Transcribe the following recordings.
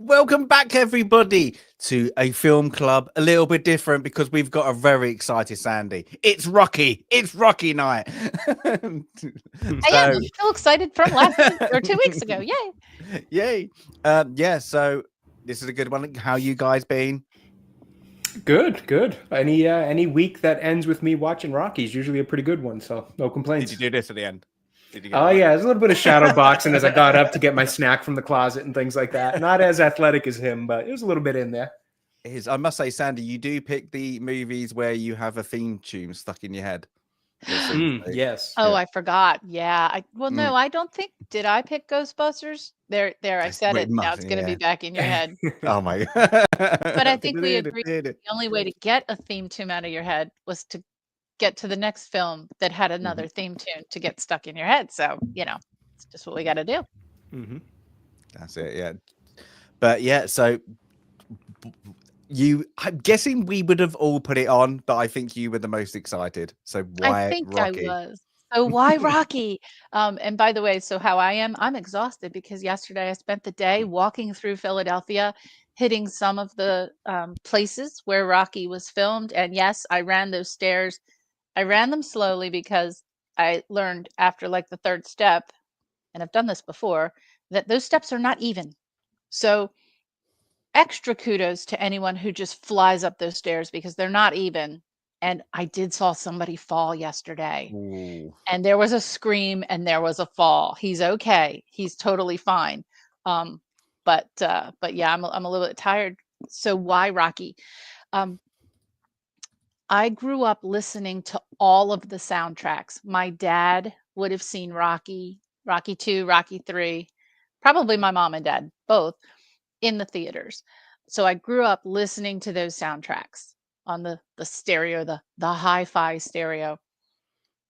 Welcome back, everybody, to a film club a little bit different because we've got a very excited Sandy. It's Rocky. It's Rocky night. I am. I'm still excited from last week or 2 weeks ago. Yay! Yay! Yeah. So this is a good one. How you guys been? Good. Any week that ends with me watching Rocky is usually a pretty good one. So no complaints. Did you do this at the end? Oh yeah, there's a little bit of shadow boxing as I got up to get my snack from the closet and things like that. Not as athletic as him, but it was a little bit in there. I must say, Sandy, you do pick the movies where you have a theme tune stuck in your head. Yes. Oh, yeah. I forgot. Yeah. No, I don't think. Did I pick Ghostbusters? There. I said it. Now it's going to be back in your head. Oh my God. But I think we agreed the only way to get a theme tune out of your head was to get to the next film that had another theme tune to get stuck in your head. So, it's just what we got to do. Mm-hmm. That's it. Yeah. But yeah, so I'm guessing we would have all put it on, but I think you were the most excited. So why I think Rocky? I was. So why Rocky? And by the way, so how I'm exhausted because yesterday I spent the day walking through Philadelphia, hitting some of the places where Rocky was filmed. And yes, I ran those stairs. I ran them slowly because I learned after like the third step, and I've done this before, that those steps are not even. So extra kudos to anyone who just flies up those stairs because they're not even. And I saw somebody fall yesterday. Ooh. And there was a scream and there was a fall. He's okay. He's totally fine. But yeah, I'm a little bit tired. So why Rocky? I grew up listening to all of the soundtracks. My dad would have seen Rocky, Rocky 2, Rocky 3, probably my mom and dad, both in the theaters. So I grew up listening to those soundtracks on the stereo, the hi-fi stereo.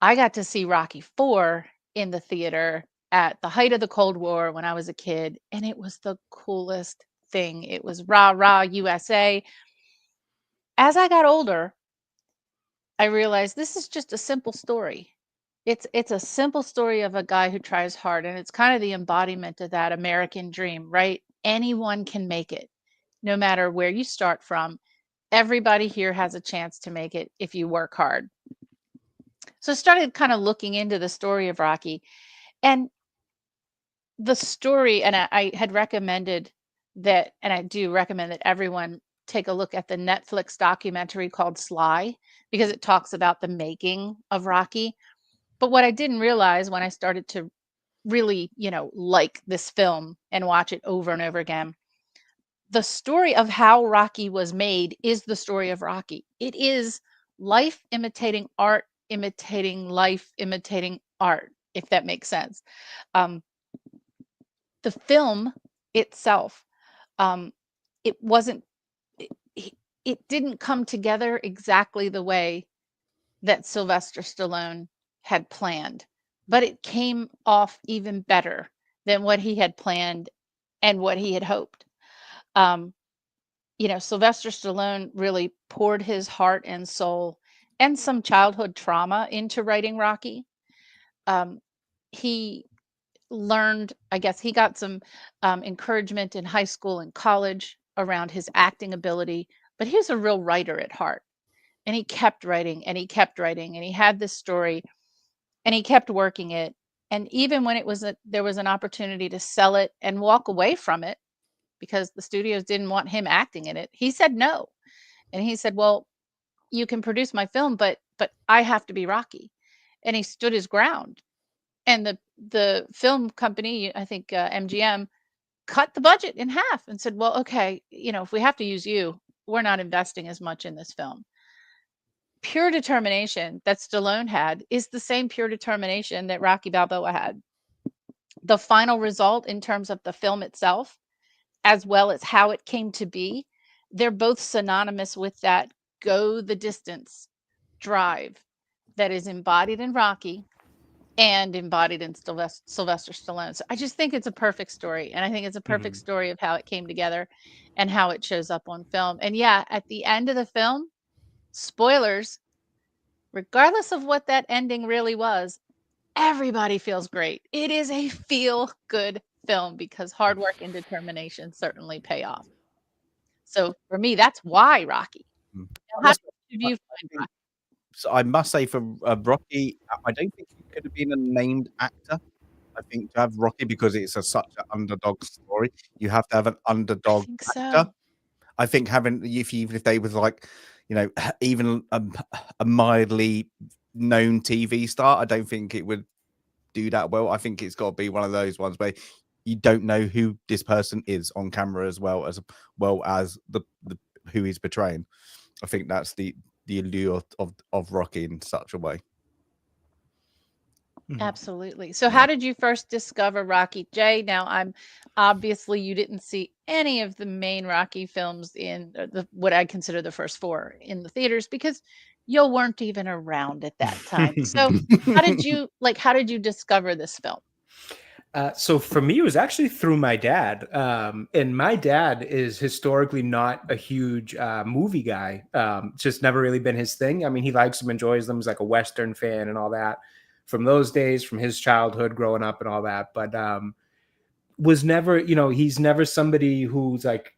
I got to see Rocky 4 in the theater at the height of the Cold War when I was a kid, and it was the coolest thing. It was rah, rah, USA. As I got older, I realized this is just a simple story. It's a simple story of a guy who tries hard, and it's kind of the embodiment of that American dream, right? Anyone can make it, no matter where you start from. Everybody here has a chance to make it if you work hard. So I started kind of looking into the story of Rocky, and the story, and I had recommended that, and I do recommend that everyone take a look at the Netflix documentary called Sly, because it talks about the making of Rocky. But what I didn't realize when I started to really, like this film and watch it over and over again, the story of how Rocky was made is the story of Rocky. It is life imitating art, imitating life, imitating art, if that makes sense. The film itself, it wasn't, it didn't come together exactly the way that Sylvester Stallone had planned, but it came off even better than what he had planned and what he had hoped. Sylvester Stallone really poured his heart and soul and some childhood trauma into writing Rocky. He learned, I guess he got some encouragement in high school and college around his acting ability, but he was a real writer at heart. And he kept writing and he kept writing, and he had this story and he kept working it. And even when there was an opportunity to sell it and walk away from it because the studios didn't want him acting in it, he said no. And he said, well, you can produce my film, but I have to be Rocky. And he stood his ground. And the film company, I think MGM, cut the budget in half and said, "Well, okay, if we have to use you, we're not investing as much in this film." Pure determination that Stallone had is the same pure determination that Rocky Balboa had. The final result in terms of the film itself, as well as how it came to be, they're both synonymous with that go the distance drive that is embodied in Rocky and embodied in Sylvester Stallone. So I just think it's a perfect story. And I think it's a perfect story of how it came together and how it shows up on film. And yeah, at the end of the film, spoilers, regardless of what that ending really was, everybody feels great. It is a feel good film because hard work and determination certainly pay off. So for me, that's why Rocky. Mm. Now, how did you find Rocky? So I must say for Rocky, I don't think he could have been a named actor. I think to have Rocky, because it's such an underdog story, you have to have an underdog think actor. so. I think having even if they was like, even a mildly known TV star, I don't think it would do that well. I think it's got to be one of those ones where you don't know who this person is on camera as well as the who he's portraying. I think that's the allure of Rocky in such a way. Absolutely. So how did you first discover Rocky? Jay, now I'm obviously you didn't see any of the main Rocky films in what I consider the first 4 in the theaters because you weren't even around at that time. So how did you discover this film? So for me, it was actually through my dad. And my dad is historically not a huge movie guy. It's just never really been his thing. I mean, he likes them, enjoys them. He's like a Western fan and all that from those days, from his childhood growing up and all that. But was never, he's never somebody who's like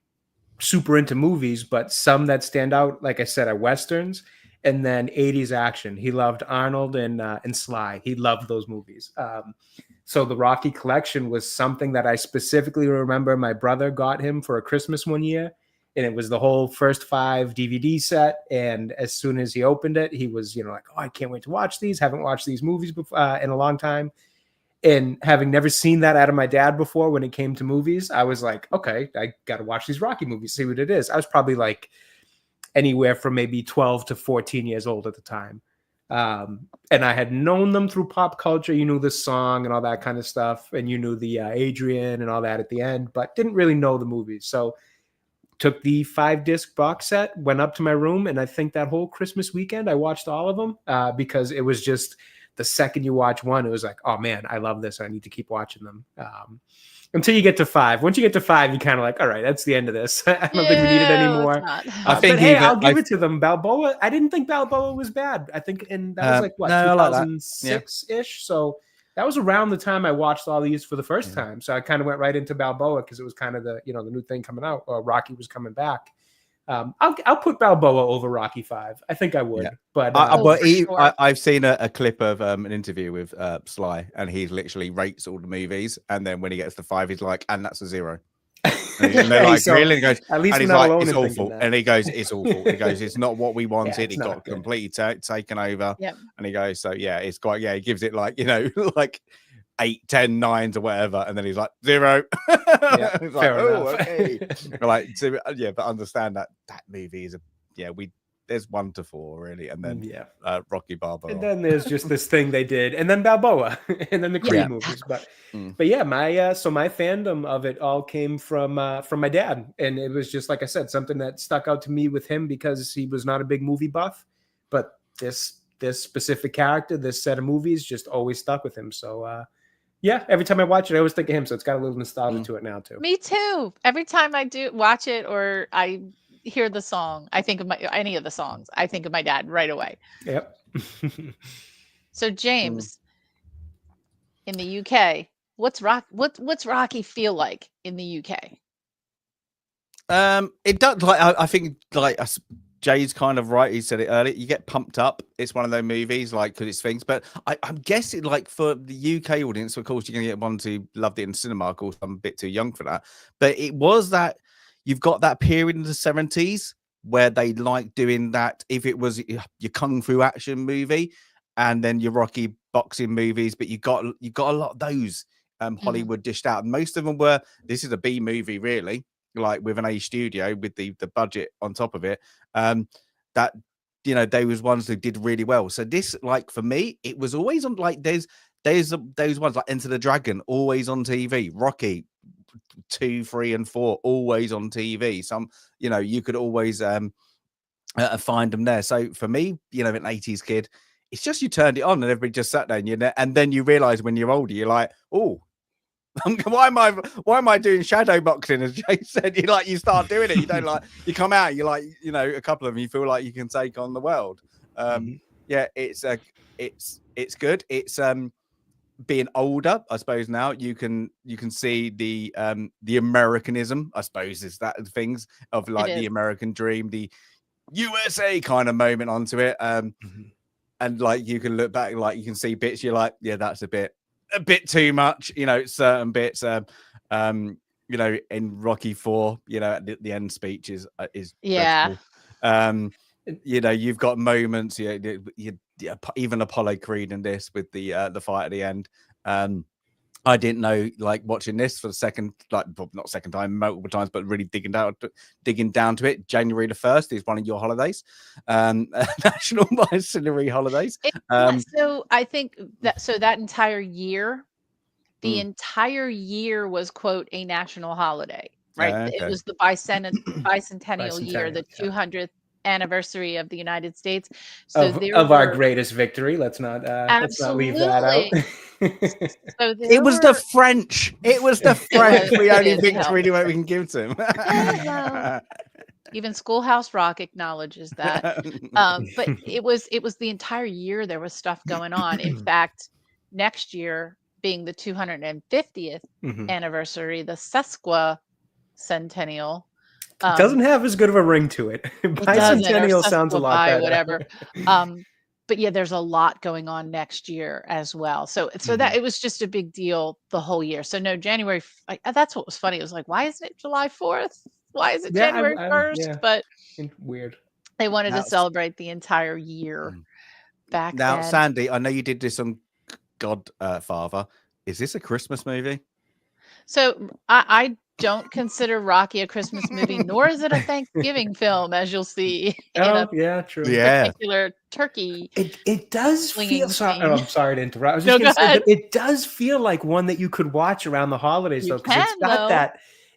super into movies, but some that stand out, like I said, are Westerns. And then 80s action. He loved Arnold and Sly. He loved those movies. So the Rocky collection was something that I specifically remember my brother got him for a Christmas one year. And it was the whole first 5 DVD set. And as soon as he opened it, he was, like, oh, I can't wait to watch these. Haven't watched these movies before, in a long time. And having never seen that out of my dad before when it came to movies, I was like, okay, I got to watch these Rocky movies, see what it is. I was probably like anywhere from maybe 12 to 14 years old at the time. And I had known them through pop culture. You knew the song and all that kind of stuff. And you knew the Adrian and all that at the end, but didn't really know the movies. So took the 5-disc box set, went up to my room. And I think that whole Christmas weekend, I watched all of them because it was just the second you watch one, it was like, oh man, I love this. I need to keep watching them. Until you get to 5. Once you get to 5, you kind of like, all right, that's the end of this. I don't think we need it anymore. I think, but hey, I'll give it to them. Balboa, I didn't think Balboa was bad. I think, and that was like what, 2006-ish. So that was around the time I watched all these for the first time. So I kind of went right into Balboa because it was kind of the the new thing coming out. Or Rocky was coming back. I'll put Balboa over Rocky 5. I think I would, but I've seen a clip of an interview with Sly, and he literally rates all the movies, and then when he gets to 5, he's like, "And that's a 0." And they're like, so, really? He goes, at least and he's not like, alone "It's in awful," that. and he goes, "It's awful." He goes, "It's not what we wanted. It got good. completely taken over." Yep. And he goes, "So yeah, it's quite he gives it like like 8, 10, 9s or whatever, and then he's like 0. Yeah, he's fair like, enough. Okay. Like, so, but understand that movie is there's 1 to 4 really, and then Rocky Balboa, and then there's just this thing they did, and then Balboa, and then the Creed movies. But yeah, my so my fandom of it all came from my dad, and it was just like I said, something that stuck out to me with him because he was not a big movie buff, but this specific character, this set of movies, just always stuck with him. So yeah, every time I watch it, I always think of him. So it's got a little nostalgia to it now too. Me too. Every time I do watch it or I hear the song, I think of any of the songs. I think of my dad right away. Yep. So James, in the UK, what's Rocky feel like in the UK? It does. Like I think like Jay's kind of right. He said it earlier. You get pumped up. It's one of those movies, like, because it's things. But I'm guessing, like, for the UK audience, of course, you're going to get ones who loved it in cinema. Of course, I'm a bit too young for that. But it was that you've got that period in the 70s where they like doing that. If it was your kung fu action movie, and then your Rocky boxing movies, but you got a lot of those Hollywood dished out. Most of them were, this is a B movie, really, like with an A studio with the budget on top of it. That, you know, they was ones that did really well. So this, like, for me, it was always on, like, there's those ones like Enter the Dragon, always on TV. Rocky 2, 3, and 4, always on TV. Some, you know, you could always find them there. So for me, you know, an 80s kid, it's just you turned it on and everybody just sat there, and then you realize when you're older, you're like, oh, why am I doing shadow boxing? As Jay said, you start doing it. You don't like, you come out, you like, you know, a couple of them, you feel like you can take on the world. Yeah, it's good. It's being older, I suppose now you can see the Americanism, I suppose, is that things of like the American dream, the USA kind of moment onto it. And like you can look back, like you can see bits, you're like, yeah, that's a bit too much, you know, certain bits. You know, in Rocky 4, you know, at the end speech is yeah. dreadful. You know, you've got moments, even Apollo Creed in this with the fight at the end. I didn't know, like, watching this for the second, like, not second time, multiple times, but really digging down to it. January the 1st is one of your holidays, national bicentenary holidays. So I think that entire year, the entire year was, quote, a national holiday, right? Okay. It was the bicentennial year, the 200th anniversary of the United States. So of our greatest victory. Let's not leave that out. So it was the French. It was the French. The only victory we can give to him. Well, even Schoolhouse Rock acknowledges that. But it was the entire year there was stuff going on. In fact, next year being the 250th anniversary, the sesquicentennial. It doesn't have as good of a ring to it. Bicentennial sounds a lot better. Whatever. But yeah, there's a lot going on next year as well. So that it was just a big deal the whole year. So no, January. That's what was funny. It was like, why isn't it July 4th? Why is it January 1st? Yeah. But weird. They wanted to celebrate the entire year back now, then. Sandy, I know you did this on Godfather. Is this a Christmas movie? So I don't consider Rocky a Christmas movie, nor is it a Thanksgiving film, as you'll see. True. Particular turkey. It does feel. I'm sorry to interrupt. I was just going to say, but it does feel like one that you could watch around the holidays, though, because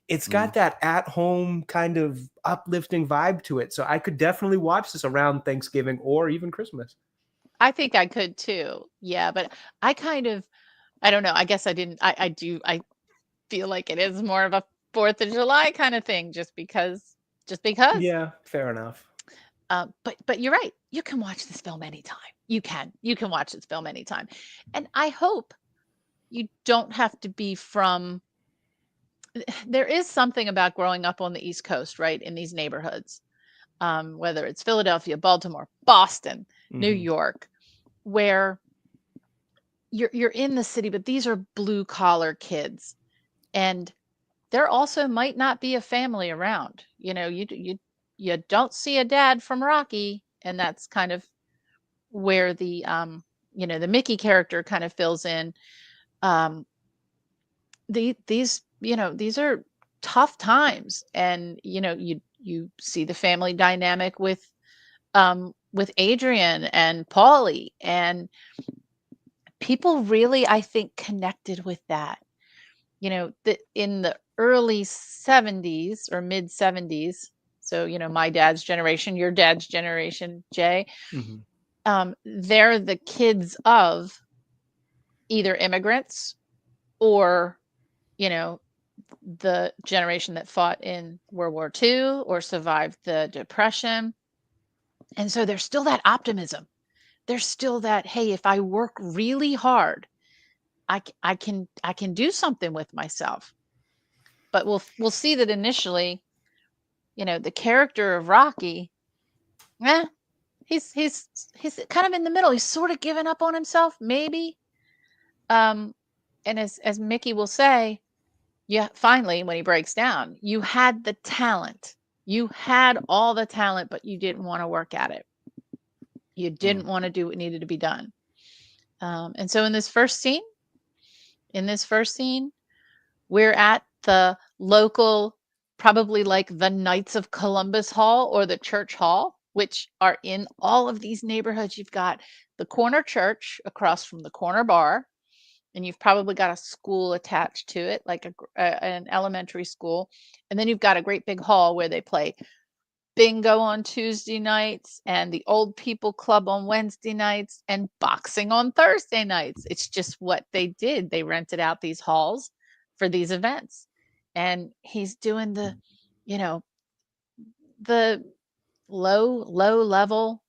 it's got that at-home kind of uplifting vibe to it. So I could definitely watch this around Thanksgiving or even Christmas. I think I could too. Yeah, but I don't know. I guess I didn't. I feel like it is more of a 4th of July kind of thing, just because. Yeah, fair enough. But you're right. You can watch this film anytime. You can watch this film anytime, and I hope you don't have to be from. There is something about growing up on the East Coast, right, in these neighborhoods, whether it's Philadelphia, Baltimore, Boston, New York, where you're in the city, but these are blue collar kids, and there also might not be a family around. You know, you don't see a dad from Rocky, and that's kind of where the the Mickey character kind of fills in. These are tough times, and you see the family dynamic with Adrian and Paulie, and people really, I think, connected with that. In the early 70s or mid 70s, so my dad's generation, your dad's generation, Jay, they're the kids of either immigrants or the generation that fought in World War II or survived the Depression. And so there's still that optimism. There's still that, hey, if I work really hard, I can do something with myself. But we'll see that initially, the character of Rocky, he's kind of in the middle. He's sort of given up on himself, maybe. And as Mickey will say, finally, when he breaks down, you had the talent. You had all the talent, but you didn't want to work at it. You didn't want to do what needed to be done. And so in this first scene, we're at the local, probably like the Knights of Columbus Hall or the church hall, which are in all of these neighborhoods. You've got the corner church across from the corner bar, and you've probably got a school attached to it, like an elementary school. And then you've got a great big hall where they play bingo on Tuesday nights and the old people club on Wednesday nights and boxing on Thursday nights. It's just what they did. They rented out these halls for these events. And he's doing the, you know, the low level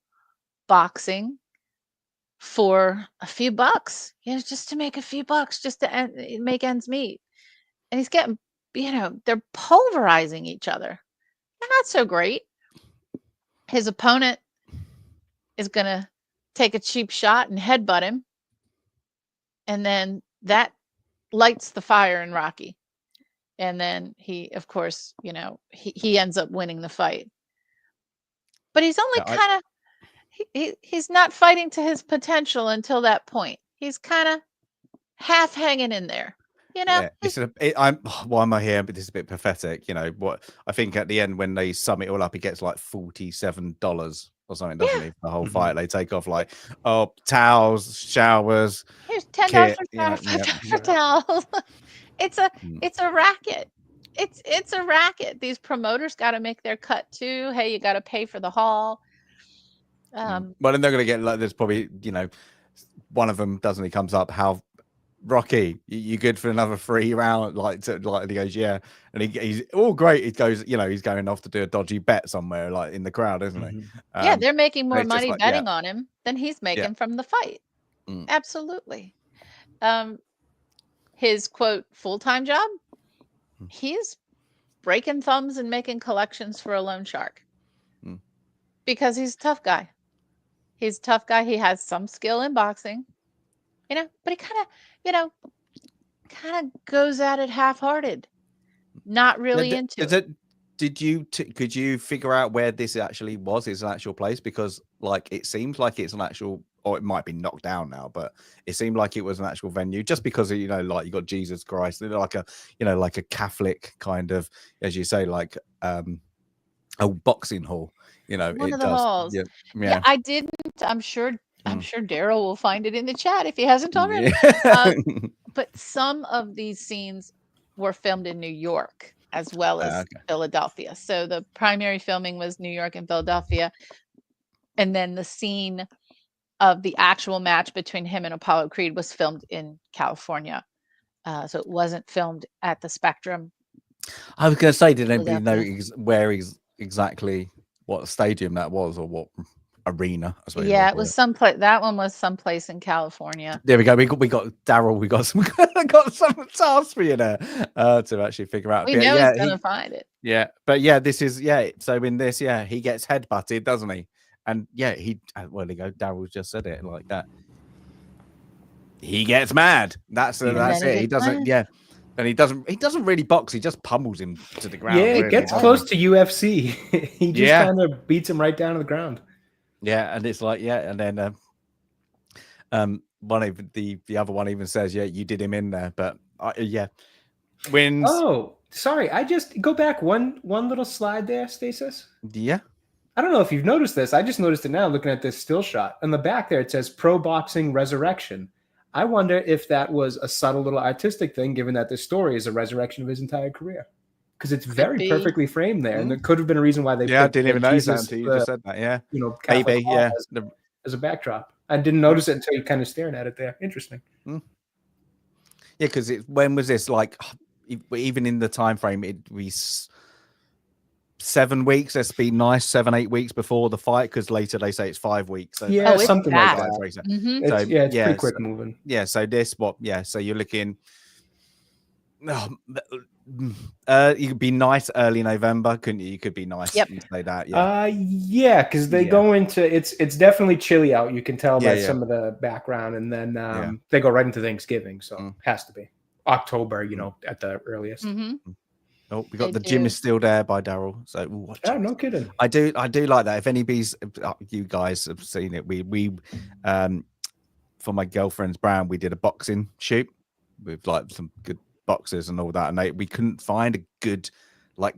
boxing for a few bucks, just to make a few bucks, just to make ends meet. And he's getting, they're pulverizing each other. They're not so great. His opponent is going to take a cheap shot and headbutt him. And then that lights the fire in Rocky. And then he, of course, he ends up winning the fight. But he's only kind of, he's not fighting to his potential until that point. He's kind of half hanging in there. Yeah, why am I here? But this is a bit pathetic. What I think at the end when they sum it all up, he gets like $47 or something, doesn't he? The whole fight, they take off like, towels, showers. Here's $10 for towels. It's a racket. It's a racket. These promoters got to make their cut too. Hey, you got to pay for the hall. Well, then they're gonna get like there's probably one of them doesn't. He comes up how. Rocky, you good for another 3 round? Like he goes, yeah, and he's all great. He goes, he's going off to do a dodgy bet somewhere, like in the crowd, isn't he? Yeah, they're making more money betting on him than he's making from the fight. Absolutely. His quote full-time job, he's breaking thumbs and making collections for a loan shark because he's a tough guy. He's a tough guy. He has some skill in boxing. But he kind of goes at it half-hearted, not really into it. Could you figure out where this actually was? It's an actual place because, like, it seems like it's an actual, or it might be knocked down now, but it seemed like it was an actual venue. Just because like you got Jesus Christ, like a Catholic kind of, as you say, like a boxing hall. One of the halls. Yeah, I didn't. I'm sure Daryl will find it in the chat if he hasn't already. But some of these scenes were filmed in New York as well as Philadelphia. So the primary filming was New York and Philadelphia. And then the scene of the actual match between him and Apollo Creed was filmed in California. So it wasn't filmed at the Spectrum. I was going to say, did anybody know where exactly what stadium that was or what arena? Yeah, it was someplace. That one was someplace in California. There we go. We got Daryl. We got some tasks for you there to actually figure out. We know he's gonna find it. Yeah, but this is So in this, he gets headbutted, doesn't he? And he go. Daryl just said it like that. He gets mad. That's it. He doesn't. Yeah. And he doesn't really box. He just pummels him to the ground. Yeah, it gets close to UFC. He just kind of beats him right down to the ground. Yeah, and it's like, and then one of the other one even says, you did him in there, but wins. Oh, sorry, I just go back one little slide there, Stasis. Yeah. I don't know if you've noticed this. I just noticed it now looking at this still shot. On the back there, it says Pro Boxing Resurrection. I wonder if that was a subtle little artistic thing, given that this story is a resurrection of his entire career. Because it's very perfectly framed there, and there could have been a reason why they. Yeah, I didn't even notice that until you just said that. Yeah, maybe. Yeah, as a backdrop, I didn't notice it until you kind of staring at it there. Interesting. Yeah, because when was this? Like, even in the time frame, it was 7 weeks. Let's be nice, 7-8 weeks before the fight, because later they say it's 5 weeks. So something like that. Mm-hmm. It's pretty quick moving. Yeah, so this so you're looking. You could be nice early November, couldn't you? You could be nice and say that. Yeah, because they go into it's definitely chilly out. You can tell by some of the background, and then they go right into Thanksgiving, so it has to be October, at the earliest. Mm-hmm. Oh, we got The Gym is Still There by Daryl. So no kidding. I do like that. If anybody's you guys have seen it, we for my girlfriend's brand, we did a boxing shoot with like some good boxers and all that, and we couldn't find a good like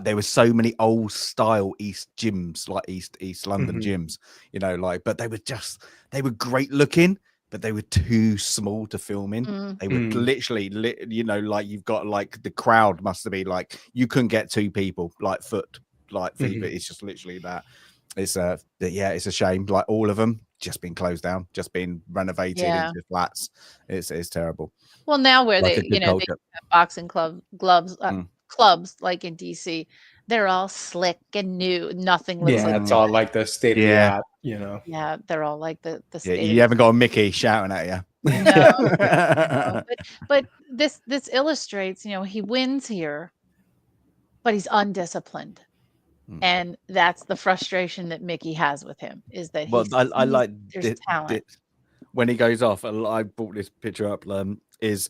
there were so many old style East gyms, like East London gyms, you know, like, but they were great looking, but they were too small to film in. They were literally, you know, like you've got like the crowd must have been like you couldn't get two people like foot like feet, but it's just literally that. It's it's a shame. Like all of them just been closed down, just been renovated into flats. It's terrible. Well, now where Like they have boxing clubs like in DC, they're all slick and new. Nothing looks like it's all like the state of the art, you know. Yeah, they're all like the state. You haven't got a Mickey shouting at you. No. But this illustrates, you know, he wins here, but he's undisciplined. And that's the frustration that Mickey has with him, is that I like there's talent. When he goes off, I brought this picture up, is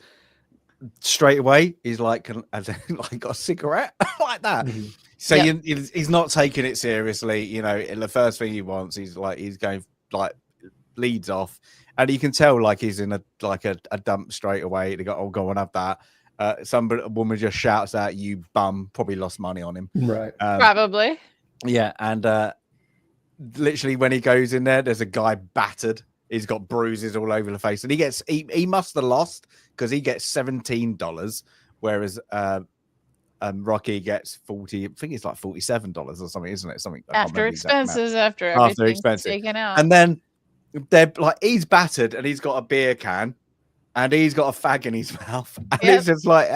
straight away he's like got a cigarette like that. So he's not taking it seriously, you know. And the first thing he wants, he's going like leads off, and you can tell like he's in a dump straight away. They go, go and have that. A woman just shouts out, "You bum!" Probably lost money on him, right? Probably, yeah. And literally, when he goes in there, there's a guy battered. He's got bruises all over the face, and he must have lost because he gets $17, whereas Rocky gets 40. I think it's like $47 or something, isn't it? Something after expenses, after everything's taken out, and then they're like he's battered and he's got a beer can. And he's got a fag in his mouth. And it's just like,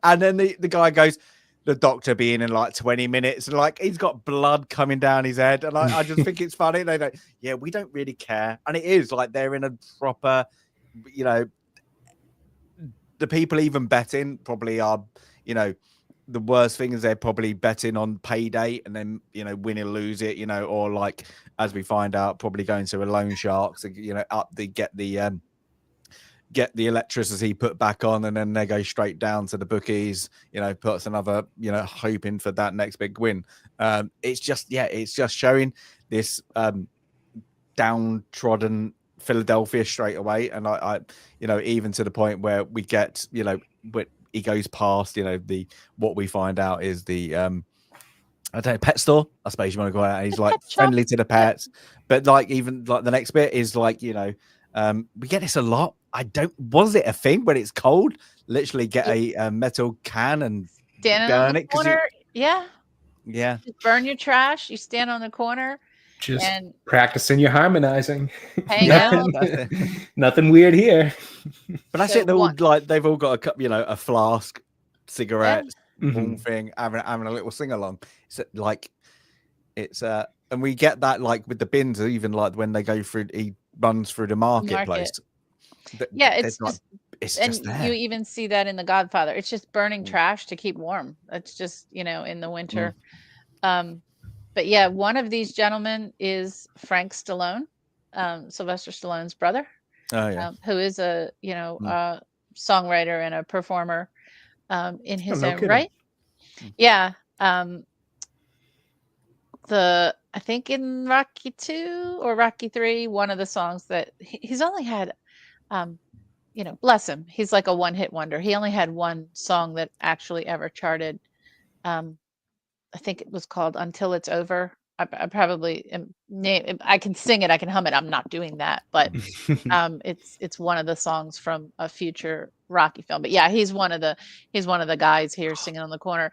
and then the guy goes, the doctor being in like 20 minutes. And like, he's got blood coming down his head. And I just think it's funny. They go, yeah, we don't really care. And it is like, they're in a proper, you know, the people even betting probably are, you know, the worst thing is they're probably betting on payday and then, you know, win or lose it, you know, or like, as we find out, probably going to a loan shark to, you know, get the electricity put back on, and then they go straight down to the bookies, you know, puts another, you know, hoping for that next big win. It's just showing this downtrodden Philadelphia straight away. And I you know, even to the point where we get, you know, he goes past, you know, what we find out is the I don't know, pet store, I suppose you want to go out, and he's like friendly to the pets. But like, even like the next bit is like, you know, we get this a lot. Was it a thing when it's cold? Literally get a metal can and stand burn on the it. corner. Yeah. Just burn your trash. You stand on the corner. Just and practicing your harmonizing. Hang out. Nothing weird here. But that's it. They've all got a flask, cigarettes, one thing, having a little sing along. And we get that like with the bins, even like when they go through, he runs through the marketplace. It's just there. You even see that in The Godfather. It's just burning trash to keep warm. It's just, you know, in the winter. But yeah, one of these gentlemen is Frank Stallone, Sylvester Stallone's brother, who is a, you know, songwriter and a performer in his own right. Yeah. I think in Rocky 2 or Rocky 3, one of the songs that he's only had, you know, bless him, he's like a one-hit wonder. He only had one song that actually ever charted. I think it was called Until It's Over. I probably I can sing it, I can hum it. I'm not doing that, but it's one of the songs from a future Rocky film. But yeah, he's one of the guys here singing on the corner.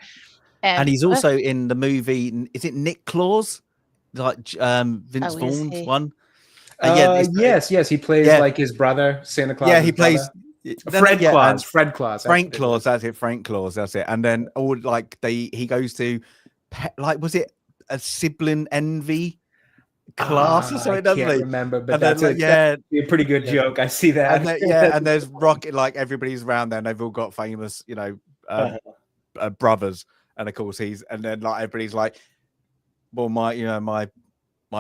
And he's also in the movie. Is it Nick Claus? Like Vince Vaughn's one. Yes, he plays like his brother, Santa Claus. Yeah, he plays Fred Claus. Fred Claus. Frank Claus. That's it. Frank Claus. That's it. And then all like he goes to was it a sibling envy class or something? I can't remember, but that's a pretty good joke. I see that. And and there's Rocket. Like everybody's around there, and they've all got famous, you know, brothers. And of course and then like everybody's like, well, my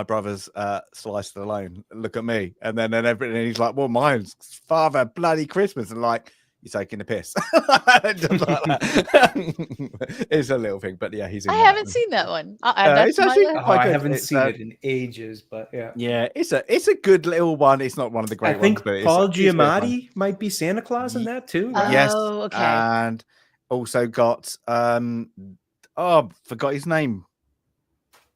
brother's Sliced Alone. Look at me. And then everybody, he's like, well, mine's Father Bloody Christmas. And like, you're taking a piss. Just like that. It's a little thing, but yeah, he's in I that. haven't seen that one. I'll add that It's to my actually list. Oh, quite I good. haven't It's, seen it in ages, but yeah. Yeah, it's a good little one. It's not one of the I great think ones, but Paul it's good fun. Giamatti might be Santa Claus in that too, right? Yes. Oh, okay. And also got forgot his name.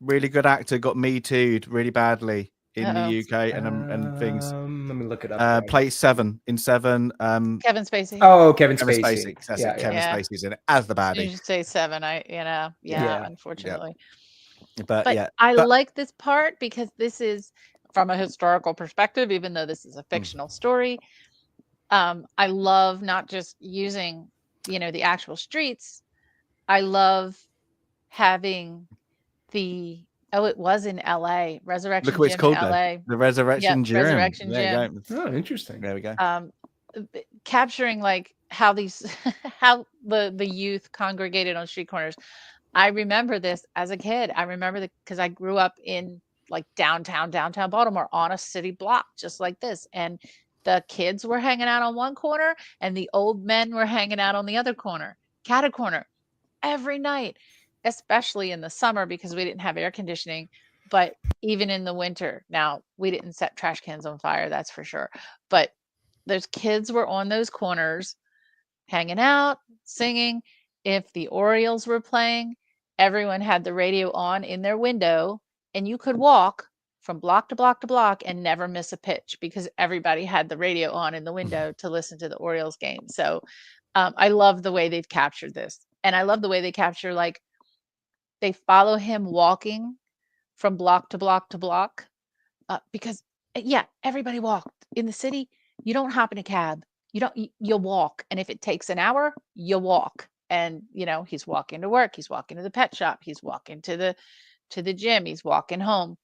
Really good actor, got Me Too'd really badly in the UK and things. Let me look it up. Plays Seven in Seven. Kevin Spacey. Oh, Kevin Kevin Spacey. Spacey. That's Yeah, it. Kevin yeah. Spacey's in it as the You baddie. should say 7. Yeah. Unfortunately. But yeah, I like this part because this is from a historical perspective, even though this is a fictional story. I love not just using, the actual streets. I love having it was in LA, Resurrection look what it's Gym in called though. LA. The Resurrection Gym. Resurrection There Gym. you go. Oh, interesting. There we go. Capturing like how how the youth congregated on street corners. I remember this as a kid. I remember because I grew up in like downtown Baltimore on a city block just like this, and the kids were hanging out on one corner and the old men were hanging out on the other corner, catty corner, every night, especially in the summer because we didn't have air conditioning. But even in the winter, now we didn't set trash cans on fire, that's for sure. But those kids were on those corners hanging out, singing. If the Orioles were playing, everyone had the radio on in their window, and you could walk from block to block to block and never miss a pitch because everybody had the radio on in the window to listen to the Orioles game. So I love the way they've captured this. And I love the way they capture, like, they follow him walking from block to block to block because, yeah, everybody walked. In the city, you don't hop in a cab. You'll walk. And if it takes an hour, you'll walk. And, he's walking to work. He's walking to the pet shop. He's walking to the gym. He's walking home.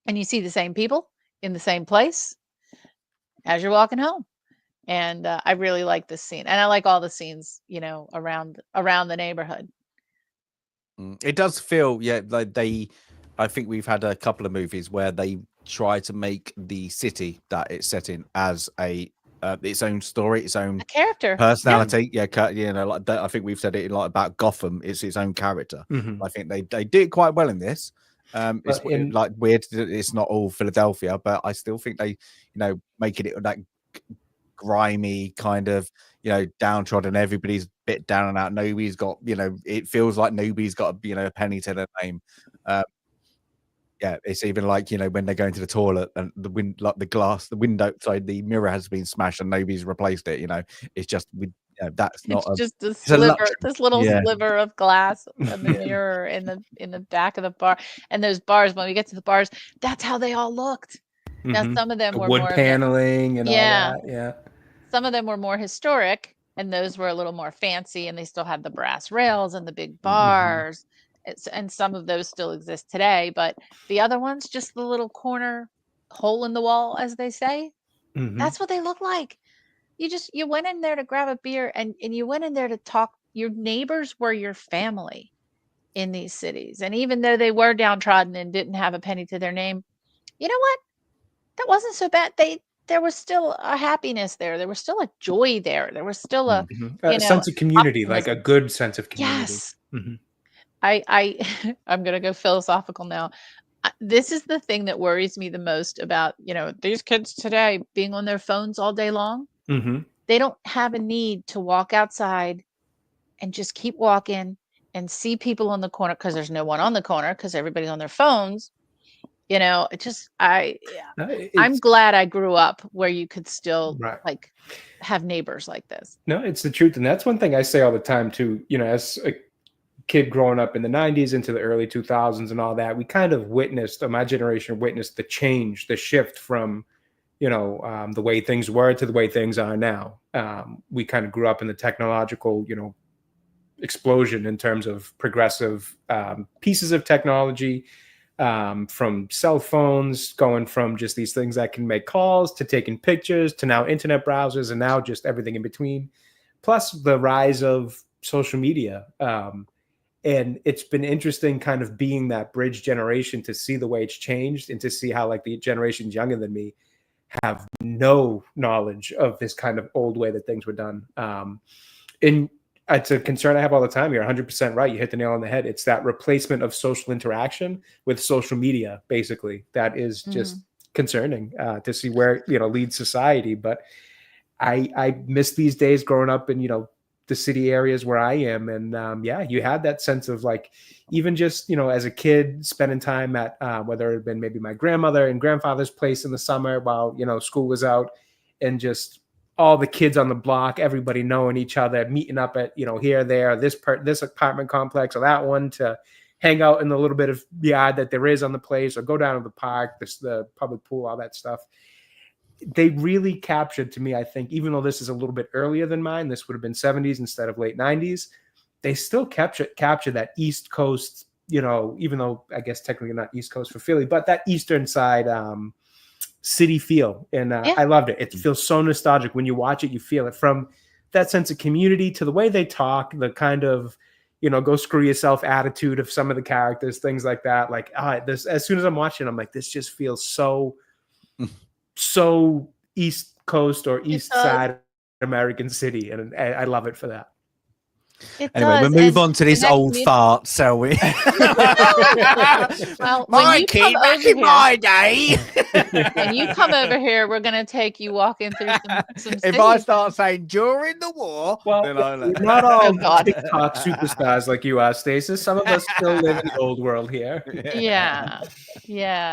And you see the same people in the same place as you're walking home. And I really like this scene. And I like all the scenes, around the neighborhood. It does feel, like I think we've had a couple of movies where they try to make the city that it's set in as its own story, its own character, personality. Yeah, like that. I think we've said it about Gotham. It's its own character. Mm-hmm. I think they did it quite well in this. It's like weird. It's not all Philadelphia, but I still think they, making it that grimy kind of, downtrodden. Everybody's a bit down and out. Nobody's got, it feels like nobody's got, a penny to their name. Yeah, it's even like, when they go into the toilet and the mirror has been smashed and nobody's replaced it. It's just that's not just a sliver, this little sliver of glass in the mirror in the back of the bar. And those bars, when we get to the bars, that's how they all looked. Mm-hmm. Now some of them were wood more paneling and all that. Yeah. Some of them were more historic and those were a little more fancy and they still had the brass rails and the big bars. Mm-hmm. And some of those still exist today, but the other ones, just the little corner hole in the wall, as they say, that's what they look like. You went in there to grab a beer and you went in there to talk. Your neighbors were your family in these cities. And even though they were downtrodden and didn't have a penny to their name, you know what? That wasn't so bad. There was still a happiness there. There was still a joy there. There was still a sense of community, optimism. Like a good sense of community. Yes. Mm-hmm. I'm going to go philosophical now. This is the thing that worries me the most about, these kids today being on their phones all day long. Mm-hmm. They don't have a need to walk outside and just keep walking and see people on the corner because there's no one on the corner because everybody's on their phones. I'm glad I grew up where you could still like have neighbors like this. No, it's the truth. And that's one thing I say all the time too, as a kid growing up in the 90s into the early 2000s and all that, we kind of my generation witnessed the change, the shift from, the way things were to the way things are now. We kind of grew up in the technological, explosion in terms of progressive pieces of technology, from cell phones, going from just these things that can make calls to taking pictures to now internet browsers and now just everything in between, plus the rise of social media. And it's been interesting kind of being that bridge generation to see the way it's changed and to see how like the generations younger than me have no knowledge of this kind of old way that things were done. And it's a concern I have all the time. You're 100% right. You hit the nail on the head. It's that replacement of social interaction with social media, basically. That is just concerning to see where it, leads society. But I miss these days growing up in, the city areas where I am. And you had that sense of like, even just, as a kid spending time at whether it had been maybe my grandmother and grandfather's place in the summer while, school was out, and just all the kids on the block, everybody knowing each other, meeting up at, here, there, this apartment complex or that one, to hang out in the little bit of yard that there is on the place, or go down to the park, the public pool, all that stuff. They really captured, to me, I think, even though this is a little bit earlier than mine, this would have been 70s instead of late 90s, they still capture that East Coast, even though I guess technically not East Coast for Philly, but that Eastern side city feel. And I loved it. It feels so nostalgic. When you watch it, you feel it, from that sense of community to the way they talk, the kind of, go screw yourself attitude of some of the characters, things like that. Like this, as soon as I'm watching, I'm like, this just feels so East Coast or East Side American city. And I love it for that. Anyway, we'll move on to this old fart, shall we? Well, my kid, back in my day. When you come over here, we're going to take you walking through some If I start saying during the war, well, then I know. Not all TikTok superstars like you are, Stacey. Some of us still live in the old world here. Yeah.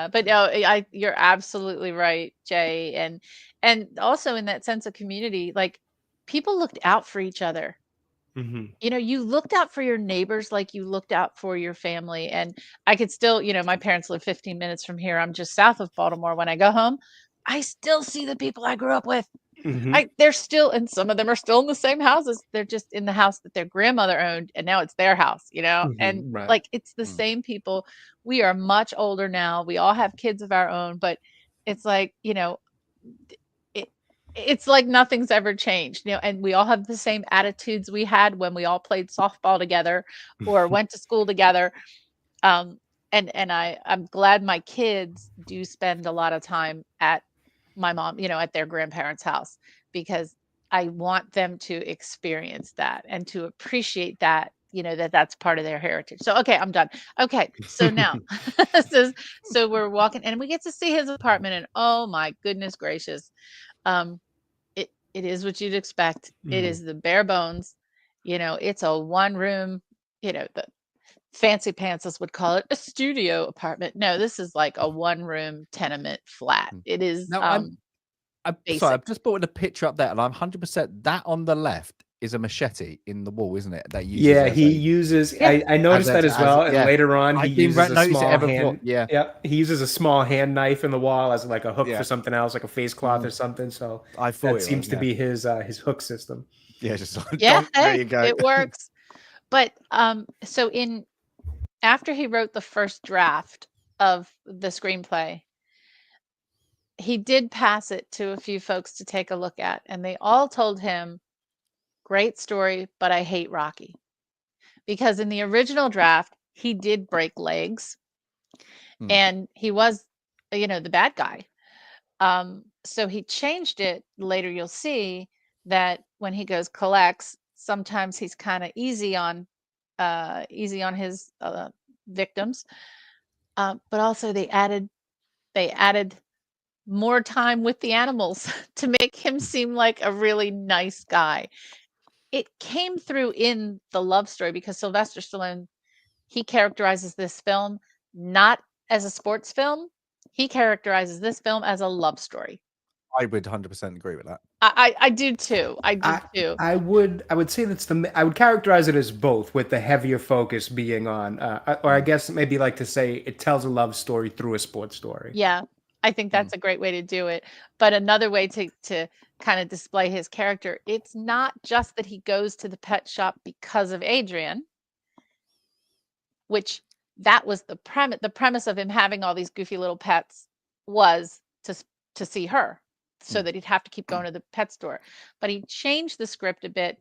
But no, you're absolutely right, Jay. And also in that sense of community, like, people looked out for each other. You looked out for your neighbors like you looked out for your family. And I could still, my parents live 15 minutes from here. I'm just south of Baltimore. When I go home, I still see the people I grew up with. They're still, and some of them are still in the same houses. They're just in the house that their grandmother owned, and now it's their house, and like, it's the same people. We are much older now. We all have kids of our own, but it's like, it's like nothing's ever changed, and we all have the same attitudes we had when we all played softball together or went to school together. And I'm glad my kids do spend a lot of time at my mom, at their grandparents' house, because I want them to experience that and to appreciate that, that's part of their heritage. So, okay, I'm done. Okay. So now, so we're walking and we get to see his apartment, and oh my goodness gracious. It is what you'd expect. It is the bare bones. It's a one room, the fancy pants would call it a studio apartment. No, this is like a one room tenement flat. It is. No, I'm sorry, I've just brought a picture up there, and I'm 100% that on the left is a machete in the wall, isn't it? That uses he uses. I noticed that as well, and later on he uses a small hand. He uses a small hand knife in the wall as like a hook for something else, like a face cloth or something. So I thought that seems to be his hook system. Yeah, just there you go. It works. But so after he wrote the first draft of the screenplay, he did pass it to a few folks to take a look at, and they all told him, great story, but I hate Rocky. Because in the original draft, he did break legs and he was, the bad guy. So he changed it. Later, you'll see that when he goes collects, sometimes he's kind of easy on his victims. But also they added more time with the animals to make him seem like a really nice guy. It came through in the love story, because Sylvester Stallone, he characterizes this film not as a sports film. He characterizes this film as a love story. I would 100% agree with that. I do too. I would say I would characterize it as both, with the heavier focus being on, or I guess maybe like to say it tells a love story through a sports story. Yeah, I think that's a great way to do it. But another way to kind of display his character, it's not just that he goes to the pet shop because of Adrian, which that was the premise of him having all these goofy little pets, was to see her, so that he'd have to keep going to the pet store. But he changed the script a bit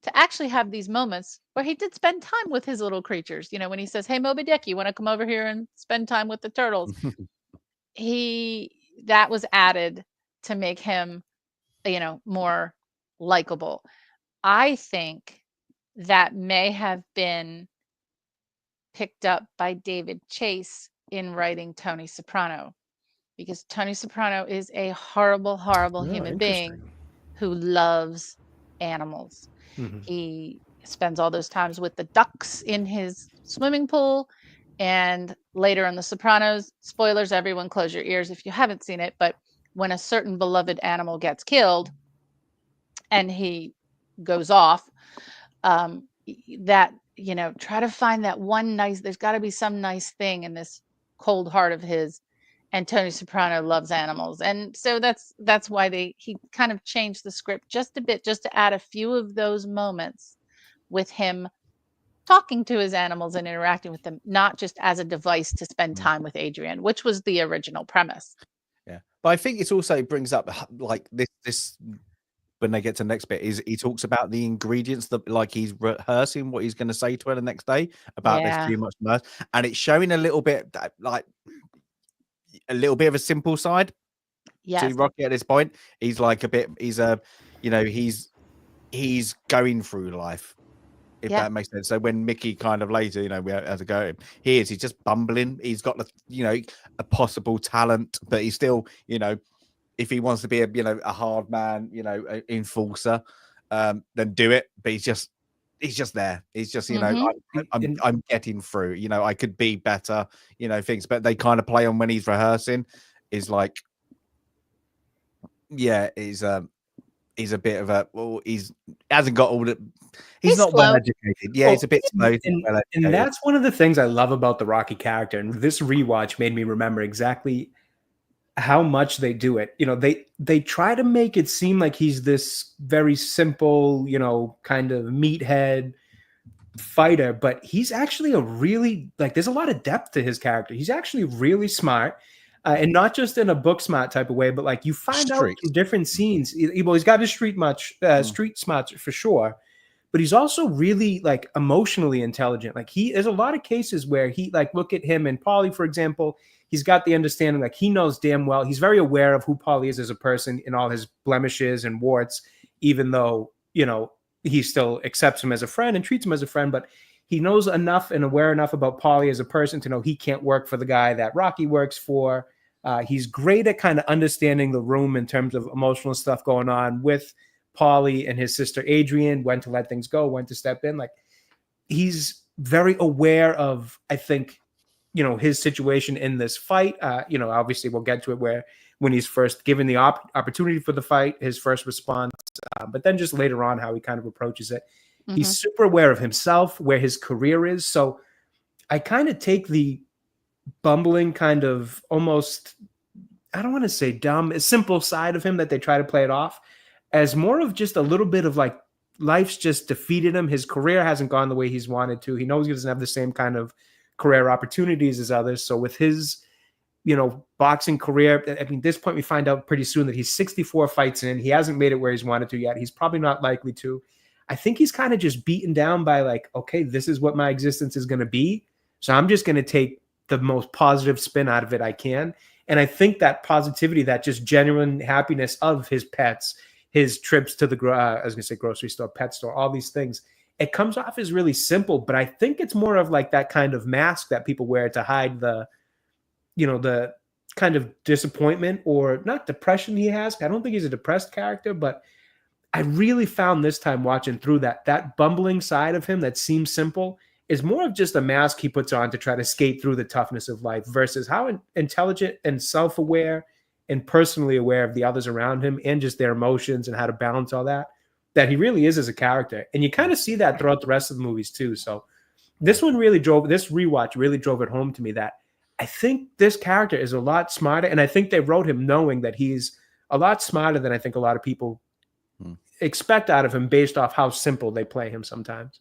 to actually have these moments where he did spend time with his little creatures. When he says, "Hey, Moby Dick, you want to come over here and spend time with the turtles?" That was added to make him, more likable. I think that may have been picked up by David Chase in writing Tony Soprano, because Tony Soprano is a horrible, horrible Oh, human being interesting. who loves animals. Mhm. He spends all those times with the ducks in his swimming pool. And later in The Sopranos, spoilers, everyone close your ears if you haven't seen it, but when a certain beloved animal gets killed and he goes off, that, try to find that one nice, there's got to be some nice thing in this cold heart of his. And Tony Soprano loves animals. And so that's why he kind of changed the script just a bit, just to add a few of those moments with him talking to his animals and interacting with them, not just as a device to spend time with Adrian, which was the original premise. Yeah, but I think it also brings up like this when they get to the next bit is he talks about the ingredients that like he's rehearsing what he's going to say to her the next day about there's too much mirth, and it's showing a little bit like a little bit of a simple side to Rocky at this point. He's like he's going through life, if that makes sense. So when Mickey kind of later, we have to go at him, he's just bumbling. He's got a possible talent, but he's still, if he wants to be a hard man, an enforcer, then do it. But he's just there. He's just, I'm getting through. I could be better, things. But they kind of play on when he's rehearsing. Is like, he's a bit of a he hasn't got all the. He's not well educated. Yeah, he's a bit slow. And that's one of the things I love about the Rocky character. And this rewatch made me remember exactly how much they do it. They try to make it seem like he's this very simple, kind of meathead fighter, but he's actually a really, there's a lot of depth to his character. He's actually really smart, and not just in a book smart type of way, but you find out in different scenes. He's got his street smarts for sure, but he's also really emotionally intelligent. There's a lot of cases where he look at him and Paulie, for example. He's got the understanding, he knows damn well. He's very aware of who Paulie is as a person and all his blemishes and warts, even though, he still accepts him as a friend and treats him as a friend. But he knows enough and aware enough about Paulie as a person to know he can't work for the guy that Rocky works for. He's great at kind of understanding the room in terms of emotional stuff going on with Paulie and his sister Adrian, when to let things go, when to step in. He's very aware of, I think, his situation in this fight. Obviously we'll get to it when he's first given the opportunity for the fight, his first response, but then just later on how he kind of approaches it. Mm-hmm. He's super aware of himself, where his career is. So I kind of take the bumbling kind of almost, I don't want to say dumb, a simple side of him that they try to play it off as more of just a little bit of life's just defeated him. His career hasn't gone the way he's wanted to. He knows he doesn't have the same kind of career opportunities as others. So with his, boxing career, at this point we find out pretty soon that he's 64 fights in. He hasn't made it where he's wanted to yet. He's probably not likely to. I think he's kind of just beaten down by okay, this is what my existence is going to be. So I'm just going to take the most positive spin out of it I can. And I think that positivity, that just genuine happiness of his pets, his trips to the, grocery store, pet store, all these things, it comes off as really simple, but I think it's more of that kind of mask that people wear to hide the kind of disappointment or not depression he has. I don't think he's a depressed character, but I really found this time watching through that bumbling side of him that seems simple is more of just a mask he puts on to try to skate through the toughness of life versus how intelligent and self-aware and personally aware of the others around him and just their emotions and how to balance all that he really is as a character. And you kind of see that throughout the rest of the movies too. So this rewatch really drove it home to me that I think this character is a lot smarter. And I think they wrote him knowing that he's a lot smarter than I think a lot of people expect out of him based off how simple they play him sometimes.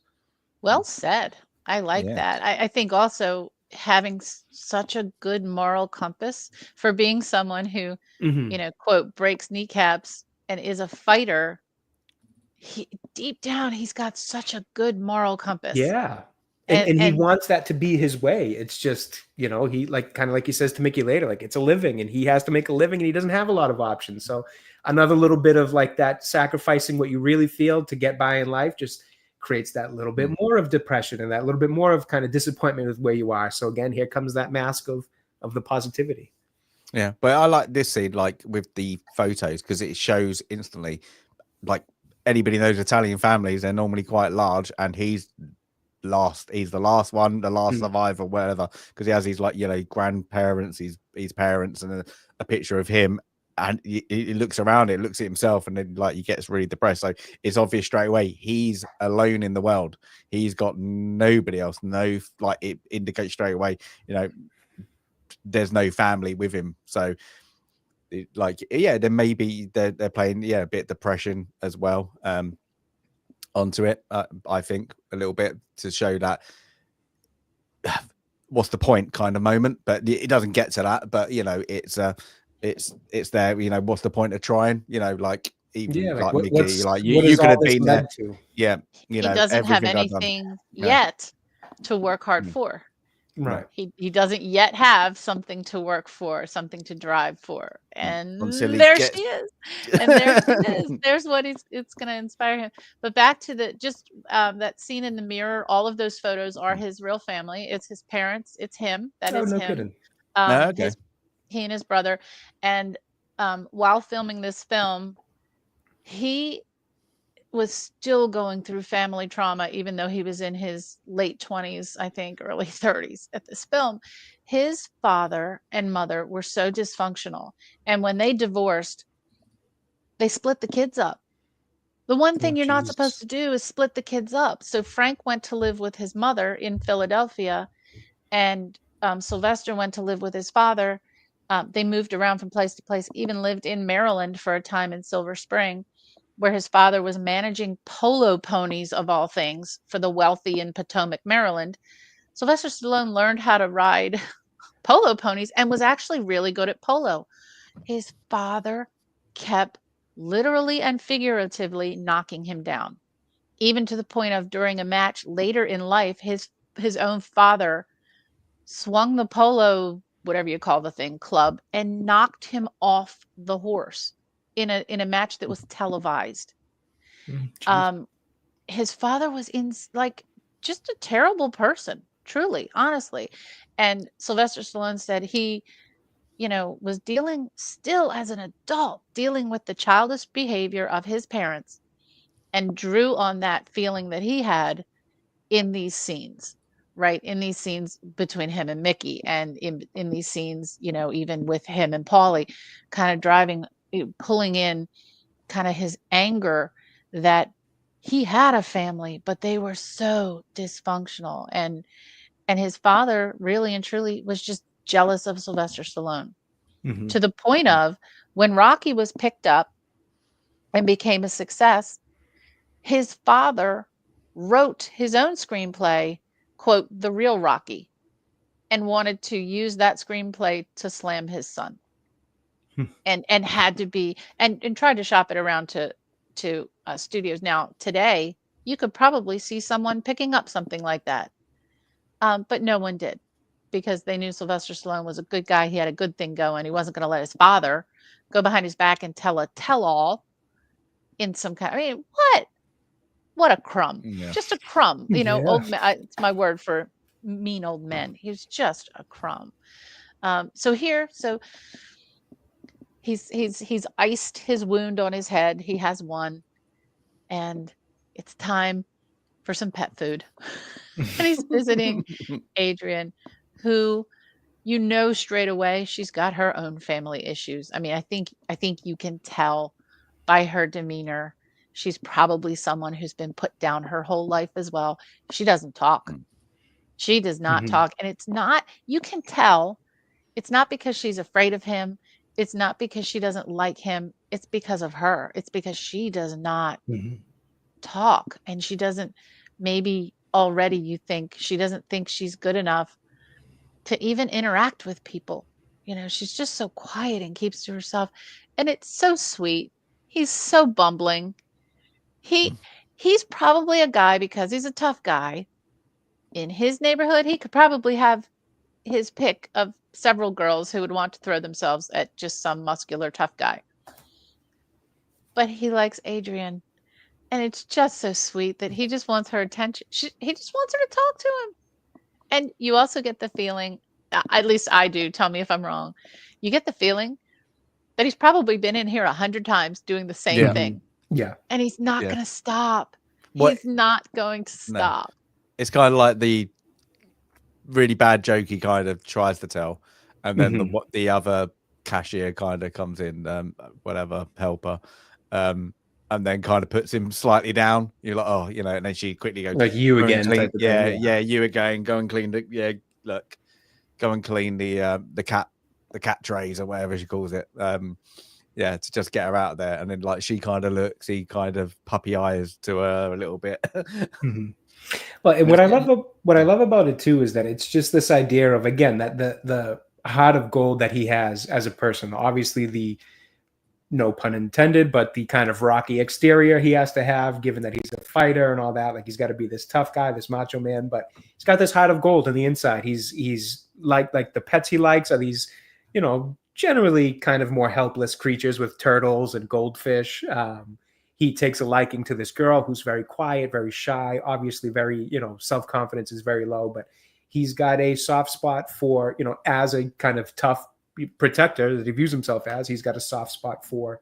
Well said. I like that. I think also having such a good moral compass for being someone who, quote, breaks kneecaps and is a fighter. Deep down, he's got such a good moral compass. Yeah. And he wants that to be his way. It's just, he kind of like he says to Mickey later, like it's a living and he has to make a living and he doesn't have a lot of options. So another little bit of like that sacrificing what you really feel to get by in life just creates that little bit more of depression and that little bit more of kind of disappointment with where you are. So again, here comes that mask of the positivity. Yeah. But I like this scene, like with the photos, because it shows instantly, like anybody knows Italian families, they're normally quite large, and he's the last one, the last survivor, whatever, because he has his grandparents, his parents, and a picture of him, and he looks around it, looks at himself, and then he gets really depressed. So it's obvious straight away he's alone in the world. He's got nobody else. It indicates straight away, there's no family with him. So then maybe they're playing a bit depression as well onto it, I think, a little bit, to show that what's the point kind of moment. But it doesn't get to that, but it's there, what's the point of trying, Mickey, you could have been there to? He doesn't have anything yet to work hard for. Right. He doesn't yet have something to work for, something to drive for. And there she is. And there she is. There's what it's going to inspire him. But back to that scene in the mirror, all of those photos are his real family. It's his parents. It's him. That is no him. kidding. Okay. He and his brother. And while filming this film, he was still going through family trauma, even though he was in his late 20s, I think, early 30s at this film. His father and mother were so dysfunctional. And when they divorced, they split the kids up. The one thing you're not supposed to do is split the kids up. So Frank went to live with his mother in Philadelphia, and Sylvester went to live with his father. They moved around from place to place, even lived in Maryland for a time in Silver Spring, where his father was managing polo ponies, of all things, for the wealthy in Potomac, Maryland. Sylvester Stallone learned how to ride polo ponies and was actually really good at polo. His father kept literally and figuratively knocking him down, even to the point of, during a match later in life, his own father swung the polo, whatever you call the thing, club, and knocked him off the horse in a match that was televised. His father was just a terrible person, truly, honestly. And Sylvester Stallone said he, was dealing still as an adult, dealing with the childish behavior of his parents, and drew on that feeling that he had in these scenes, right? In these scenes between him and Mickey, and in these scenes, even with him and Paulie, kind of pulling in kind of his anger that he had a family, but they were so dysfunctional. And his father really and truly was just jealous of Sylvester Stallone, to the point of, when Rocky was picked up and became a success, his father wrote his own screenplay, quote, "The Real Rocky," and wanted to use that screenplay to slam his son. And had to be, and tried to shop it around to studios. Now, today, you could probably see someone picking up something like that. But no one did, because they knew Sylvester Stallone was a good guy. He had a good thing going. He wasn't going to let his father go behind his back and tell a tell-all in some kind. I mean, what a crumb. Yeah. Just a crumb. Yeah. It's my word for mean old men. He's just a crumb. So he's iced his wound on his head. He has one, and it's time for some pet food. And he's visiting Adrian, who, straight away, she's got her own family issues. I mean, I think you can tell by her demeanor, she's probably someone who's been put down her whole life as well. She doesn't talk. She does not talk. And you can tell, it's not because she's afraid of him. It's not because she doesn't like him. It's because of her. It's because she does not talk. And she doesn't, maybe already you think she doesn't think she's good enough to even interact with people. She's just so quiet and keeps to herself. And it's so sweet. He's so bumbling. He's probably a guy, because he's a tough guy, in his neighborhood, he could probably have his pick of several girls who would want to throw themselves at just some muscular tough guy. But he likes Adrian, and it's just so sweet that he just wants her attention. He just wants her to talk to him. And you also get the feeling, at least I do, tell me if I'm wrong, you get the feeling that he's probably been in here 100 times doing the same thing. Yeah. And he's not going to stop. What- He's not going to stop. It's kind of like the really bad joke he kind of tries to tell, and then the other cashier kind of comes in, whatever helper, and then kind of puts him slightly down. You're like, oh, you know, and then she quickly goes, like you "Go and again." clean- type of yeah, thing, yeah, you again. Go and clean the go and clean the cat trays or whatever she calls it. Yeah, to just get her out there, and then like she kind of looks, he kind of puppy eyes to her a little bit. Well, and what I love about it too is that it's just this idea of, again, that the heart of gold that he has as a person. Obviously, the, no pun intended, but the kind of rocky exterior he has to have, given that he's a fighter and all that. Like, he's got to be this tough guy, this macho man, but he's got this heart of gold on the inside. He's like the pets he likes are these, you know, generally kind of more helpless creatures with turtles and goldfish. He takes a liking to this girl who's very quiet, very shy, obviously very, you know, self-confidence is very low, but he's got a soft spot for, you know, as a kind of tough protector that he views himself as, he's got a soft spot for,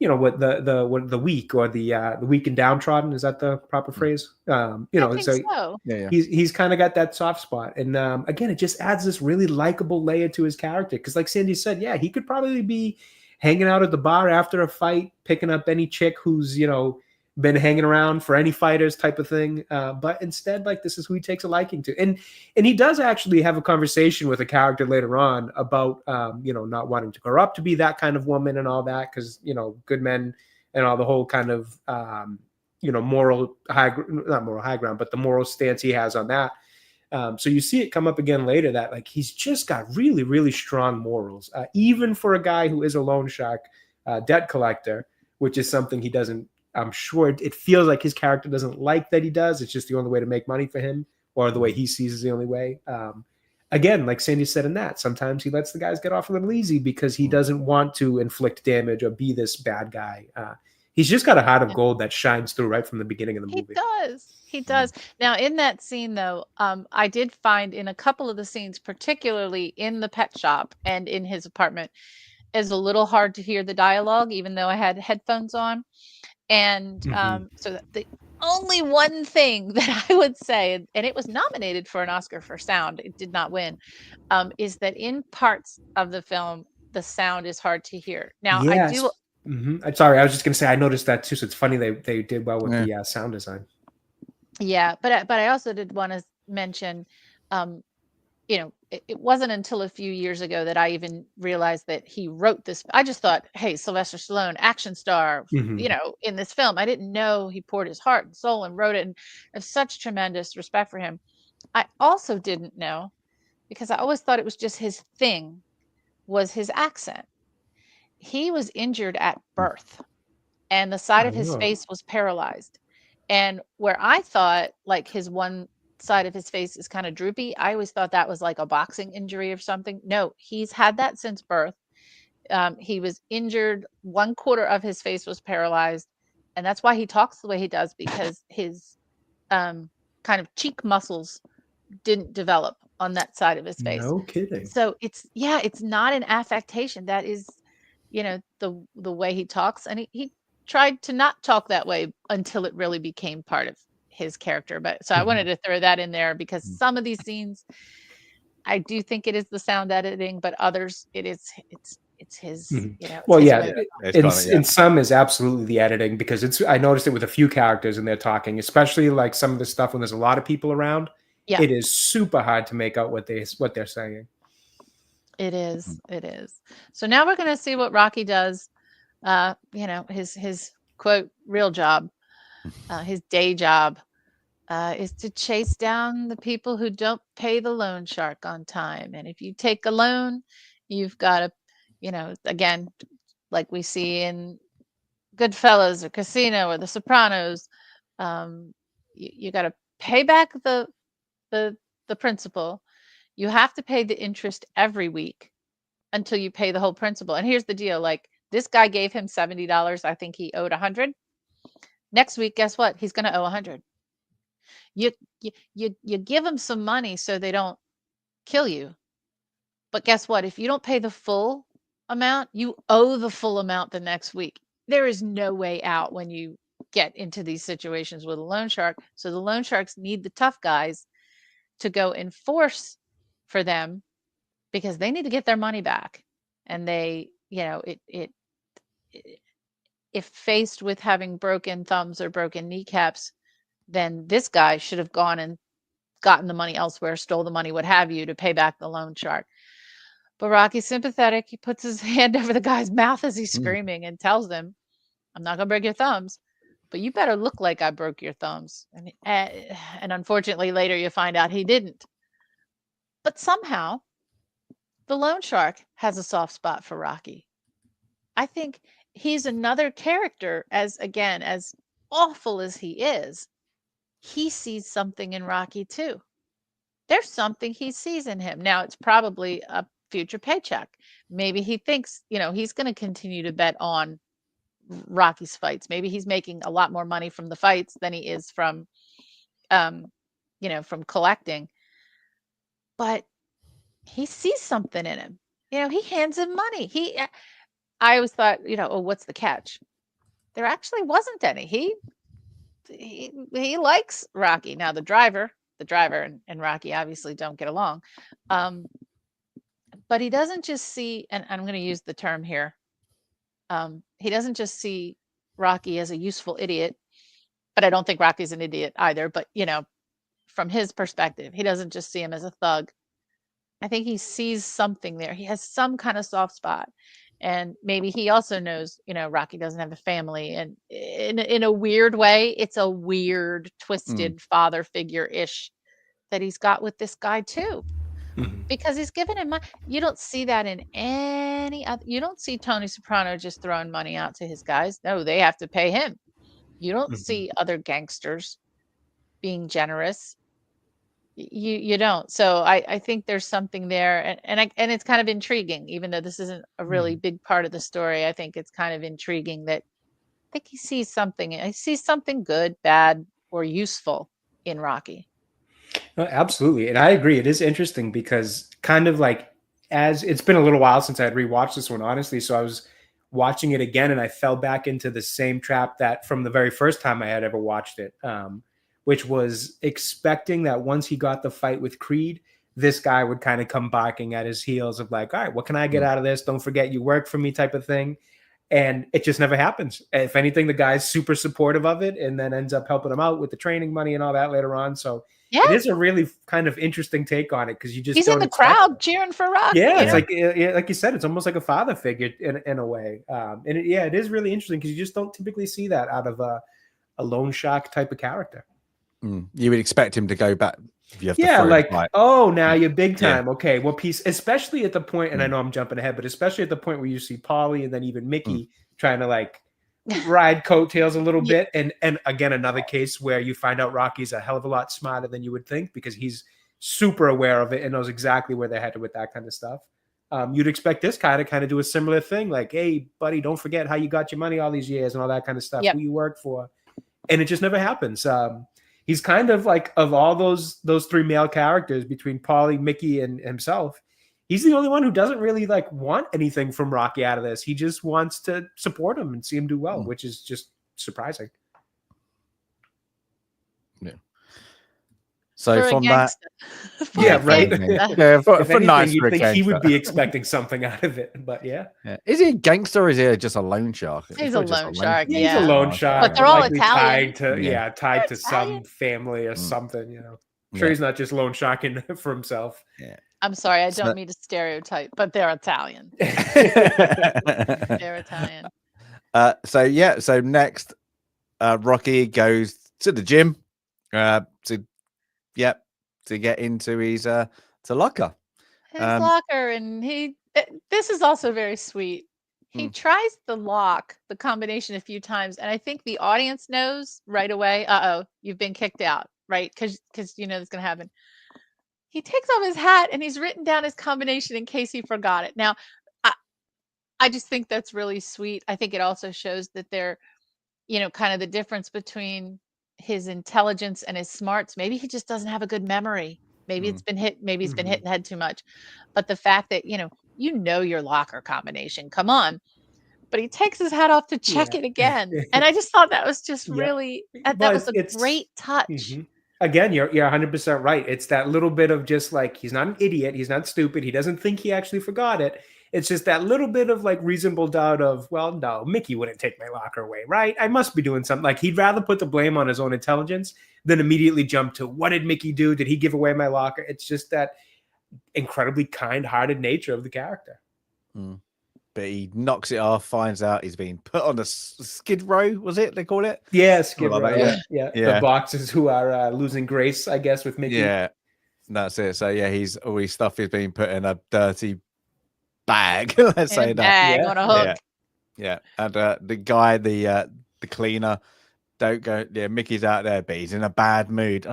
you know, what the weak, or the weak and downtrodden, is that the proper phrase? You know, so. Yeah. He's kind of got that soft spot, and again, it just adds this really likable layer to his character. Because, like Sandy said, yeah, he could probably be hanging out at the bar after a fight, picking up any chick who's, you know, been hanging around for any fighters type of thing. But instead, like, this is who he takes a liking to. And he does actually have a conversation with a character later on about, you know, not wanting to grow up to be that kind of woman and all that. Cause, you know, good men and all the whole kind of, you know, not moral high ground, but the moral stance he has on that. So you see it come up again later that, like, he's just got really, really strong morals, even for a guy who is a loan shark debt collector, which is something he doesn't, I'm sure it feels like his character doesn't like that he does. It's just the only way to make money for him, or the way he sees is the only way. Again, like Sandy said in that, sometimes he lets the guys get off a little easy because he doesn't want to inflict damage or be this bad guy. He's just got a heart of gold that shines through right from the beginning of the movie. He does. Now, in that scene, though, I did find in a couple of the scenes, particularly in the pet shop and in his apartment, is a little hard to hear the dialogue, even though I had headphones on. And so the only one thing that I would say, and it was nominated for an Oscar for sound, it did not win, is that in parts of the film, the sound is hard to hear. Now, yes. I do. I'm sorry, I was just going to say I noticed that too. So it's funny they did well with the sound design. Yeah, but I also did want to mention, you know, it wasn't until a few years ago that I even realized that he wrote this. I just thought, hey, Sylvester Stallone, action star, you know, in this film. I didn't know he poured his heart and soul and wrote it, and I have such tremendous respect for him. I also didn't know, because I always thought it was just his thing, was his accent. He was injured at birth, and the side of his face was paralyzed. And where I thought, like, his one side of his face is kind of droopy, I always thought that was like a boxing injury or something. No, he's had that since birth. He was injured. 1/4 of his face was paralyzed. And that's why he talks the way he does, because his kind of cheek muscles didn't develop on that side of his face. No kidding. So it's not an affectation. That is, you know, the way he talks. And he tried to not talk that way until it really became part of his character. But so I wanted to throw that in there, because some of these scenes, I do think it is the sound editing, but others it's his, you know. Well, yeah, in some is absolutely the editing, because I noticed it with a few characters and they're talking, especially like some of the stuff when there's a lot of people around. Yeah. It is super hard to make out what they're saying. It is. So now we're going to see what Rocky does. You know, his quote real job, his day job, is to chase down the people who don't pay the loan shark on time. And if you take a loan, you've got to, you know, again, like we see in Goodfellas or Casino or The Sopranos, you got to pay back the the principal, you have to pay the interest every week until you pay the whole principal. And here's the deal, like this guy gave him $70. I think he owed 100. Next week, guess what? He's going to owe 100. You give them some money so they don't kill you. But guess what? If you don't pay the full amount, you owe the full amount the next week. There is no way out when you get into these situations with a loan shark. So the loan sharks need the tough guys to go enforce for them because they need to get their money back. And they, if faced with having broken thumbs or broken kneecaps, then this guy should have gone and gotten the money elsewhere, stole the money, what have you, to pay back the loan shark. But Rocky's sympathetic. He puts his hand over the guy's mouth as he's screaming and tells them, I'm not going to break your thumbs, but you better look like I broke your thumbs. And unfortunately, later you find out he didn't. But somehow, the loan shark has a soft spot for Rocky. I think he's another character, as awful as he is, he sees something in Rocky too. There's something he sees in him. Now, it's probably a future paycheck. Maybe he thinks, he's going to continue to bet on Rocky's fights. Maybe he's making a lot more money from the fights than he is from, from collecting. But he sees something in him. He hands him money. I always thought, what's the catch? There actually wasn't any. He likes Rocky. Now the driver and Rocky obviously don't get along. But he doesn't just see, and I'm going to use the term here. He doesn't just see Rocky as a useful idiot, but I don't think Rocky's an idiot either. But, from his perspective, he doesn't just see him as a thug. I think he sees something there. He has some kind of soft spot. And maybe he also knows, Rocky doesn't have a family. And in a weird way, it's a weird, twisted father figure-ish that he's got with this guy too. Because he's given him money. You don't see that in any other. You don't see Tony Soprano just throwing money out to his guys. No, they have to pay him. You don't see other gangsters being generous. You don't. So I think there's something there, and it's kind of intriguing, even though this isn't a really big part of the story. I think it's kind of intriguing that I think he sees something. He sees something good, bad, or useful in Rocky. No, absolutely. And I agree. It is interesting because kind of like, as it's been a little while since I had rewatched this one, honestly. So I was watching it again and I fell back into the same trap that from the very first time I had ever watched it, which was expecting that once he got the fight with Creed, this guy would kind of come barking at his heels of like, all right, what can I get out of this? Don't forget you work for me type of thing. And it just never happens. If anything, the guy's super supportive of it and then ends up helping him out with the training money and all that later on. So it is a really kind of interesting take on it because you just he's in the crowd cheering for Rocky. Yeah, it's like you said, it's almost like a father figure in a way. And it is really interesting because you just don't typically see that out of a loan shark type of character. You would expect him to go back. Now you're big time. Yeah. Okay, well, especially at the point, and I know I'm jumping ahead, but especially at the point where you see Paulie and then even Mickey trying to like ride coattails a little bit. And again, another case where you find out Rocky's a hell of a lot smarter than you would think because he's super aware of it and knows exactly where they're headed with that kind of stuff. You'd expect this guy to kind of do a similar thing, like, hey, buddy, don't forget how you got your money all these years and all that kind of stuff, who you work for. And it just never happens. He's kind of like, of all those three male characters between Paulie, Mickey, and himself, he's the only one who doesn't really like want anything from Rocky out of this. He just wants to support him and see him do well, which is just surprising. Yeah. So for from that, for nice, you think he would be expecting something out of it, but is he a gangster or is he just a loan shark? He's a loan shark. He's a loan shark, but they're all Italian. Tied to some family or something. I'm sure he's not just loan sharking for himself. Yeah. I'm sorry, I don't mean to stereotype, but they're Italian. They're Italian. So next, Rocky goes to the gym to get into his locker. His locker, and this is also very sweet. He tries the combination a few times, and I think the audience knows right away, you've been kicked out, right? Because you know it's going to happen. he takes off his hat and he's written down his combination in case he forgot it. Now, I just think that's really sweet. I think it also shows that they're, kind of the difference between his intelligence and his smarts. Maybe he just doesn't have a good memory. Maybe it's been hit. Maybe he's been hit in the head too much. But the fact that, your locker combination, come on. But he takes his hat off to check it again. And I just thought that was just really, that was a great touch. Again, you're 100% right. It's that little bit of just like, he's not an idiot. He's not stupid. He doesn't think he actually forgot it. It's just that little bit of like reasonable doubt of, well, no, Mickey wouldn't take my locker away, right? I must be doing something. Like, he'd rather put the blame on his own intelligence than immediately jump to, what did Mickey do? Did he give away my locker? It's just that incredibly kind-hearted nature of the character. But he knocks it off, finds out he's been put on a skid row, was it they call it? Yeah, skid row. Like yeah. The boxers who are losing grace, I guess, with Mickey. Yeah, that's it. So yeah, all his stuff is being put in a dirty bag. Let's say that. On a hook. Yeah. And the guy, the cleaner, don't go. Yeah, Mickey's out there, but he's in a bad mood.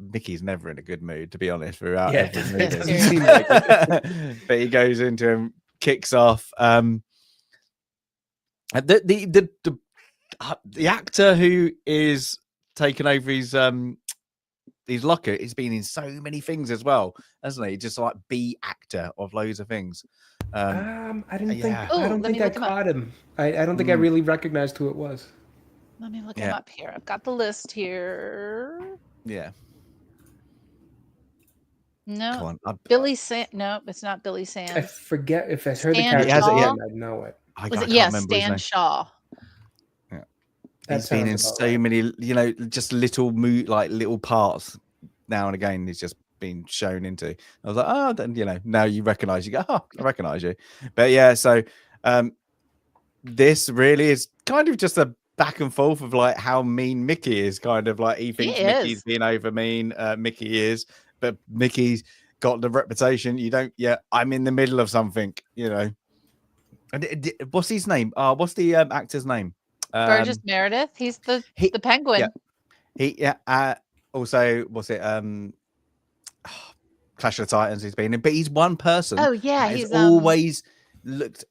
Mickey's never in a good mood, to be honest. Throughout every movie, it doesn't seem like it. But he goes into him, kicks off. The actor who is taking over his locker, he's been in so many things as well, hasn't he? Just like B actor of loads of things. I don't think I caught him. I don't think I really recognized who it was. Let me look him up here. I've got the list here. Yeah. No, Billy Sam. No, it's not Billy Sam. I forget if I heard the Stan character. Shaw? I know it. Stan Shaw. Yeah, he's been in so many, just little little parts now and again. He's just been shown into. I was like, oh, then now you recognize. You go, oh, I recognize you. But yeah, so this really is kind of just a back and forth of like how mean Mickey is. Kind of like he thinks Mickey's being over mean. Mickey is. But Mickey's got the reputation. You don't. Yeah, I'm in the middle of something. And what's his name? What's the actor's name? Burgess Meredith. He's the penguin. Yeah. Also, what's it? Clash of the Titans. He's been in, but he's one person. Oh yeah, he's always looked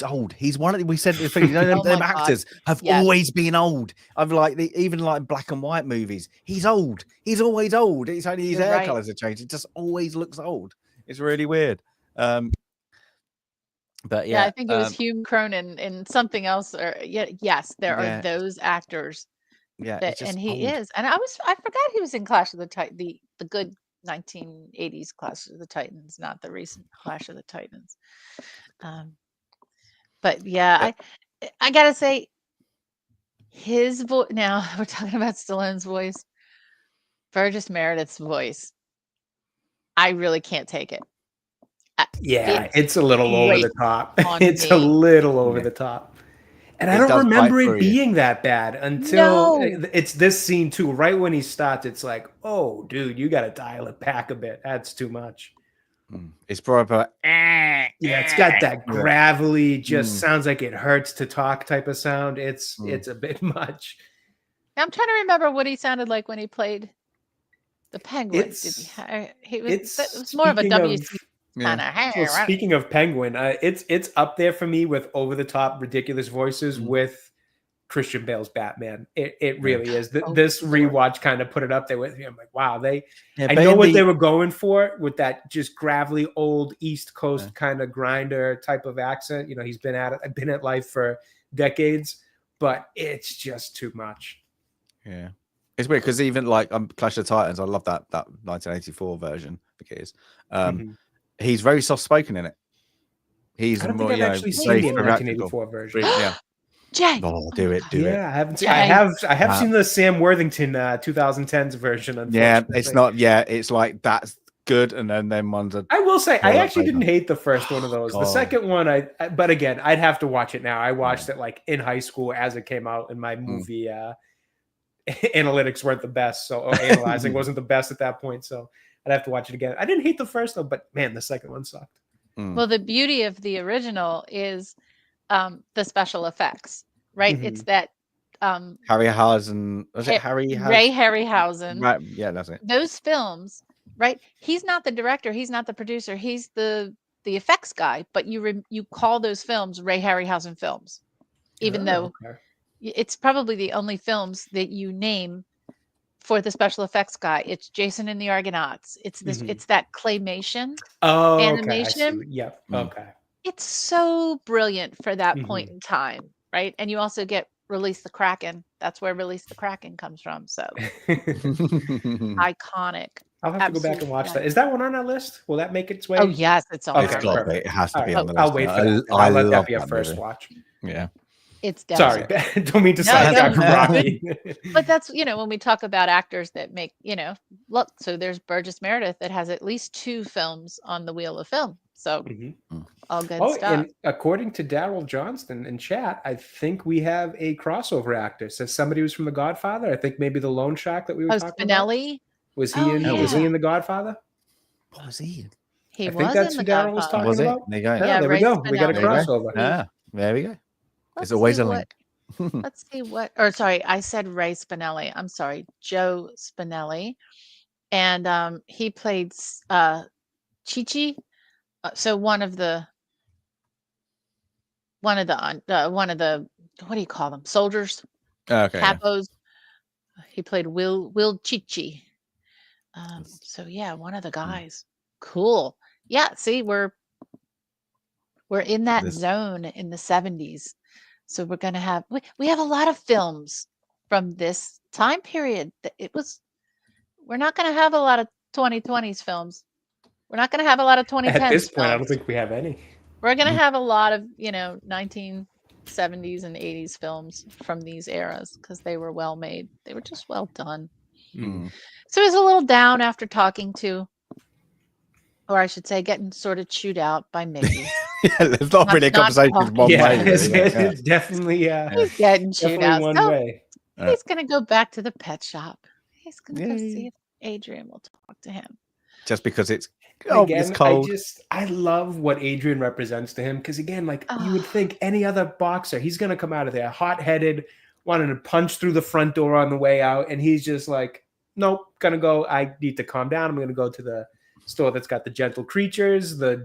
old. He's one of we said the thing. Them actors have always been old. I've even like black and white movies. He's old. He's always old. It's only his hair colors have changed. It just always looks old. It's really weird. But yeah, I think it was Hugh Cronin in something else. Or yes, there are those actors. Yeah, and he is. And I forgot he was in Clash of the Titans, the good 1980s Clash of the Titans, not the recent Clash of the Titans. But yeah, I gotta say, his voice. Now we're talking about Stallone's voice, Burgess Meredith's voice. I really can't take it. It's a little over the top. It's a little over the top. And I don't remember it being that bad until it's this scene too. Right when he starts, it's like, oh, dude, you got to dial it back a bit. That's too much. It's proper. It's got that gravelly, just sounds like it hurts to talk type of sound. It's a bit much. I'm trying to remember what he sounded like when he played the Penguin. It was more of a WC kind of hair. So speaking of Penguin, it's up there for me with over the top, ridiculous voices with Christian Bale's Batman. It really is. This rewatch kind of put it up there with me. I'm like, wow, I know what they were going for with that just gravelly old East Coast kind of grinder type of accent. He's been at life for decades, but it's just too much. Yeah. It's weird because even like Clash of the Titans, I love that 1984 version because he's very soft spoken in it. He's I don't more, think I've actually seen the 1984 version. Yeah. Jay. Oh, do it. I haven't seen. I have seen the Sam Worthington 2010s version. Yeah, it's not. Yeah, it's like that's good, and then ones are. I will say, I actually didn't hate the first one of those. The second one, but again, I'd have to watch it now. I watched it like in high school as it came out, and my movie analytics weren't the best, or analyzing wasn't the best at that point. So I'd have to watch it again. I didn't hate the first though, but man, the second one sucked. Well, the beauty of the original is the special effects, right? It's that Harryhausen. Was it Harry? Ray Harryhausen. Right. Yeah, that's it. Those films right? He's not the director, he's not the producer, he's the effects guy, but you call those films Ray Harryhausen films, even though it's probably the only films that you name for the special effects guy. It's Jason and the Argonauts. It's this. It's that claymation animation. Yep. Mm. Okay. It's so brilliant for that point in time, right? And you also get Release the Kraken. That's where Release the Kraken comes from. So iconic. I'll have to go back and watch that. Is that one on our list? Will that make its way? Oh yes, it's on. It's got to be. It has to be on the list. I'll wait for that. I'll let that be a first watch. Yeah. It's definitely. Sorry, don't mean to sidetrack from Rocky. But that's, when we talk about actors that make, look, so there's Burgess Meredith that has at least 2 films on the Wheel of Film. So all good stuff. And according to Daryl Johnston in chat, I think we have a crossover actor. Says somebody who's from The Godfather. I think maybe the loan shark that we were talking Spinelli? about. Was he in The Godfather? What was he in? He I think that's who Daryl was talking about. There you go. Yeah, there we go. We got a crossover. Yeah, there we go. It's always a link. Let's see sorry, I said Ray Spinelli. I'm sorry, Joe Spinelli. And he played Chi-Chi. So one of the what do you call them? Soldiers. Okay. Capos. He played Will Chi-Chi. So yeah, one of the guys. Cool. Yeah, see, we're in that zone in the 70s. So we're going to have, we have a lot of films from this time period. We're not going to have a lot of 2020s films. We're not going to have a lot of 2010s At this point, films. I don't think we have any. We're going to have a lot of, 1970s and 80s films from these eras because they were well made. They were just well done. So it was a little down after talking to, or I should say, getting sort of chewed out by Mickey. There's not really a conversation one way. It's definitely he's getting chewed out. One way. He's going to go back to the pet shop. He's going to go see if Adrian will talk to him. Just because it's it's cold. I love what Adrian represents to him because again, you would think any other boxer, he's going to come out of there hot-headed, wanting to punch through the front door on the way out, and he's just like, nope, gonna go. I need to calm down. I'm going to go to the store that's got the gentle creatures, the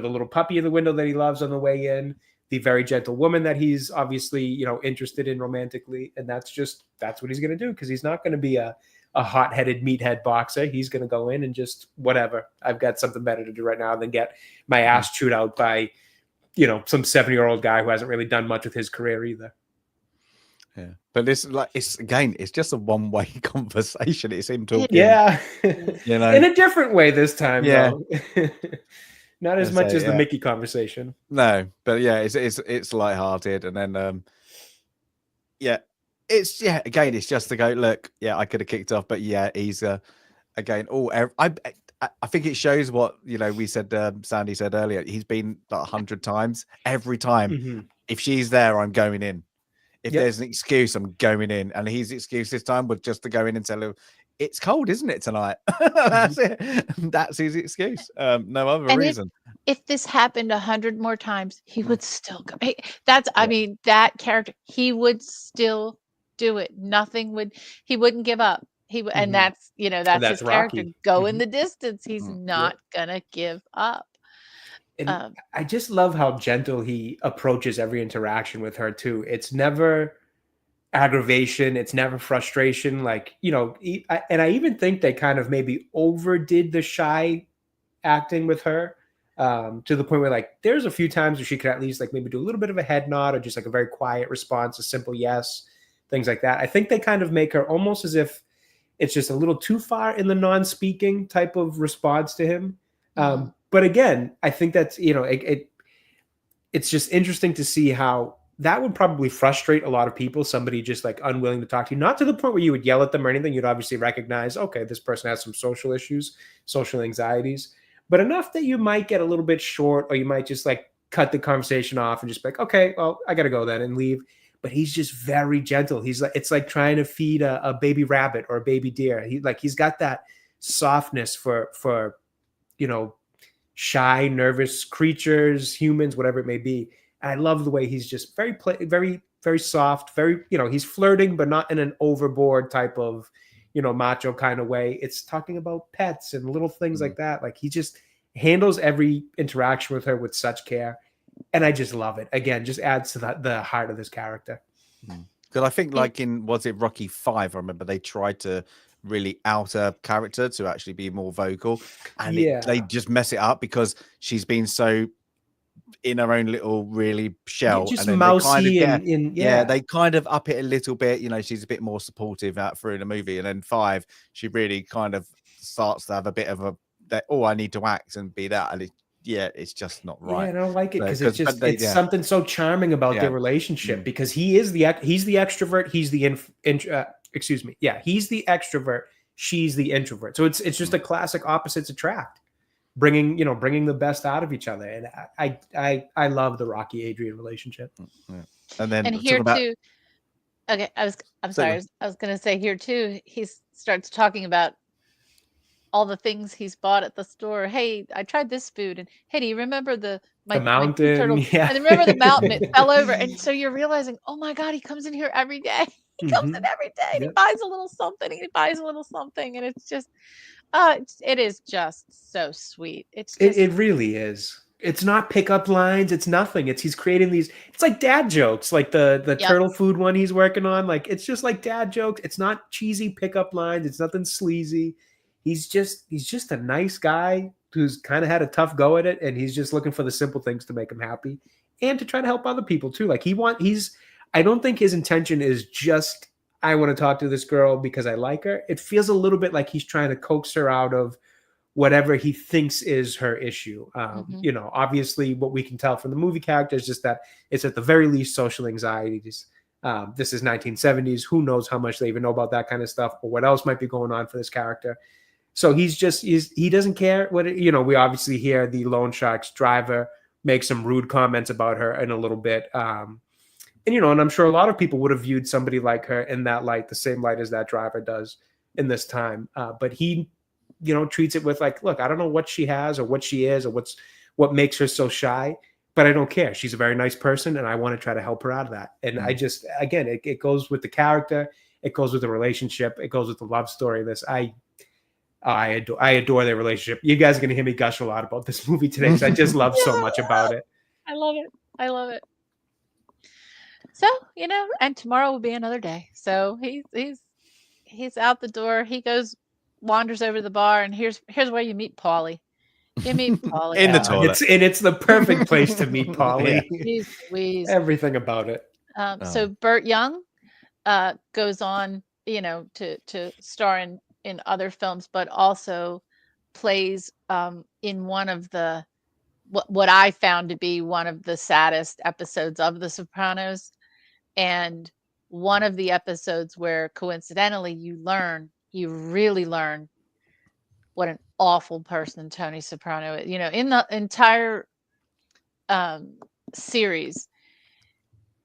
little puppy in the window that he loves on the way in, the very gentle woman that he's obviously interested in romantically, and that's what he's going to do because he's not going to be a hot-headed meathead boxer. He's going to go in and just whatever. I've got something better to do right now than get my ass chewed out by some 70-year-old guy who hasn't really done much with his career either. Yeah, but it's just a one-way conversation. It's him talking. Yeah, in a different way this time. Yeah, not as much as the Mickey conversation. No, but yeah, it's lighthearted, and then again, it's just to go look. Yeah, I could have kicked off, but yeah, he's again. I think it shows what we said. Sandy said earlier. He's been 100 times. Every time, if she's there, I'm going in. If there's an excuse, I'm going in. And his excuse this time was just to go in and tell him, it's cold, isn't it, tonight? That's it. That's his excuse. No other reason. If this happened 100 more times, he would still go. I mean, that character, he would still do it. He wouldn't give up. And that's his Rocky. character. Go in the distance. He's not going to give up. And I just love how gentle he approaches every interaction with her too. It's never aggravation. It's never frustration. And I even think they kind of maybe overdid the shy acting with her to the point where there's a few times where she could at least maybe do a little bit of a head nod or just a very quiet response, a simple yes, things like that. I think they kind of make her almost as if it's just a little too far in the non-speaking type of response to him. But again, I think that's, it's just interesting to see how that would probably frustrate a lot of people, somebody just unwilling to talk to you, not to the point where you would yell at them or anything. You'd obviously recognize, okay, this person has some social issues, social anxieties, but enough that you might get a little bit short or you might just cut the conversation off and just be like, okay, well, I got to go then and leave. But he's just very gentle. It's like trying to feed a baby rabbit or a baby deer. He's got that softness for shy, nervous creatures, humans, whatever it may be. And I love the way he's just very, very, very soft, very, he's flirting, but not in an overboard type of, macho kind of way. It's talking about pets and little things like that. Like he just handles every interaction with her with such care. And I just love it. Again, just adds to the heart of this character. Because I think was it Rocky 5? I remember they tried to really out a character to actually be more vocal, and they just mess it up because she's been so in her own little really shell, just and then mousy they kind of up it a little bit. She's a bit more supportive through the movie, and then 5 she really kind of starts to have a bit of I need to act and be that, and it's just not right. Yeah, I don't like it because it's something so charming about their relationship, because he's the extrovert, he's the he's the extrovert, she's the introvert. So it's just a classic opposites attract, bringing the best out of each other. And I love the Rocky Adrian relationship. And here too. Okay, I'm sorry. I was going to say here too. He starts talking about all the things he's bought at the store. Hey, I tried this food, and hey, do you remember the mountain? Turtle? Yeah. And remember the mountain? It fell over, and so you're realizing, oh my God, he comes in here every day. He comes in every day. And he buys a little something. He buys a little something, and it's just, it is just so sweet. It really is. It's not pickup lines. It's nothing. He's creating these. It's like dad jokes, like the turtle food one he's working on. Like it's just like dad jokes. It's not cheesy pickup lines. It's nothing sleazy. He's just a nice guy who's kind of had a tough go at it, and he's just looking for the simple things to make him happy and to try to help other people too. Like I don't think his intention is just, I want to talk to this girl because I like her. It feels a little bit like he's trying to coax her out of whatever he thinks is her issue. Obviously what we can tell from the movie character is just that it's at the very least social anxiety. This is 1970s. Who knows how much they even know about that kind of stuff or what else might be going on for this character. So he doesn't care we obviously hear the loan shark's driver make some rude comments about her in a little bit. And I'm sure a lot of people would have viewed somebody like her in that light, the same light as that driver does in this time. But he, treats it with like, look, I don't know what she has or what she is or what makes her so shy, but I don't care. She's a very nice person, and I want to try to help her out of that. And I just, again, it goes with the character, it goes with the relationship, it goes with the love story. I adore their relationship. You guys are going to hear me gush a lot about this movie today because I just love so much about it. I love it. So, and tomorrow will be another day. So he's out the door. He wanders over to the bar, and here's where you meet Paulie. You meet Paulie in the toilet. It's the perfect place to meet Paulie. Jeez. Everything about it. So Burt Young goes on, to star in other films, but also plays in one of the what I found to be one of the saddest episodes of The Sopranos, and one of the episodes where coincidentally you really learn what an awful person Tony Soprano is. In the entire series,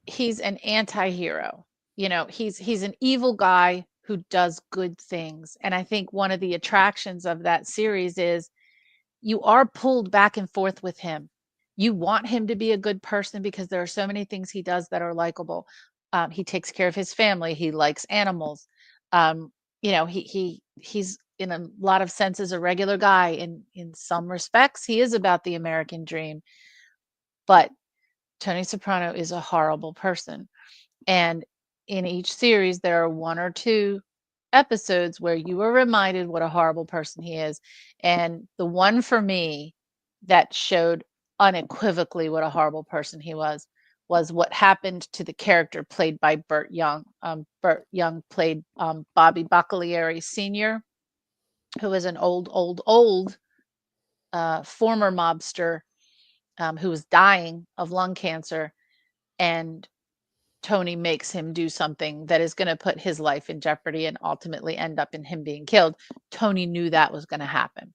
he's an anti-hero. He's an evil guy who does good things. And I think one of the attractions of that series is you are pulled back and forth with him. You want him to be a good person because there are so many things he does that are likable. He takes care of his family. He likes animals. He's in a lot of senses a regular guy. In some respects, he is about the American dream. But Tony Soprano is a horrible person. And in each series, there are one or two episodes where you are reminded what a horrible person he is. And the one for me that showed unequivocally what a horrible person he was what happened to the character played by Burt Young. Burt Young played Bobby Bacalieri Sr., who was an old former mobster who was dying of lung cancer. And Tony makes him do something that is going to put his life in jeopardy and ultimately end up in him being killed. Tony knew that was going to happen.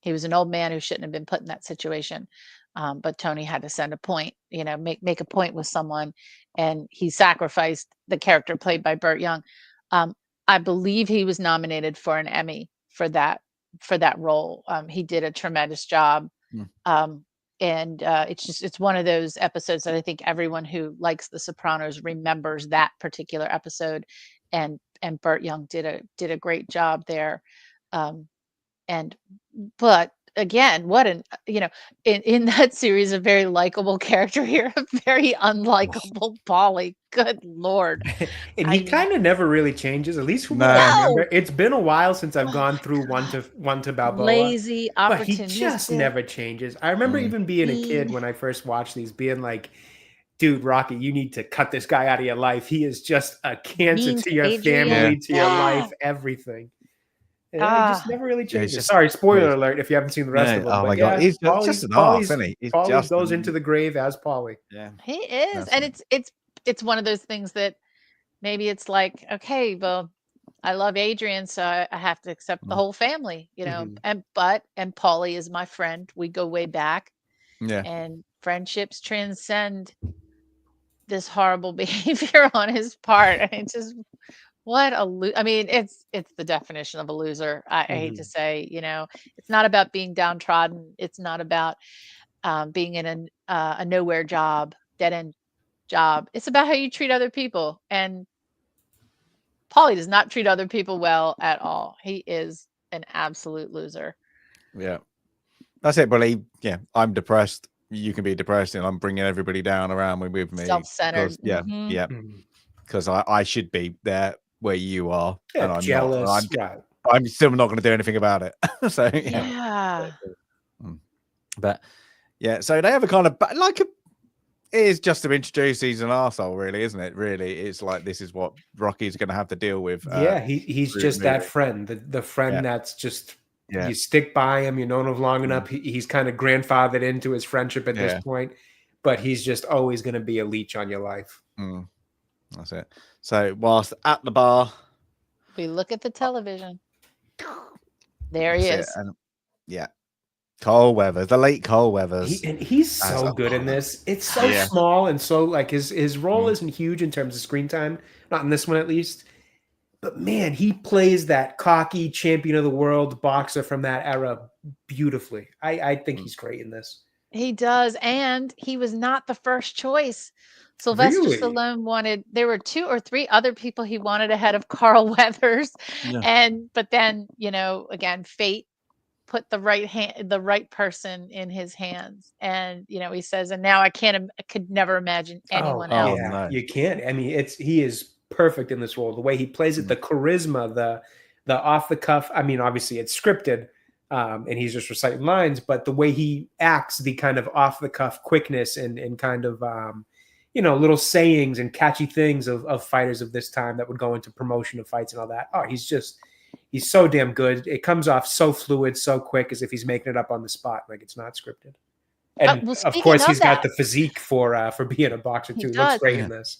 He was an old man who shouldn't have been put in that situation. But Tony had to send a point, make a point with someone, and he sacrificed the character played by Burt Young. I believe he was nominated for an Emmy for that role. He did a tremendous job. And it's one of those episodes that I think everyone who likes The Sopranos remembers that particular episode and Burt Young did a great job there. And but again, what an in that series, a very likable character here, a very unlikable Polly. Good Lord. And I he mean, kind of never really changes, at least from what I No. remember. no, It's been a while since I've oh gone my through God. one to Balboa, Lazy, but he just opportunistic, never changes. I remember Mm. even being a kid mean, when I first watched these, being like, dude, Rocky, you need to cut this guy out of your life. He is just a cancer mean to to your Adrian. family, to your Yeah. life, everything. Yeah, he just Ah, never really Yeah, it's changes. just Sorry, spoiler it's- alert if you haven't seen the rest no. of them. Oh But my god, yeah, he's just an arse, isn't he? He's Paulie just goes into the grave as Paulie. yeah. he is. That's And it. it's one of those things that maybe it's like, okay, well, I love Adrian, so I have to accept the Mm. whole family, Mhm. And Paulie is my friend. We go way back, Yeah. and friendships transcend this horrible behavior on his part. I mean, just what a I mean, it's the definition of a loser. I hate to Mhm. say, it's not about being downtrodden. It's not about being in a nowhere job, dead end job. It's about how you treat other people. And Paulie does not treat other people well at all. He is an absolute loser. Yeah. That's it, Billy. Yeah, I'm depressed. You can be depressed, and I'm bringing everybody down around with me Self-centered. because yeah, Mhm. yeah, Mhm. because I should be there where you are, Yeah, and I'm not. And jealous, right? I'm still not going to do anything about it. So yeah. Yeah. Mm. But yeah, so they have a kind of like it is just to introduce he's an arsehole, really, isn't it? Really, it's like this is what Rocky's going to have to deal with. Yeah, he's Through the just that movie. friend, the friend Yeah, that's just yeah, you stick by him, you know him long enough. He's kind of grandfathered into his friendship at this yeah. point, but he's just always going to be a leech on your life. Mm, that's it. So whilst at the bar, We look at the television. There he that's it, is. and yeah, Cole Weathers, the late Cole Weathers. He's As so good in this. It's so yeah, small and so like his role Mm. isn't huge in terms of screen time, not in this one at least. But man, he plays that cocky champion of the world boxer from that era beautifully. I think he's great in this. He does, and he was not the first choice. Sylvester Really? Stallone there were 2 or 3 other people he wanted ahead of Carl Weathers, Yeah. but then, again, fate put the right person in his hands, and, he says, "And now I could never imagine anyone Oh, else." Yeah, no. you can't. I mean, he is perfect in this role. The way he plays it, the charisma, the off the cuff. I mean, obviously it's scripted, and he's just reciting lines, but the way he acts, the kind of off the cuff quickness and kind of little sayings and catchy things of fighters of this time that would go into promotion of fights and all that. Oh, he's so damn good. It comes off so fluid, so quick, as if he's making it up on the spot, like it's not scripted. And Well, of speaking course, of he's got that, the physique for being a boxer he too. He looks does. great Yeah. in this.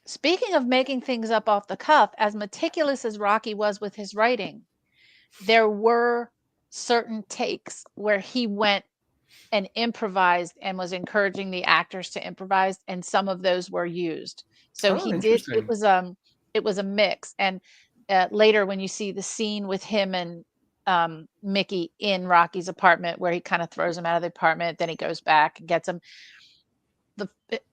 Speaking of making things up off the cuff, as meticulous as Rocky was with his writing, there were certain takes where he went and improvised and was encouraging the actors to improvise, and some of those were used. So Oh, he did interesting. it was a mix. And later when you see the scene with him and Mickey in Rocky's apartment where he kind of throws him out of the apartment, then he goes back and gets him.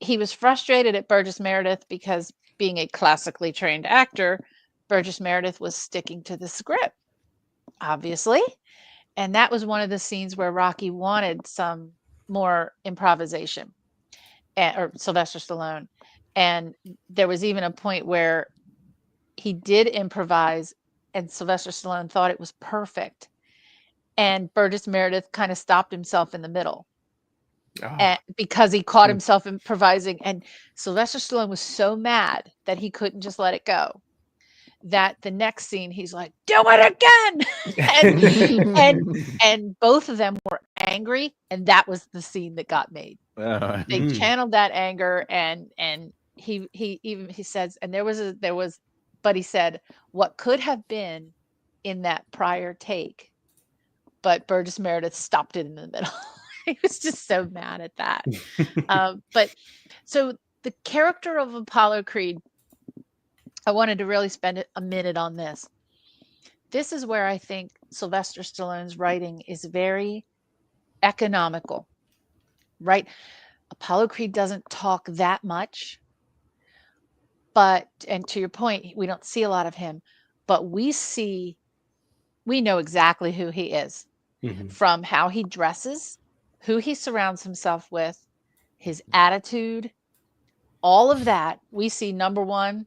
He was frustrated at Burgess Meredith because, being a classically trained actor, Burgess Meredith was sticking to the script, obviously. And that was one of the scenes where Rocky wanted some more improvisation, or Sylvester Stallone. And there was even a point where he did improvise, and Sylvester Stallone thought it was perfect. And Burgess Meredith kind of stopped himself in the middle. Oh, Because he caught himself improvising, and Sylvester Stallone was so mad that he couldn't just let it go, that the next scene he's like, "Do it again!" and both of them were angry, and that was the scene that got made. They channeled that anger, and he says, and but he said, what could have been in that prior take, but Burgess Meredith stopped it in the middle. He was just so mad at that. But so the character of Apollo Creed, I wanted to really spend a minute on this. This is where I think Sylvester Stallone's writing is very economical, right? Apollo Creed doesn't talk that much, But, and to your point, we don't see a lot of him, but we know exactly who he is from how he dresses, who he surrounds himself with, his attitude, all of that. We see, number one,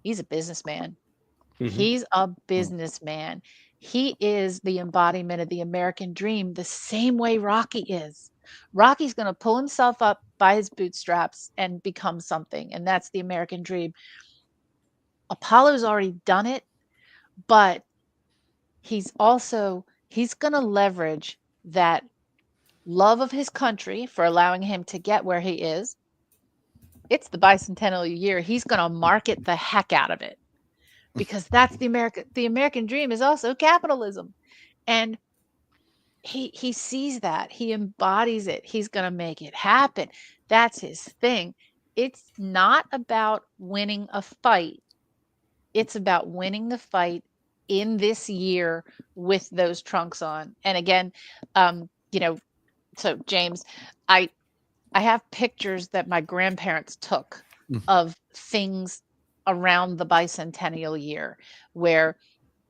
he's a businessman. He's a businessman. He is the embodiment of the American dream, the same way Rocky is. Rocky's going to pull himself up by his bootstraps and become something, and that's the American dream. Apollo's already done it, but he's going to leverage that love of his country for allowing him to get where he is. It's the bicentennial year. He's going to market the heck out of it, because that's the American dream is also capitalism. And he sees that. He embodies it. He's going to make it happen. That's his thing. It's not about winning a fight. It's about winning the fight in this year with those trunks on. And again, so James, I have pictures that my grandparents took of things around the bicentennial year where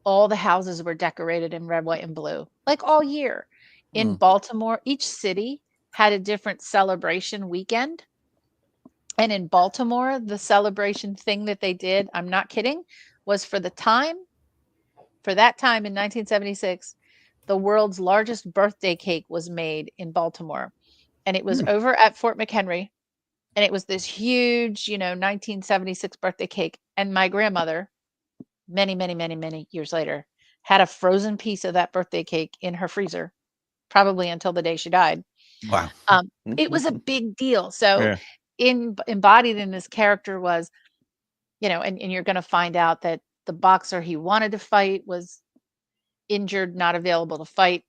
all the houses were decorated in red, white, and blue, like all year. In Baltimore, each city had a different celebration weekend. And in Baltimore, the celebration thing that they did, I'm not kidding, was for that time in 1976, the world's largest birthday cake was made in Baltimore. And it was over at Fort McHenry. And it was this huge, 1976 birthday cake. And my grandmother, many, many, many, many years later, had a frozen piece of that birthday cake in her freezer, probably until the day she died. Wow. It was a big deal. So embodied in this character was, and you're going to find out that the boxer he wanted to fight was injured, not available to fight.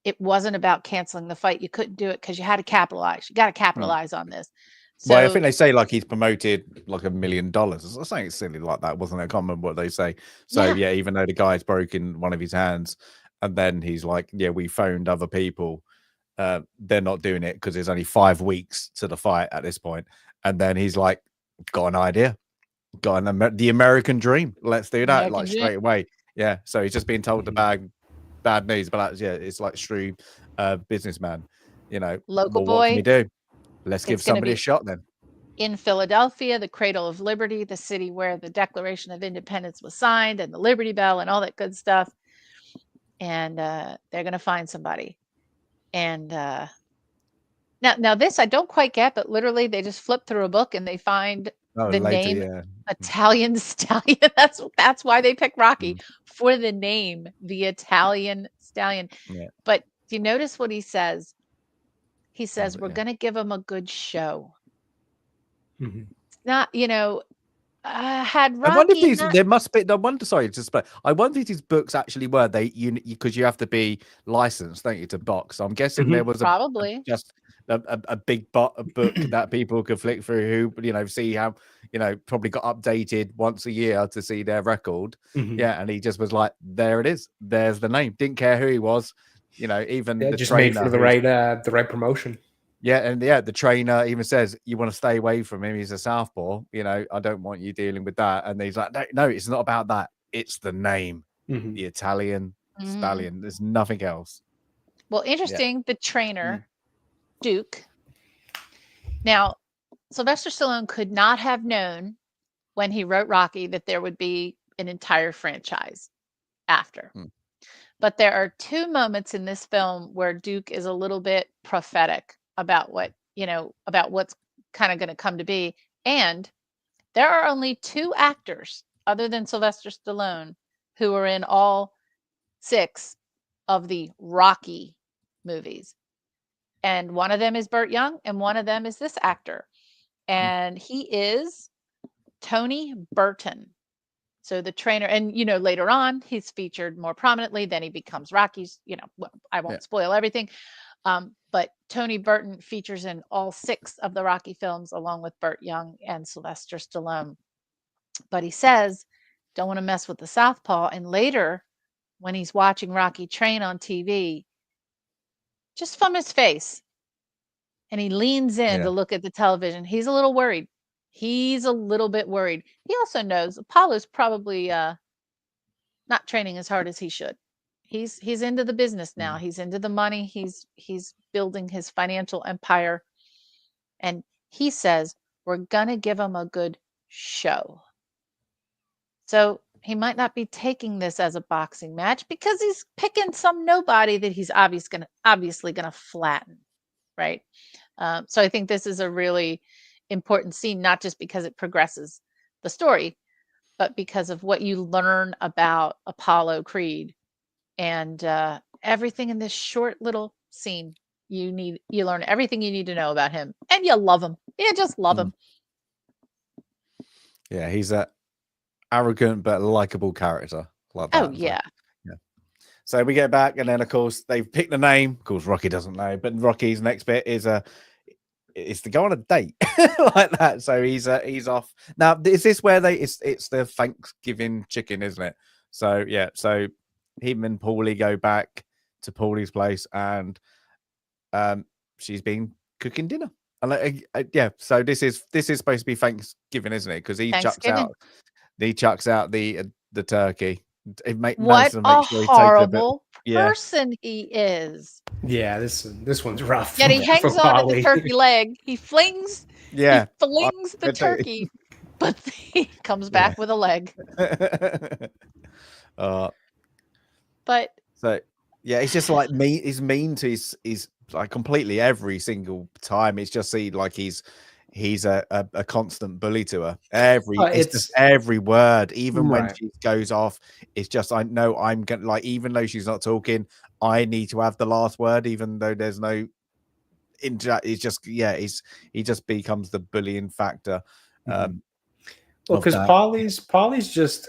It wasn't about canceling the fight. You couldn't do it because you had to capitalize. You got to capitalize on this. So, well, I think they say like he's promoted like $1 million or something silly like that, wasn't it? I can't remember what they say. So yeah, even though the guy's broken one of his hands, and then he's like, yeah, we phoned other people. They're not doing it because there's only 5 weeks to the fight at this point. And then he's like, got an idea, the American dream. Let's do that American straight away. Yeah. So he's just being told the bad news, but it's like shrewd businessman. local well, boy. what can we do? Let's give somebody a shot then. In Philadelphia, the cradle of liberty, the city where the Declaration of Independence was signed, and the Liberty Bell and all that good stuff. And they're going to find somebody. And now this I don't quite get, but literally they just flip through a book and they find the name Italian Stallion. That's why they pick Rocky, for the name, the Italian Stallion. Yeah. But do you notice what he says? He says, we're going to give him a good show. Not, had Rocky. I wonder if there must be. I wonder if these books actually were because you have to be licensed, don't you, to box. So I'm guessing there was probably just a big book that people could flick through, who see how probably got updated once a year to see their record. Yeah, and he just was like, there it is. There's the name. Didn't care who he was. Even the just trainer made for the right promotion. Yeah, and the trainer even says, you want to stay away from him. He's a southpaw. I don't want you dealing with that. And he's like, no, it's not about that. It's the name, the Italian Stallion. There's nothing else. Well, interesting. The trainer, Duke. Now, Sylvester Stallone could not have known when he wrote Rocky that there would be an entire franchise after. But there are 2 moments in this film where Duke is a little bit prophetic about about what's kind of going to come to be. And there are only 2 actors other than Sylvester Stallone who are in all 6 of the Rocky movies. And one of them is Burt Young, and one of them is this actor. And he is Tony Burton. So the trainer, and later on he's featured more prominently. Then he becomes Rocky's, I won't spoil everything. But Tony Burton features in all 6 of the Rocky films, along with Burt Young and Sylvester Stallone. But he says, don't want to mess with the southpaw. And later, when he's watching Rocky train on TV, just from his face, and he leans in to look at the television, he's a little worried. he's a little bit worried. He also knows Apollo's probably not training as hard as he should. He's into the business now. He's into the money. He's building his financial empire. And he says, we're going to give him a good show. So he might not be taking this as a boxing match because he's picking some nobody that he's obviously going to flatten, right? So I think this is a really important scene, not just because it progresses the story, but because of what you learn about Apollo Creed and everything in this short little scene. You learn everything you need to know about him, and you love him. You just love him. Yeah, he's a arrogant but likable character like that. Oh yeah. So we get back, and then of course they've picked the name. Of course, Rocky doesn't know, but Rocky's next bit is to go on a date like that. So he's off now. Is this where it's the Thanksgiving chicken, isn't it? So yeah, so him and Paulie go back to Paulie's place, and she's been cooking dinner. And yeah, so this is supposed to be Thanksgiving, isn't it? Because he chucks out the turkey. What a horrible person he is. Yeah, this one's rough. Yet he hangs on to the turkey leg. He flings the turkey, but he comes back with a leg. But so yeah, it's just like me. He's mean to his like completely every single time. It's just like he's a constant bully to her. It's just every word, even when she goes off. It's just I know I'm gonna like, even though she's not talking, I need to have the last word, even though there's no. It's just he just becomes the bullying factor. Well, because Paulie's just,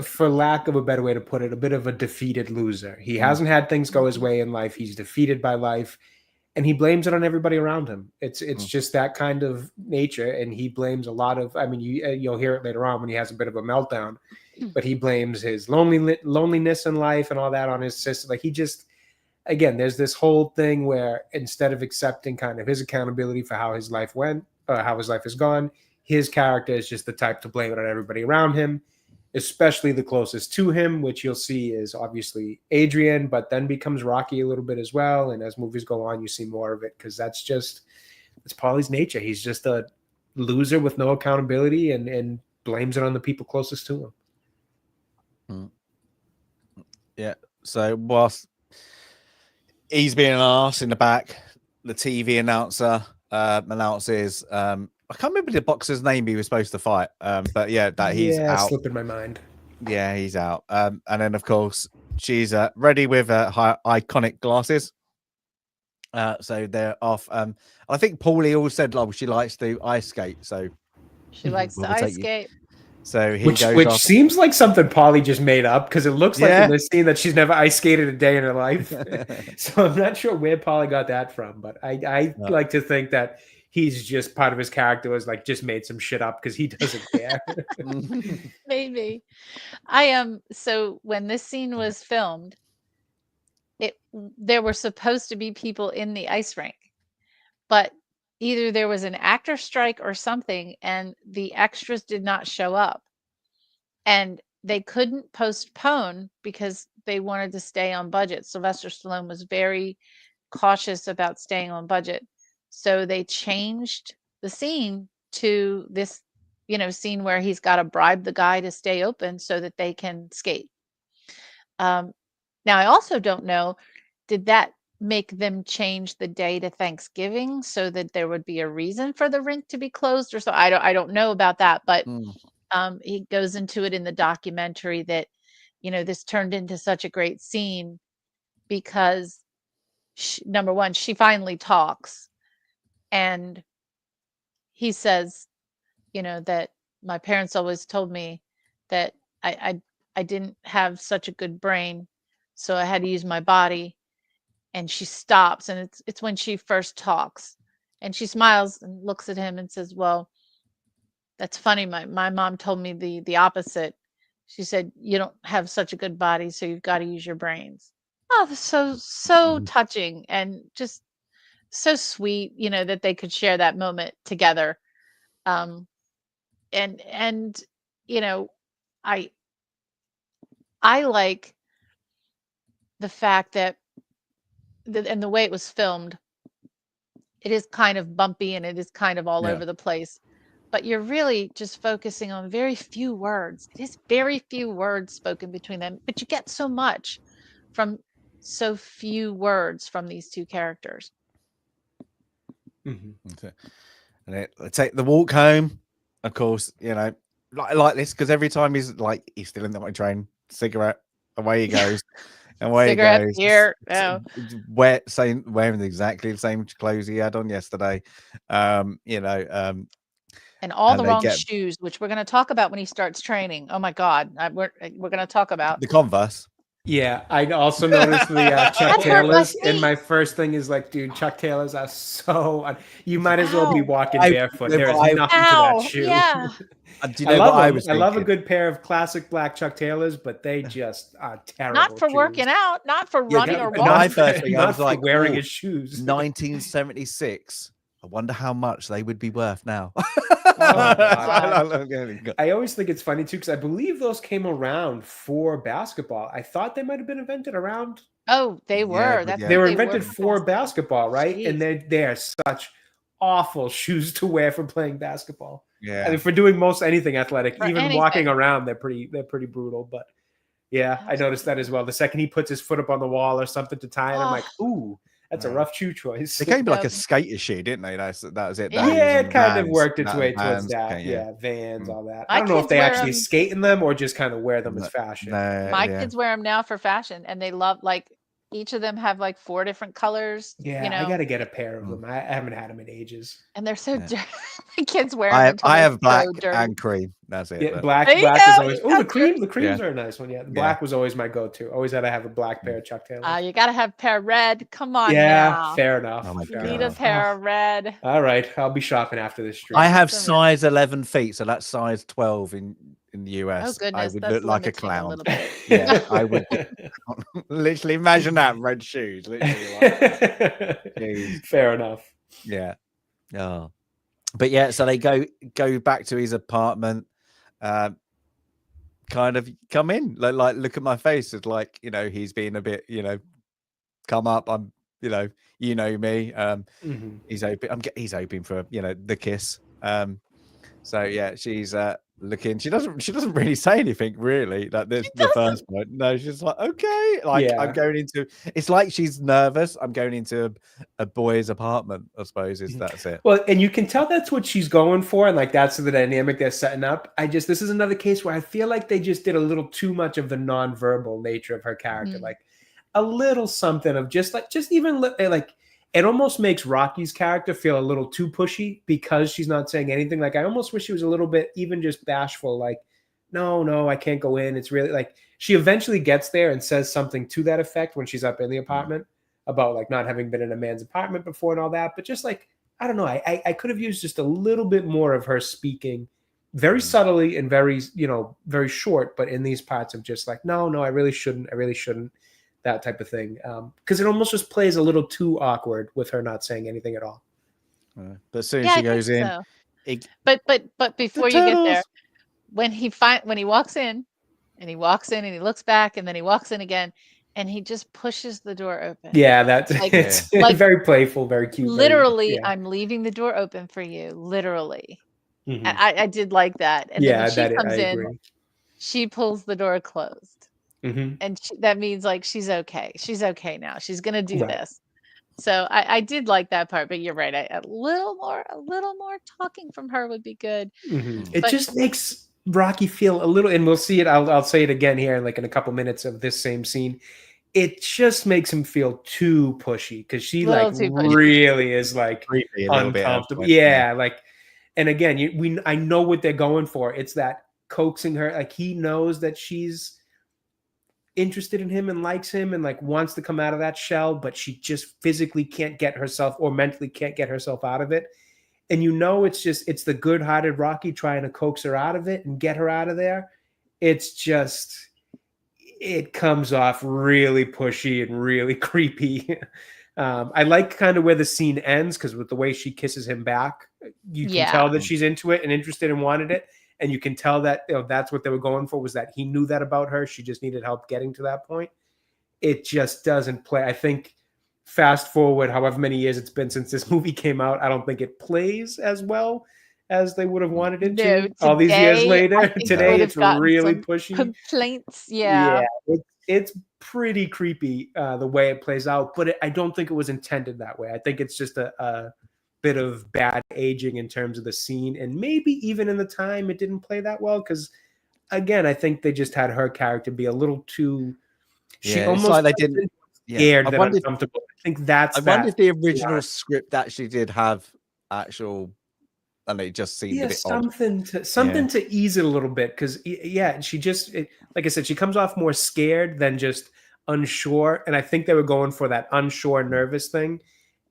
for lack of a better way to put it, a bit of a defeated loser. He hasn't had things go his way in life. He's defeated by life. And he blames it on everybody around him. It's just that kind of nature, and he blames a lot of. I mean, you'll hear it later on when he has a bit of a meltdown, but he blames his loneliness in life and all that on his sister. Like, he just, again, there's this whole thing where instead of accepting kind of his accountability for how his life went, how his life has gone, his character is just the type to blame it on everybody around him, especially the closest to him, which you'll see is obviously Adrian, but then becomes Rocky a little bit as well. And as movies go on, you see more of it because it's Paulie's nature. He's just a loser with no accountability and blames it on the people closest to him. Yeah. So whilst he's being an arse in the back, the TV announcer announces I can't remember the boxer's name he was supposed to fight, but yeah, that he's out. Slipping my mind. Yeah, he's out. And then of course she's ready with iconic glasses. So they're off. I think Paulie always said, she likes to ice skate. So she likes to ice skate. So he which goes seems like something Paulie just made up, because it looks like in this scene that she's never ice skated a day in her life. So I'm not sure where Paulie got that from, but I like to think that he's just part of his character was like just made some shit up because he doesn't care. Maybe. So when this scene was filmed, there were supposed to be people in the ice rink, but either there was an actor strike or something, and the extras did not show up, and they couldn't postpone because they wanted to stay on budget. Sylvester Stallone was very cautious about staying on budget. So they changed the scene to this, scene where he's got to bribe the guy to stay open so that they can skate. Now, I also don't know, did that make them change the day to Thanksgiving so that there would be a reason for the rink to be closed or so? I don't know about that, but he goes into it in the documentary that, this turned into such a great scene because number one, she finally talks. And he says, that my parents always told me that I didn't have such a good brain, so I had to use my body. And she stops, and it's when she first talks, and she smiles and looks at him and says, "Well, that's funny. My mom told me the opposite. She said you don't have such a good body, so you've got to use your brains." Oh, so touching and just so sweet, that they could share that moment together. and you know, I like the fact that and the way it was filmed, it is kind of bumpy and it is kind of all Yeah. over the place, but you're really just focusing on very few words. It is very few words spoken between them, but you get so much from so few words from these two characters. Okay. And they take the walk home, of course, you know, like this, because every time he's still in the train, cigarette, away he goes. And away Cigarette he goes. here. Oh. Wearing exactly the same clothes he had on yesterday. You know, and all and the they wrong get- shoes, which we're going to talk about when he starts training. Oh my God, we're going to talk about. the Converse. Yeah, I also noticed the Chuck That hurt my Taylors, and feet. my first thing is like, dude, Chuck Taylors are so. You might as well be Ow. walking I- barefoot. I- There is I- nothing to Ow, that shoe. yeah. Do you I know love what I them. was I love a thinking? good pair of classic black Chuck Taylors, but they just are terrible. Not for shoes. working out, not for Yeah, running or but walking. my first thing, I not was for like, wearing "Oh, his shoes. 1976. I wonder how much they would be worth now." God. I always think it's funny too because I believe those came around for basketball. I thought they might have been invented around. Oh, they Yeah, were. but That's yeah. They were what invented for basketball. basketball, right? Jeez. And they are such awful shoes to wear for playing basketball. Yeah. I mean, for doing most anything athletic, For even anything. walking around, they're pretty brutal. But yeah, I noticed that as well. The second he puts his foot up on the wall or something to tie it, I'm like, ooh, that's a rough shoe choice. They came like a Yep. skater shoe, didn't they? That was it. Yeah. Those Yeah, and it kind of Vans. worked its That way and towards Vans that. came, Yeah, Vans, Mm. all that. My I don't know if kids they wear actually 'em- skate in them or just kind of wear them as fashion. My kids wear them now for fashion, and they love, like, each of them have like 4 different colors. Yeah, you know, I got to get a pair of them. I haven't had them in ages. and they're so Yeah. dirty. My kids wear them I until have they're black so dirty. and cream. That's it. Yeah, but- black There you was go, always. you Oh, the got cream. yours. The creams Yeah. are a nice one. Yeah, the black was always my go-to. Always had to have a black pair of Chuck Taylors. You got to have a pair of red. Come on Yeah, now. fair enough. Oh my fair You need God. a enough. pair of red. All right, I'll be shopping after this stream. I have So- size 11 feet, so that's size 12 in the US. Oh goodness, I would that's look like a limiting clown. little bit. Yeah, I would. Literally, imagine that red shoes. Literally, like, Jeez. Fair enough. yeah. Oh, but yeah. So they go back to his apartment. Kind of come in, like look at my face. It's like, you know, he's being a bit, you know, come up. I'm, you know me. Mhm. He's hoping for, you know, the kiss. So yeah, she's looking. She doesn't really say anything really. Like this, the first point. No, she's like, okay, like Yeah. I'm going into. It's like she's nervous. I'm going into a boy's apartment. I suppose that's it. Well, and you can tell that's what she's going for, and like that's the dynamic they're setting up. This is another case where I feel like they just did a little too much of the nonverbal nature of her character, Mhm. like a little something of just even like it almost makes Rocky's character feel a little too pushy because she's not saying anything. Like I almost wish she was a little bit even just bashful. Like, no, I can't go in. It's really like she eventually gets there and says something to that effect when she's up in the apartment about like not having been in a man's apartment before and all that. But just like, I don't know, I could have used just a little bit more of her speaking very subtly and very, you know, very short, but in these parts of just like, no, I really shouldn't. That type of thing, because it almost just plays a little too awkward with her not saying anything at all. But as soon as Yeah, she I goes think in, so. But before you get there, when he walks in, and he looks back, and then he walks in again, and he just pushes the door open. Yeah, that's Like- it's like- very playful, very cute. Literally, yeah. I'm leaving the door open for you. Literally, Mhm. and I did like that. And then Yeah, when she that comes I in, agree. she pulls the door closed, Mhm. and that means like she's okay. She's okay now. She's gonna do Right. this. So I did like that part. But you're right. A little more talking from her would be good. Mhm. It But- just makes Rocky feel a little, and we'll see it. I'll say it again here, like in a couple minutes of this same scene. It just makes him feel too pushy because she Little like too pushy. really is like creepy a little bit. uncomfortable. Yeah, like, and again, I know what they're going for. It's that coaxing her. Like he knows that she's interested in him and likes him and like wants to come out of that shell, but she just physically can't get herself or mentally can't get herself out of it. And you know, it's the good-hearted Rocky trying to coax her out of it and get her out of there. It's just, it comes off really pushy and really creepy. I like kind of where the scene ends because with the way she kisses him back, you can tell that she's into it and interested and wanted it. and you can tell that that's what they were going for, was that he knew that about her. She just needed help getting to that point. It just doesn't play. I think fast forward however many years it's been since this movie came out, I don't think it plays as well as they would have wanted it to. All these years later, today it's really pushy. Complaints, yeah, it's pretty creepy the way it plays out, but I don't think it was intended that way. I think it's just a bit of bad aging in terms of the scene, and maybe even in the time it didn't play that well, because again, I think they just had her character be a little too. She almost like they didn't. Scared and uncomfortable. I think that's. I wonder if the original script actually did have actual. And it just seemed a bit something to ease it a little bit, because she just like I said, she comes off more scared than just unsure, and I think they were going for that unsure, nervous thing,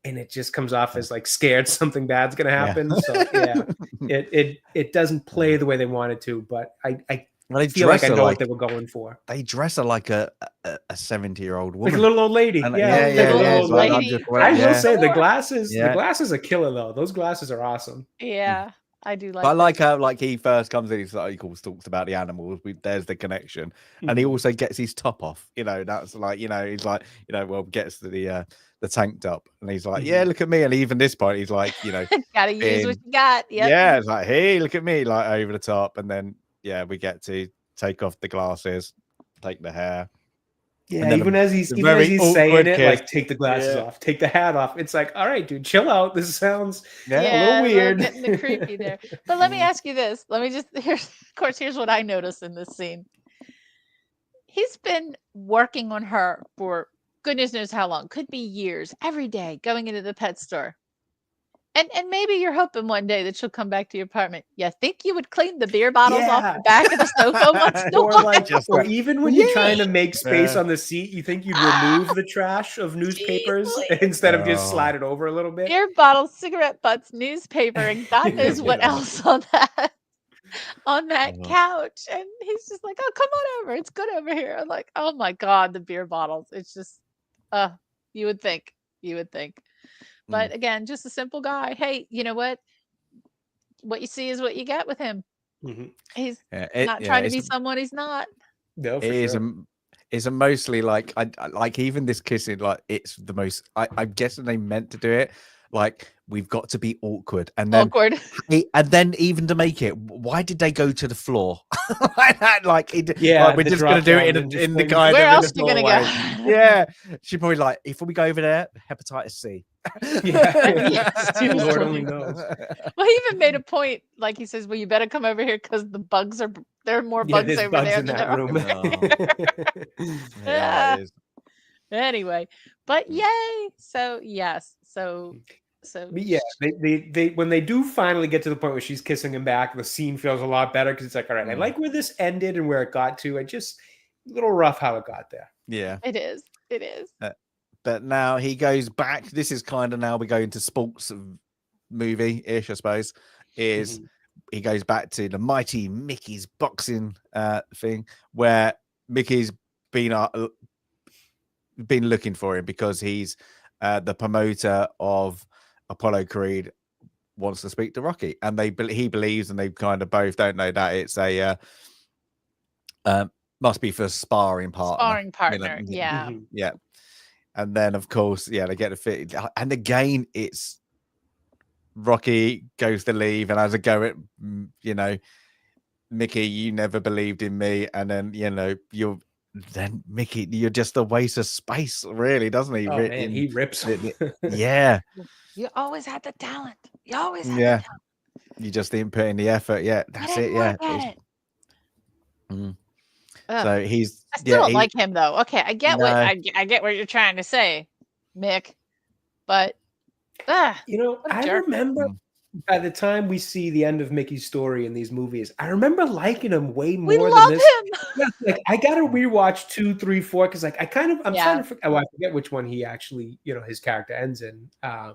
and it just comes off as like scared something bad's gonna happen. So it doesn't play the way they wanted to, but I feel like I know what they were going for. They dress her like a 70-year-old woman, like a little old lady. I will say the glasses are killer though. Those glasses are awesome. Yeah, I do like. But I like how like he first comes in, he's like talks about the animals. There's the connection, and he also gets his top off. That's like he's like well gets the tank top, and he's like look at me. And even this point, he's like gotta use what you got. Yeah, it's like hey look at me, like over the top, and then. Yeah, we get to take off the glasses, take the hair. Yeah, even as he's saying it, like take the glasses off, take the hat off. It's like, all right, dude, chill out. This sounds a little weird. Getting the creepy there. But let me ask you this. Let me just here's what I noticed in this scene. He's been working on her for goodness knows how long. Could be years, every day, going into the pet store. And maybe you're hoping one day that she'll come back to your apartment. You think you would clean the beer bottles off the back of the sofa once in a while? Or even when you're trying to make space on the seat, you think you'd remove the trash of newspapers instead of just slide it over a little bit. Beer bottles, cigarette butts, newspaper, and God knows what else on that couch. And he's just like, oh, come on over. It's good over here. I'm like, oh my God, the beer bottles. It's just, you would think. But again, just a simple guy. Hey, you know what? What you see is what you get with him. He's not trying to be someone he's not. No, for sure. It's a mostly like I like even this kissing, like it's the most. I'm guessing they meant to do it. Like we've got to be awkward, and then even to make it, why did they go to the floor? Like that, like we're just gonna do it in the kind. Where else are you gonna go? Yeah, she'd probably like if we go over there, hepatitis C. Lord only knows. Well, he even made a point, like he says, "Well, you better come over here because the bugs are there are more bugs over bugs there in that room." Anyway, but yay! So yes, so yeah, they when they do finally get to the point where she's kissing him back, the scene feels a lot better because it's like, all right, I like where this ended and where it got to. It just a little rough how it got there. Yeah, it is. But now he goes back. This is kind of now we go into sports movie-ish, I suppose. He goes back to the mighty Mickey's boxing thing where Mickey's been looking for him because he's the promoter of Apollo Creed wants to speak to Rocky, and he believes, and they kind of both don't know that it's a must be for sparring partner. Yeah. Yeah. And then, of course, they get the fit. And again, it's Rocky goes to leave, and as a go at, Mickey, you never believed in me. And then, Mickey, you're just a waste of space, really, doesn't he? Oh, man, he rips it. Yeah. You always had the talent. You always had the talent. You just didn't put in the effort. Yeah, that's it. Yeah. So he's. I still don't like him though. Okay, I get I get what you're trying to say, Mick, but I remember by the time we see the end of Mickey's story in these movies, I remember liking him way more. We love him. Yeah, like I gotta rewatch 2, 3, 4 because like I'm trying to forget. I forget which one he actually his character ends in. That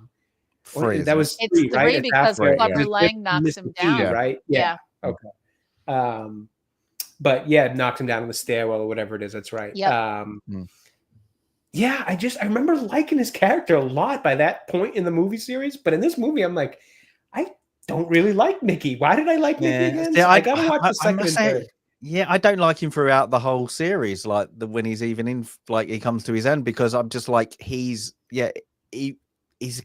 was 3, right? It's 3 because Clubber Lang knocks him down, right? Yeah. Okay. But yeah, knocked him down on the stairwell or whatever it is. That's right. Yep. Yeah, I remember liking his character a lot by that point in the movie series. But in this movie, I'm like, I don't really like Mickey. Why did I like Mickey again? See, So I gotta watch the I second must and say, third. yeah, I don't like him throughout the whole series. Like when he's even in, like he comes to his end, because I'm just like he's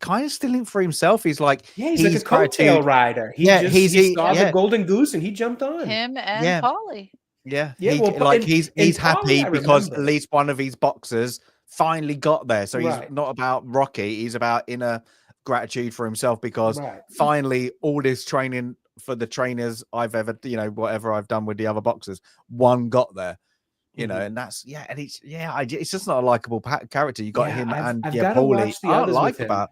kind of still in for himself. He's like He's like a gratitude. coattail rider. He Yeah, he saw the golden goose and he jumped on. Him and Yeah. Polly. Yeah, Yeah, well, he's and happy Polly, I because at remember. least one of his boxers finally got there. So he's Right. not about Rocky. He's about inner gratitude for himself because Right. finally all this training for the trainers I've ever, whatever I've done with the other boxers, one got there. And that's and it's just not a likable character. You got him and I've got to Paulie. watch the I don't others like with him. about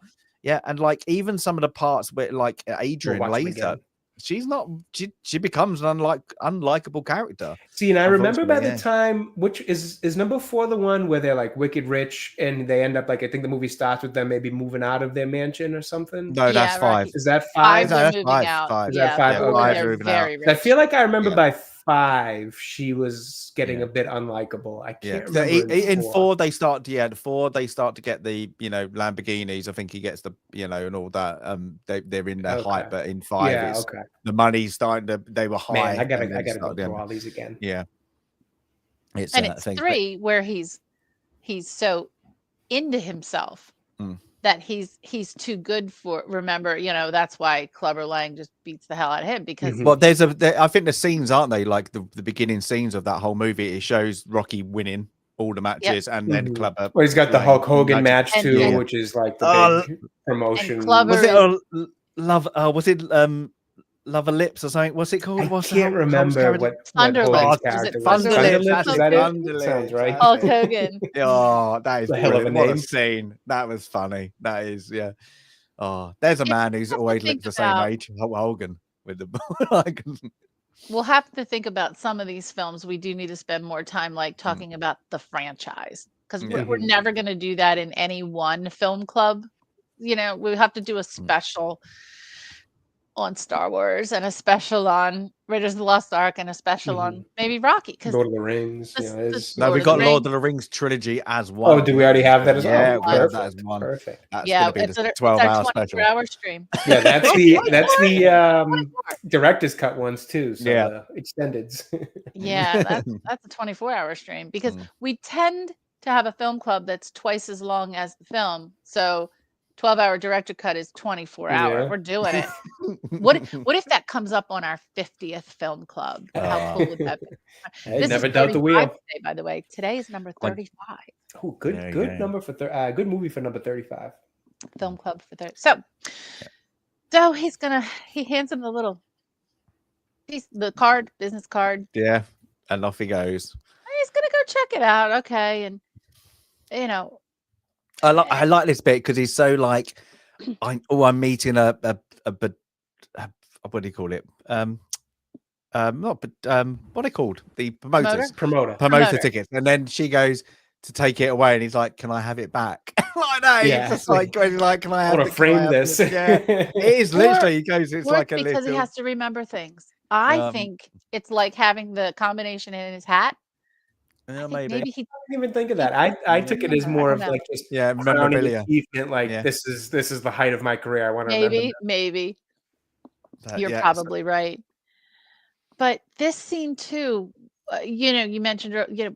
and like even some of the parts where like Adrian watch them later. again. She's not. She becomes an unlikable character. See, and I remember by unfortunately, the time, which is number 4 the one where they're like wicked rich and they end up like, I think the movie starts with them maybe moving out of their mansion or something. No, that's Yeah, 5. right. Is that 5 5? No, they're that's moving 5. out. 5. Is that 5? Four, Okay. they're Moving very out. rich. I feel like I remember Yeah. by 5 she was getting Yeah. a bit unlikable. I can't So remember. in 4 they start. Yeah, the 4 they start to get the Lamborghinis. I think he gets the and all that. They're in their height, but in 5 it's the money's starting to. They were high. Man, I gotta go them. through all these again. Yeah, it's It's thing, 3 where he's so into himself that he's too good for. Remember, that's why Clubber Lang just beats the hell out of him because. Well, I think the scenes, aren't they? Like the beginning scenes of that whole movie, it shows Rocky winning all the matches, and then Clubber. Well, he's got the Hulk Hogan match too, which is like the big promotion. Was it Love? Was it Love of Lips or something? What's it called? I can't remember what Thunder Hogan's Lips. Was it character was. Thunder Thunder Lips? Lips? Is that Thunder it? Sounds Lips. right. Hulk Hogan. Oh, that is a hell of a brilliant. What name. a scene. That was funny. That is, yeah. Oh, there's a man who's always looked the same age, Hulk Hogan, with the like. We'll have to think about some of these films. We do need to spend more time like talking about the franchise because we're never going to do that in any one film club. We have to do a special on Star Wars and a special on Raiders of the Lost Ark and a special on maybe Rocky because Lord of the Rings. No, we've got Lord of the Rings trilogy as one. Oh, do we already have that as well? well? Yeah, we have that as one. Perfect. That's gonna be the 12-hour special. 24-hour stream. Yeah, that's the director's cut ones too. So the extendeds. Yeah, that's a 24-hour stream because we tend to have a film club that's twice as long as the film. So 12-hour director cut is 24-hour. We're doing it. What if that comes up on our 50th film club? How cool would that be? Hey, never doubt the wheel. Today, by the way, today is number 35. Oh, good number for good movie for number 35. Film club for 30. So he hands him the little piece, the card, business card. Yeah, and off he goes. He's gonna go check it out. Okay, and I like this bit because he's so like, I'm meeting a what do you call it? What are they called? The promoters. Promoter tickets. And then she goes to take it away, and he's like, "Can I have it back?" Like that. Yeah. He's just like, "Can I have it? Frame this?" Yeah, it is literally. He goes, "It's like a because he has to remember things." I think it's like having the combination in his hat. Yeah, maybe he didn't even think of that. I took it as more of like just memorabilia. Achievement. Like this is the height of my career. I want to maybe. You're probably right. But this scene too, you mentioned,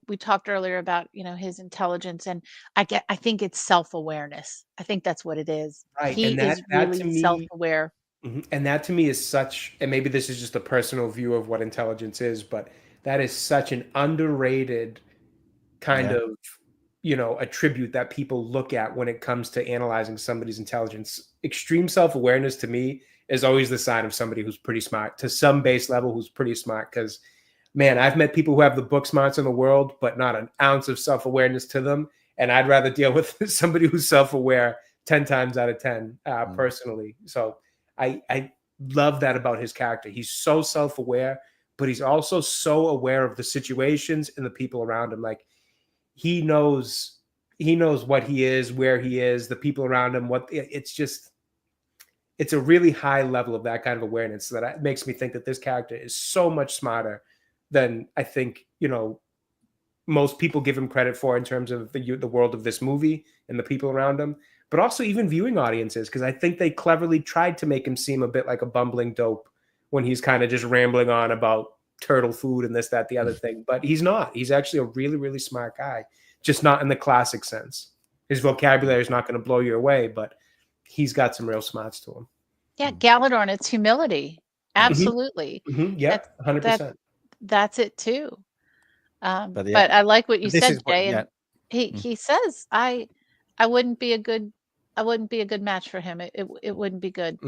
we talked earlier about his intelligence, and I think it's self-awareness. I think that's what it is. Right. He is really self-aware. And that to me is such, and maybe this is just a personal view of what intelligence is, but that is such an underrated kind of, attribute that people look at when it comes to analyzing somebody's intelligence. Extreme self-awareness to me is always the sign of somebody who's pretty smart, to some base level who's pretty smart. Because, man, I've met people who have the book smarts in the world, but not an ounce of self-awareness to them. And I'd rather deal with somebody who's self-aware 10 times out of 10, personally. So I love that about his character. He's so self-aware, but he's also so aware of the situations and the people around him. Like he knows what he is, where he is, the people around him, it's a really high level of that kind of awareness that makes me think that this character is so much smarter than I think, most people give him credit for in terms of the world of this movie and the people around him. but also even viewing audiences, because I think they cleverly tried to make him seem a bit like a bumbling dope when he's kind of just rambling on about turtle food and this, that, the other thing. But he's not. He's actually a really, really smart guy, just not in the classic sense. His vocabulary is not going to blow you away, but he's got some real smarts to him. Yeah, Galadorn, it's humility. Absolutely. Yeah, 100%. That's it too. But But I like what you this said, is what- Jay. yeah. And he says, I wouldn't be a good match for him. It wouldn't be good.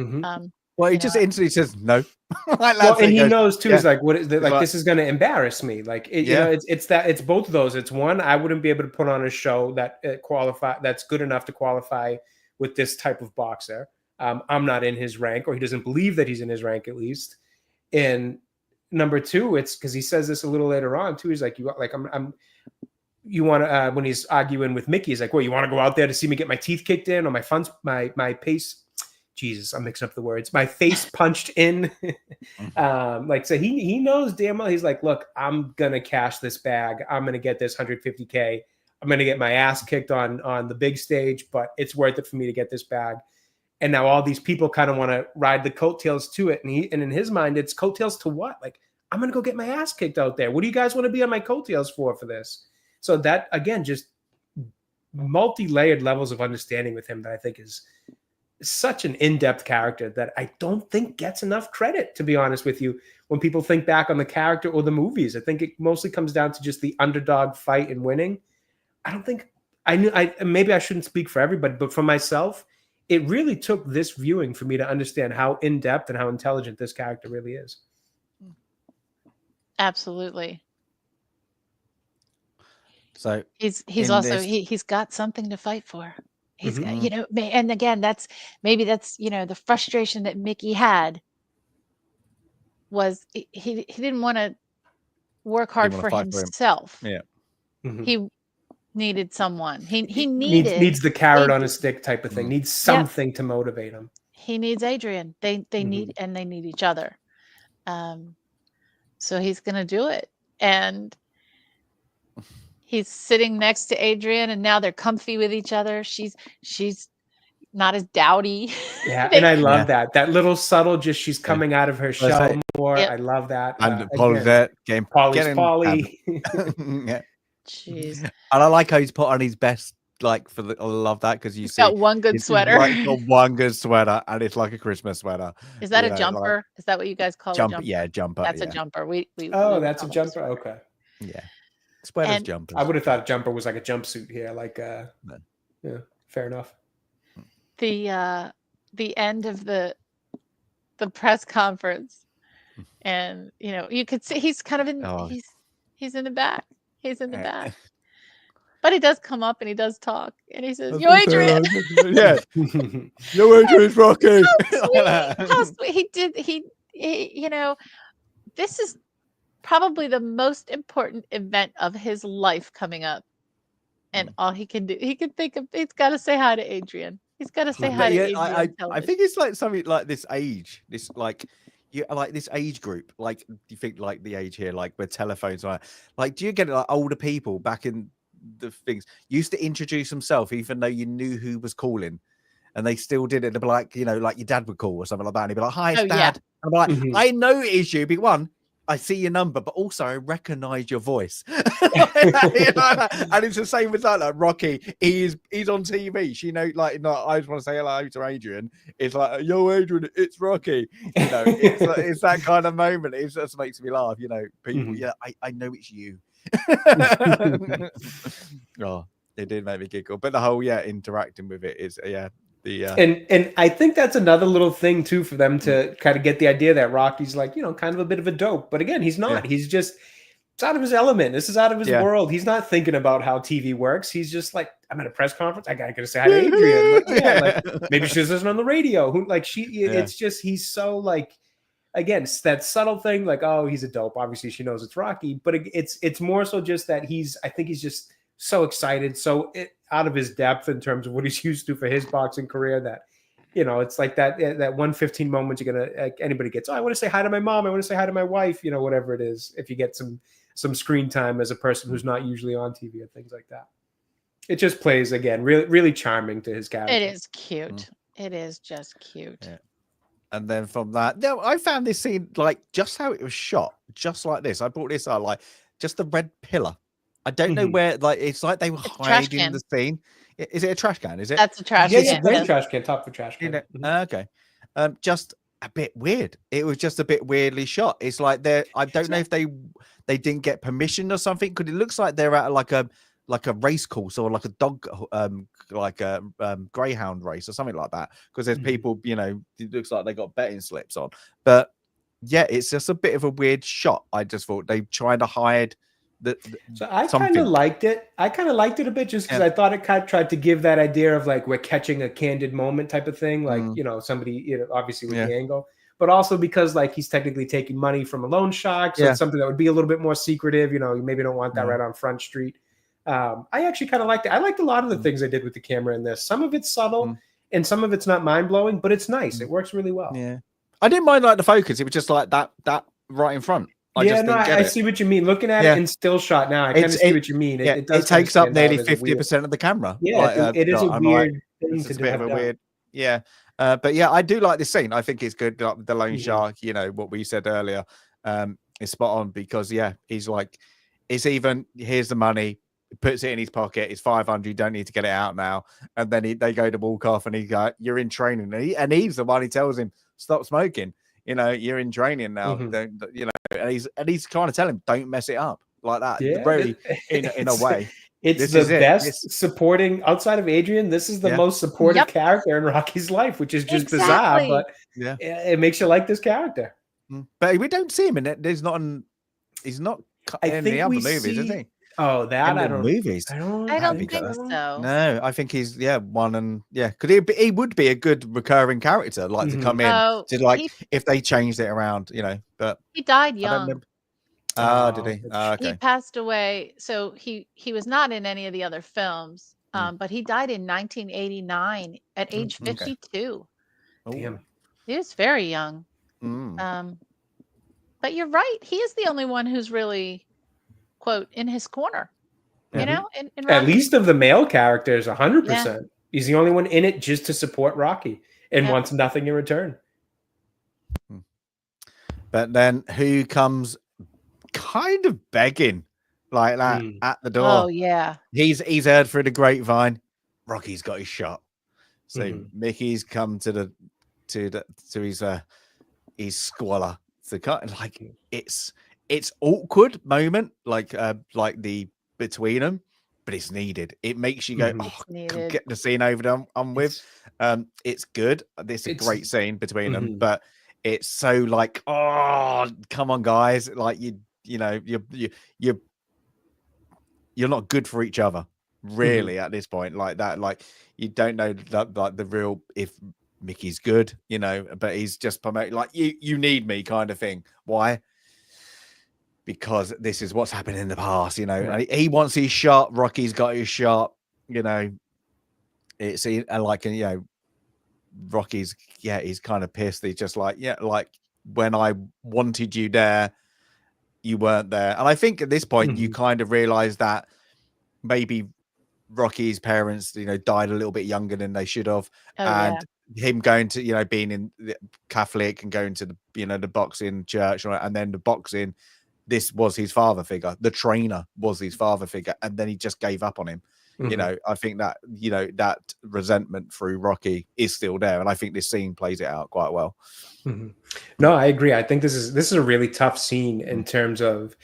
Well, he you just know, instantly says no. Like, Well, that's and it. he Goes, knows too. yeah. He's like, "What is like? like- This is going to embarrass me." Like, you know, it's both of those. It's one, I wouldn't be able to put on a show that that's good enough to qualify with this type of boxer. I'm not in his rank, or he doesn't believe that he's in his rank, at least. And number two, it's because he says this a little later on too. He's like, you want to when he's arguing with Mickey, he's like, well, you want to go out there to see me get my teeth kicked in, or my pace. Jesus, I'm mixing up the words. My face punched in. So he knows damn well. He's like, look, I'm gonna cash this bag. I'm gonna get this 150K. I'm gonna get my ass kicked on the big stage, but it's worth it for me to get this bag. And now all these people kind of want to ride the coattails to it, and in his mind, it's coattails to what? Like, I'm gonna go get my ass kicked out there. What do you guys want to be on my coattails for this? So that, again, just multi-layered levels of understanding with him that I think is such an in-depth character that I don't think gets enough credit, to be honest with you. When people think back on the character or the movies, I think it mostly comes down to just the underdog fight and winning. I don't think maybe I shouldn't speak for everybody, but for myself, it really took this viewing for me to understand how in-depth and how intelligent this character really is. absolutely. So He's in also this- he's got something to fight for. He's got, Mhm. and again, that's the frustration that Mickey had was he didn't want to work hard wanna for fight for him. himself. Yeah. He needed someone. He needs the carrot on a Adrian. stick type of thing. Needs something to motivate him. He needs Adrian. They need each other. So he's gonna do it. And he's sitting next to Adrian, and now they're comfy with each other. She's not as dowdy. Yeah, and I love that little subtle. Just she's coming out of her shell more. Yep. I love that. And Paul's getting Polly. Yeah. Jeez. And I like how he's put on his best. Like I love that because you see Got one good sweater. Got one good sweater, and it's like a Christmas sweater. Is that a jumper? Is that what you guys call a jumper? Yeah, jumper. That's a jumper. We that's a call it jumper. Okay. Yeah, sweaters, And- jumpers. I would have thought jumper was like a jumpsuit here. Like, No. yeah, fair enough. The end of the press conference, and you could see he's kind of in he's in the back. He's in the back. But he does come up and he does talk, and he says, "Yo, Adrian." Yeah. Yo, Adrian's Rocky. How sweet. He did. He, this is probably the most important event of his life coming up. And all he can do, he can think of, he's got to say hi to Adrian. He's got to say hi to Adrian. I think it's like something like this age, this like this age group. Like, do you think like the age here, like where telephones are? Like, do you get like older people back in the things used to introduce themselves even though you knew who was calling, and they still did it? They'd be like, like your dad would call or something like that, and he'd be like, "Hi, it's Dad." And I'm like, I know it is you. But one, I see your number, but also I recognize your voice. And it's the same with that. Like Rocky, he's on TV. She I just want to say hello to Adrian. It's like, "Yo, Adrian, it's Rocky." It's that kind of moment. It just makes me laugh. People. Yeah, I know it's you. Oh, it did make me giggle. But the whole interacting with it is And I think that's another little thing too for them to kind of get the idea that Rocky's like, kind of a bit of a dope. But again, he's not. He's just, it's out of his element. This is out of his world. He's not thinking about how TV works. He's just like, I'm at a press conference. I gotta say hi to Adrian. Maybe she's listening on the radio. It's just, he's so like, again, it's that subtle thing, like, oh, he's a dope. Obviously, she knows it's Rocky, but it's more so just that I think he's just so excited, so out of his depth in terms of what he's used to for his boxing career that, it's like that 1:15 moment you're gonna anybody gets. Oh, I want to say hi to my mom. I want to say hi to my wife. Whatever it is. If you get some screen time as a person who's not usually on TV and things like that. It just plays again, really, really charming to his character. It is cute. It is just cute. Yeah. And then from that, no, I found this scene like just how it was shot, just like this. I brought this out like just the red pillar. I don't know where, like it's like they were It's a trash hiding can. the scene. Is it a trash can? Is it? That's a trash Yeah, can. great Yes. trash can, top of trash can. Okay. Just a bit weird. It was just a bit weirdly shot. It's like I don't know if they didn't get permission or something, because it looks like they're at like a race course or like a dog like a greyhound race or something like that, because there's people, you know, it looks like they got betting slips on. But yeah, it's just a bit of a weird shot. I just thought they tried to hide so I kind of liked it. I kind of liked it a bit just because I thought it kind of tried to give that idea of like we're catching a candid moment type of thing, like you know, somebody, you know, obviously with the angle, but also because like he's technically taking money from a loan shark, so it's something that would be a little bit more secretive. You know, you maybe don't want that right on Front Street. I actually kind of liked it. I liked a lot of the things they did with the camera in this. Some of it's subtle and some of it's not mind blowing, but it's nice. It works really well. Yeah, I didn't mind like the focus. It was just like that right in front. I see what you mean. Looking at it in still shot now, I kind of see what you mean. It does takes up nearly 50% of the camera. Yeah, like, it is a weird thing to do. Bit of a weird, but yeah, I do like this scene. I think it's good. Like the lone shark, you know what we said earlier, is spot on, because he's like, it's even, here's the money, he puts it in his pocket. It's 500. You don't need to get it out now. And then they go to walk off, and he go, "You're in training." And he's the one who tells him, "Stop smoking. You know, you're in training now." Don't, you know, and he's trying to tell him, "Don't mess it up," like that. Yeah, really, in a way. It's the best supporting outside of Adrian. This is the most supportive character in Rocky's life, which is just bizarre, but it makes you like this character. But we don't see him in it. He's not in the other movies, is he? Oh, that I don't. Movies. I don't think so. No, I think he's one, and because he would be a good recurring character, like to come in to like if they changed it around, you know. But he died young. Did he? Okay. He passed away. So he was not in any of the other films, but he died in 1989 at age 52. Damn. He was very young. But you're right. He is the only one who's really, quote, in his corner. You know, in at least of the male characters, 100%. He's the only one in it just to support Rocky and wants nothing in return. But then who comes kind of begging like that at the door? Oh yeah, he's heard through the grapevine Rocky's got his shot. So Mickey's come to his squalor. So like it's awkward moment, like the between them, but it's needed. It makes you go, get the scene over done with. It's good. This is a great scene between them, but it's so like, oh, come on, guys! Like you know, you're not good for each other, really, at this point. Like that, like you don't know that, like the real if Mickey's good, you know, but he's just promoting like you need me kind of thing. Why? Because this is what's happened in the past, you know. And he wants his shot. Rocky's got his shot, you know. It's like, you know, Rocky's he's kind of pissed. He's just like, like when I wanted you there, you weren't there. And I think at this point you kind of realize that maybe Rocky's parents, you know, died a little bit younger than they should have, him going to, you know, being in the Catholic and going to the, you know, the boxing church, and then the boxing. This was his father figure. The trainer was his father figure, and then he just gave up on him. You know, I think that, you know, that resentment through Rocky is still there, and I think this scene plays it out quite well. No, I agree. I think this is a really tough scene in terms of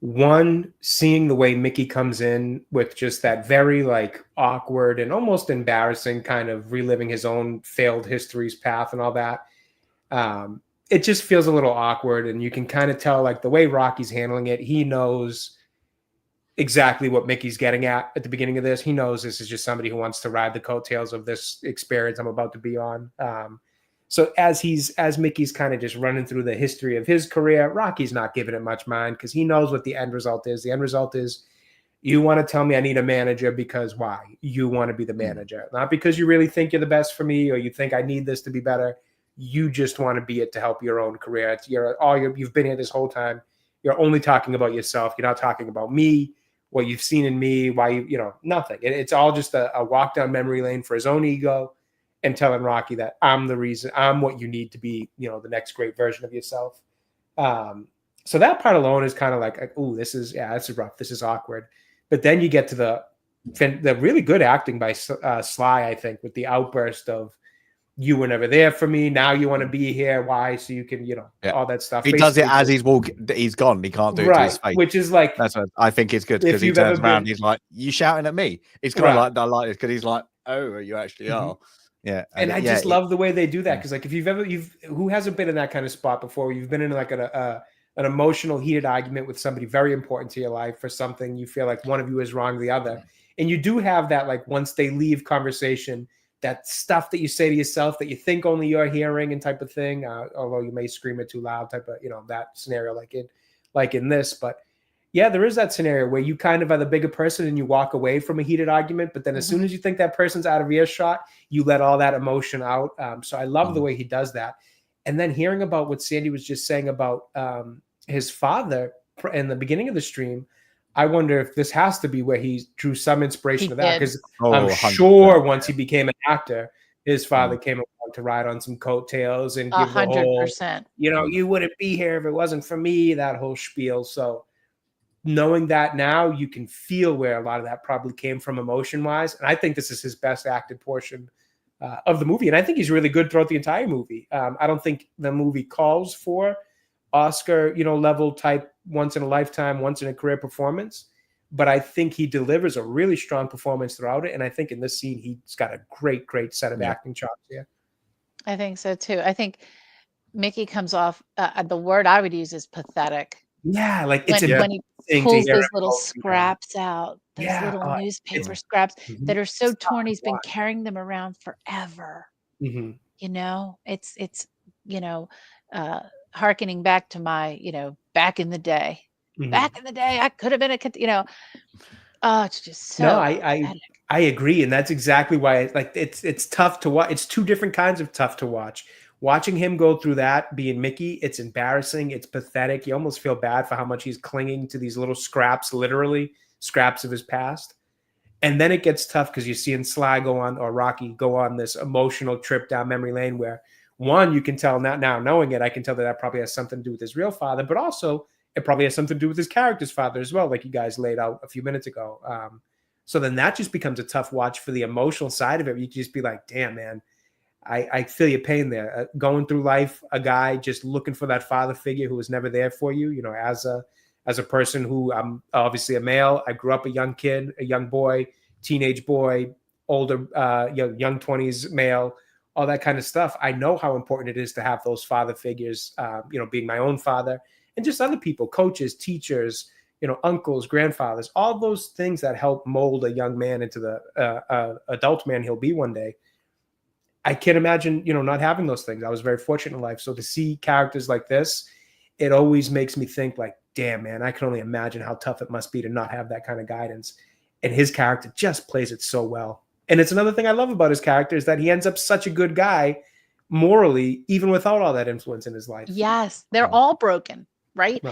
one, seeing the way Mickey comes in with just that very like awkward and almost embarrassing kind of reliving his own failed history's path and all that. It just feels a little awkward, and you can kind of tell like the way Rocky's handling it. He knows exactly what Mickey's getting at the beginning of this. He knows this is just somebody who wants to ride the coattails of this experience I'm about to be on. So as Mickey's kind of just running through the history of his career, Rocky's not giving it much mind because he knows what the end result is. The end result is, you want to tell me I need a manager because why? You want to be the manager, not because you really think you're the best for me or you think I need this to be better. You just want to be it to help your own career. You've been here this whole time. You're only talking about yourself. You're not talking about me. what you've seen in me, why you know, nothing. It's all just a walk down memory lane for his own ego and telling Rocky that I'm the reason, I'm what you need to be, you know, the next great version of yourself. So that part alone is kind of like, oh, this is rough. This is awkward. But then you get to the really good acting by Sly, I think, with the outburst of, you were never there for me. Now you want to be here. Why? So you can, you know, all that stuff. He does it as he's walking. He's gone. He can't do it to his face. Which is like, that's what I think it's good, because he turns around. He's like, "You shouting at me?" It's kind of like, I like it because he's like, "Oh, you actually are." Yeah, and I just love the way they do that, because like if you've who hasn't been in that kind of spot before? You've been in like an emotional, heated argument with somebody very important to your life for something you feel like one of you is wrong, the other, and you do have that, like, once they leave conversation, that stuff that you say to yourself that you think only you're hearing and type of thing, although you may scream it too loud type of, you know, that scenario like in this. But yeah, there is that scenario where you kind of are the bigger person and you walk away from a heated argument, but then as soon as you think that person's out of earshot, you let all that emotion out. So I love the way he does that. And then hearing about what Sandy was just saying about his father in the beginning of the stream, I wonder if this has to be where he drew some inspiration of that, because I'm sure once he became an actor, his father came along to ride on some coattails and give the whole, you know, you wouldn't be here if it wasn't for me, that whole spiel. So knowing that now, you can feel where a lot of that probably came from emotion-wise. And I think this is his best acted portion of the movie. And I think he's really good throughout the entire movie. I don't think the movie calls for Oscar, you know, level type, once in a lifetime, once in a career performance, but I think he delivers a really strong performance throughout it. And I think in this scene, he's got a great set of acting chops here. I think so too. I think Mickey comes off, the word I would use is pathetic. Yeah, like when he pulls those little scraps out, those little newspaper scraps that are so torn, he's been carrying them around forever. You know, it's you know, hearkening back to my, you know, back in the day. Back in the day, I could have been you know. Oh, it's just so. No, I agree, and that's exactly why. Like, it's tough to watch. It's two different kinds of tough to watch. Watching him go through that, being Mickey, it's embarrassing. It's pathetic. You almost feel bad for how much he's clinging to these little scraps, literally scraps of his past. And then it gets tough because you're seeing Sly go on, or Rocky go on, this emotional trip down memory lane where, one, you can tell now knowing it, I can tell that probably has something to do with his real father, but also it probably has something to do with his character's father as well, like you guys laid out a few minutes ago. So then that just becomes a tough watch for the emotional side of it. You can just be like, damn, man, I feel your pain there. Going through life, a guy just looking for that father figure who was never there for you, you know, as a person who, I'm obviously a male. I grew up a young kid, a young boy, teenage boy, older, young 20s male, all that kind of stuff. I know how important it is to have those father figures, you know, being my own father and just other people, coaches, teachers, you know, uncles, grandfathers, all those things that help mold a young man into the adult man he'll be one day. I can't imagine, you know, not having those things. I was very fortunate in life. So to see characters like this, it always makes me think like, damn, man, I can only imagine how tough it must be to not have that kind of guidance. And his character just plays it so well. And it's another thing I love about his character is that he ends up such a good guy morally, even without all that influence in his life. Yes, they're all broken, right?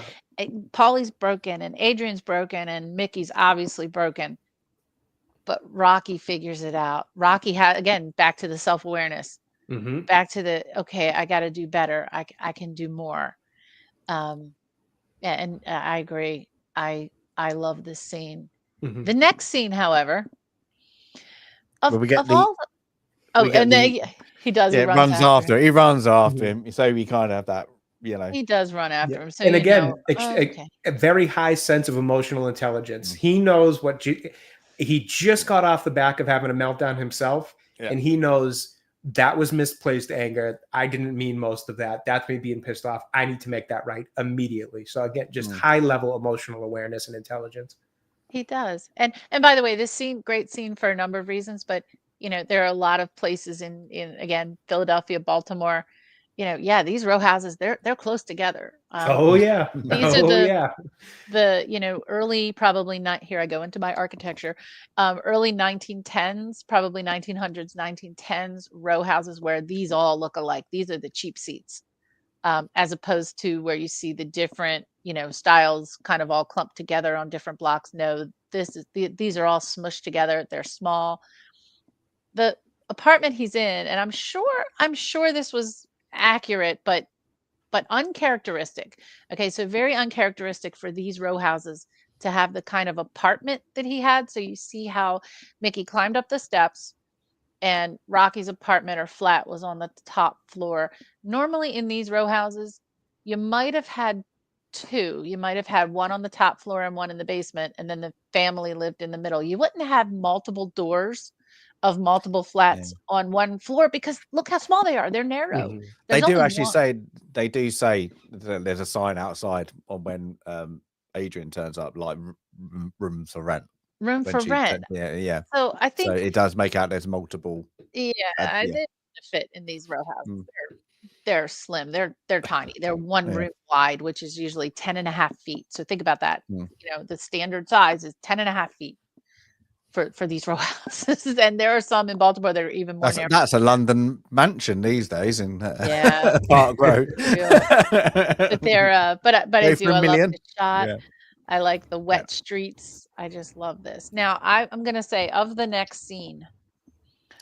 Paulie's broken and Adrian's broken and Mickey's obviously broken. But Rocky figures it out. Rocky had, again, back to the self-awareness, back to the, okay, I got to do better. I can do more. And I agree. I love this scene. The next scene, however, he does. Yeah, runs after him. He runs after him. So we kind of have that, you know. He does run after him. So, and again, a very high sense of emotional intelligence. He knows what he just got off the back of having a meltdown himself, and he knows that was misplaced anger. I didn't mean most of that. That's me being pissed off. I need to make that right immediately. So again, just high level emotional awareness and intelligence. He does. And by the way, this scene, great scene for a number of reasons, but you know, there are a lot of places in again, Philadelphia, Baltimore, you know, these row houses, they're close together. These are the, you know, early, probably not, here I go into my architecture, early 1910s, probably 1900s, 1910s row houses where these all look alike. These are the cheap seats, as opposed to where you see the different styles kind of all clumped together on different blocks. No, these are all smushed together. They're small. The apartment he's in, and I'm sure this was accurate, but uncharacteristic. Okay, so very uncharacteristic for these row houses to have the kind of apartment that he had. So you see how Mickey climbed up the steps and Rocky's apartment or flat was on the top floor. Normally in these row houses, you might have had two. You might have had one on the top floor and one in the basement, and then the family lived in the middle. You wouldn't have multiple doors of multiple flats on one floor because look how small they are. They're narrow. Mhm. They There's do only actually one. say that there's a sign outside on when Adrian turns up, like room for rent. Room When for she rent. yeah. So I So think, it does make out there's multiple. yeah, I Yeah. didn't fit in these row houses. Mm. They're slim. They're tiny. They're one Yeah. room wide, which is usually 10.5 feet. So think about that. Mm. The standard size is 10.5 feet for these row houses. And there are some in Baltimore that are even more narrow. That's a London mansion these days in Yeah. Park Road. But they're but I Go do. for a I love million. the shot. Yeah. I like the wet streets. I just love this. Now I'm gonna say of the next scene,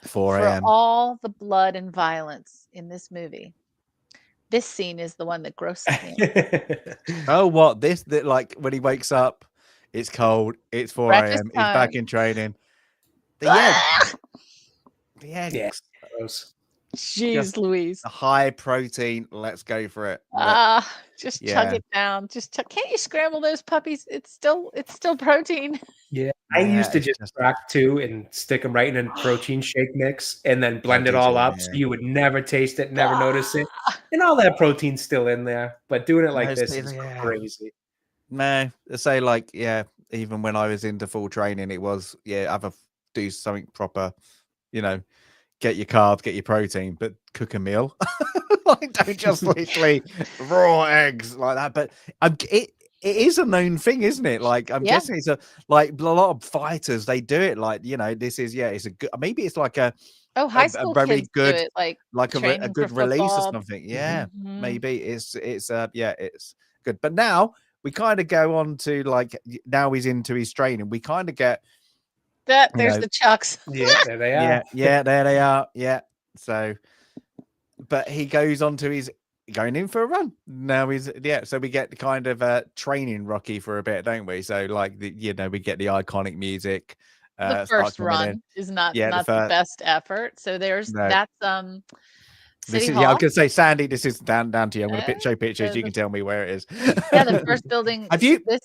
4 for a.m. all the blood and violence in this movie, this scene is the one that grosses me out. Oh, what that like when he wakes up, it's cold, it's 4 Breakfast a.m. He's back time. in training. The eggs. The eggs. Yeah. Gross. Jeez Just Louise. High protein. Let's go for it. Just Yeah. chug it down. Can't you scramble those puppies? It's still protein. Yeah, I Yeah, used to it's just just- crack two and stick them right in a protein shake mix and then blend it did all you? up Yeah. so you would never taste it, never notice it. And all that protein's still in there. But doing it like No, this see, is yeah. crazy. No, say like even when I was into full training, it was do something proper, get your carbs, get your protein, but cook a meal. Like don't just literally raw eggs like that. But it is a known thing, isn't it? Like I'm guessing it's a lot of fighters, they do it. Like this is it's a good. Maybe it's like a high school very kids good do it, like a training good for release or football. something. Yeah, Mhm. maybe it's good. But now we kind of go on to now he's into his training. We kind of get There's the Chucks. Yeah, there they are. Yeah, there they are. Yeah. So, but he goes on to his going in for a run. Now so we get kind of training Rocky for a bit, don't we? So we get the iconic music. The start first coming run in. is not Yeah, the best effort. So No. that's This City is, Hall. I was gonna say, Sandy, this is down to you. I'm gonna show pictures. the- You can tell me where it is. Yeah, the first building. Have you? This,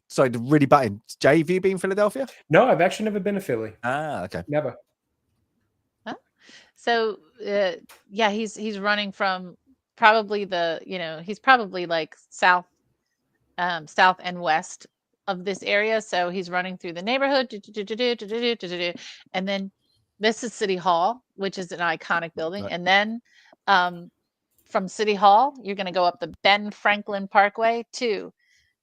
Sorry, to really button. Jay, have you been in Philadelphia? No, I've actually never been to Philly. Ah, okay. Never. so he's running from probably he's probably like south and west of this area. So he's running through the neighborhood, and then this is City Hall, which is an iconic building. Right. And then from City Hall, you're going to go up the Ben Franklin Parkway to